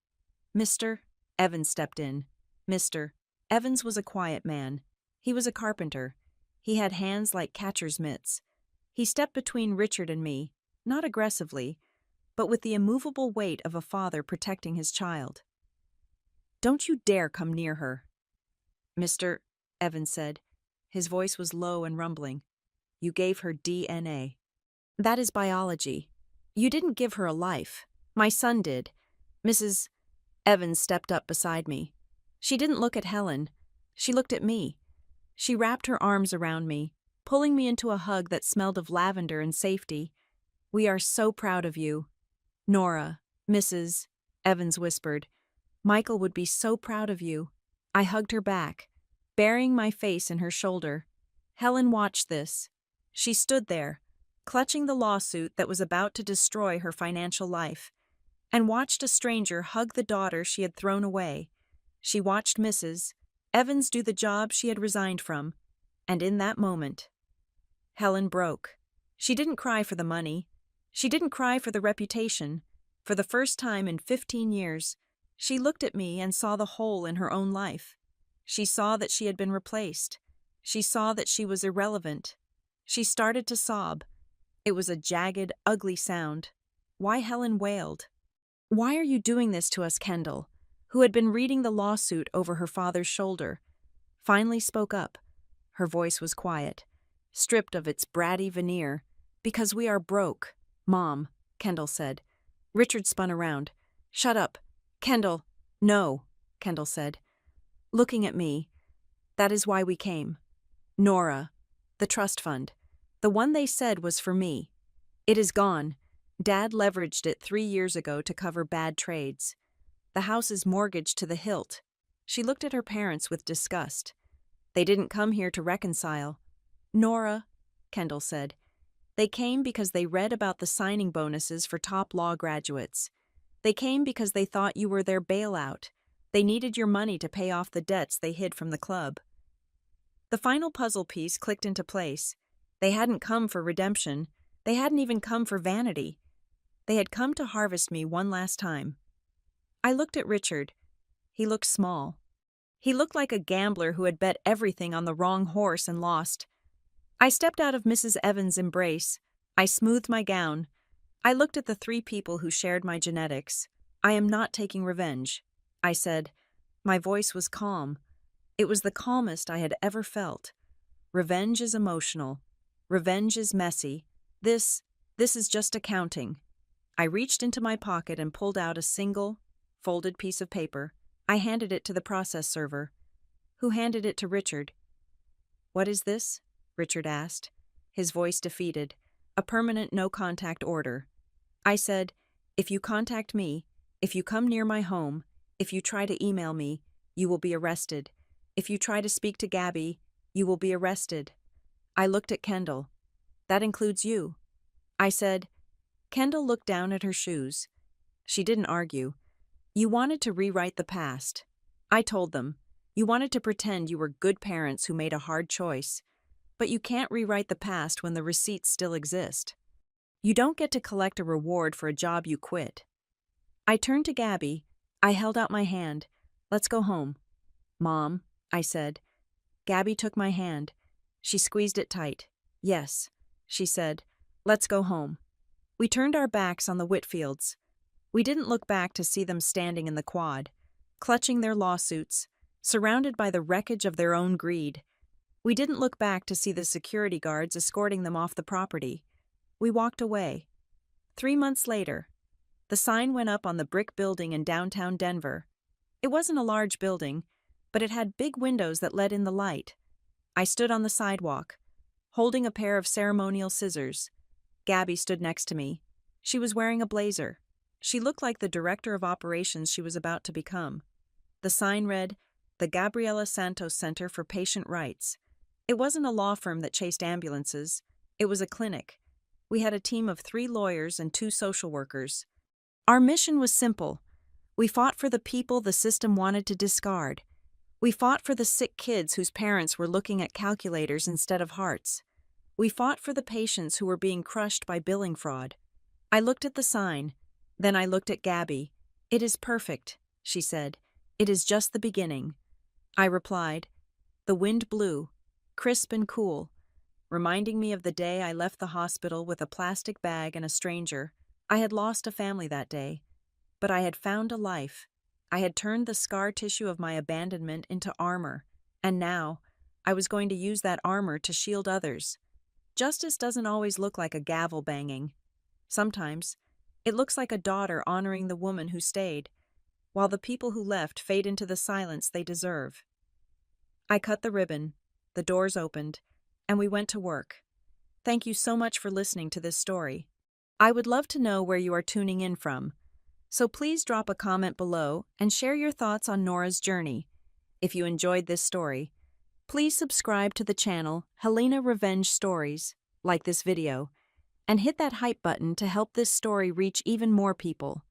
Mr. Evans stepped in. Mr. Evans was a quiet man. He was a carpenter. He had hands like catcher's mitts. He stepped between Richard and me, not aggressively, but with the immovable weight of a father protecting his child. Don't you dare come near her, Mr. Evans said. His voice was low and rumbling. You gave her DNA. That is biology. You didn't give her a life. My son did. Mrs. Evans stepped up beside me. She didn't look at Helen. She looked at me. She wrapped her arms around me, pulling me into a hug that smelled of lavender and safety. We are so proud of you. Nora, Mrs. Evans whispered. Michael would be so proud of you. I hugged her back, burying my face in her shoulder. Helen watched this. She stood there, clutching the lawsuit that was about to destroy her financial life, and watched a stranger hug the daughter she had thrown away. She watched Mrs. Evans do the job she had resigned from, and in that moment, Helen broke. She didn't cry for the money. She didn't cry for the reputation. For the first time in 15 years, she looked at me and saw the hole in her own life. She saw that she had been replaced. She saw that she was irrelevant. She started to sob. It was a jagged, ugly sound. Why Helen wailed. "Why are you doing this to us, Kendall?" Who had been reading the lawsuit over her father's shoulder, finally spoke up. Her voice was quiet, stripped of its bratty veneer. "Because we are broke, Mom," Kendall said. Richard spun around. "Shut up. Kendall." "No," Kendall said, looking at me. "That is why we came. Nora, the trust fund, the one they said was for me. It is gone. Dad leveraged it 3 years ago to cover bad trades. The house is mortgaged to the hilt." She looked at her parents with disgust. "They didn't come here to reconcile." "Nora," Kendall said, "they came because they read about the signing bonuses for top law graduates. They came because they thought you were their bailout. They needed your money to pay off the debts they hid from the club." The final puzzle piece clicked into place. They hadn't come for redemption. They hadn't even come for vanity. They had come to harvest me one last time. I looked at Richard. He looked small. He looked like a gambler who had bet everything on the wrong horse and lost. I stepped out of Mrs. Evans' embrace. I smoothed my gown. I looked at the 3 people who shared my genetics. "I am not taking revenge," I said. My voice was calm. It was the calmest I had ever felt. "Revenge is emotional. Revenge is messy. This is just accounting." I reached into my pocket and pulled out a single, folded piece of paper. I handed it to the process server, who handed it to Richard. "What is this?" Richard asked, his voice defeated. "A permanent no-contact order." I said, "If you contact me, if you come near my home, if you try to email me, you will be arrested. If you try to speak to Gabby, you will be arrested." I looked at Kendall. "That includes you." I said. Kendall looked down at her shoes. She didn't argue. "You wanted to rewrite the past." I told them. "You wanted to pretend you were good parents who made a hard choice. But you can't rewrite the past when the receipts still exist. You don't get to collect a reward for a job you quit." I turned to Gabby. I held out my hand. "Let's go home." "Mom," I said. Gabby took my hand. She squeezed it tight. "Yes," she said. "Let's go home." We turned our backs on the Whitfields. We didn't look back to see them standing in the quad, clutching their lawsuits, surrounded by the wreckage of their own greed. We didn't look back to see the security guards escorting them off the property. We walked away. 3 months later, the sign went up on the brick building in downtown Denver. It wasn't a large building, but it had big windows that let in the light. I stood on the sidewalk, holding a pair of ceremonial scissors. Gabby stood next to me. She was wearing a blazer. She looked like the director of operations she was about to become. The sign read, "The Gabriela Santos Center for Patient Rights." It wasn't a law firm that chased ambulances. It was a clinic. We had a team of 3 lawyers and 2 social workers. Our mission was simple. We fought for the people the system wanted to discard. We fought for the sick kids whose parents were looking at calculators instead of hearts. We fought for the patients who were being crushed by billing fraud. I looked at the sign. Then I looked at Gabby. "It is perfect," she said. "It is just the beginning." I replied. The wind blew, crisp and cool, reminding me of the day I left the hospital with a plastic bag and a stranger. I had lost a family that day, but I had found a life. I had turned the scar tissue of my abandonment into armor, and now I was going to use that armor to shield others. Justice doesn't always look like a gavel banging. Sometimes it looks like a daughter honoring the woman who stayed, while the people who left fade into the silence they deserve. I cut the ribbon, the doors opened, and we went to work. Thank you so much for listening to this story. I would love to know where you are tuning in from. So please drop a comment below and share your thoughts on Nora's journey. If you enjoyed this story, please subscribe to the channel Helena Revenge Stories, like this video, and hit that hype button to help this story reach even more people.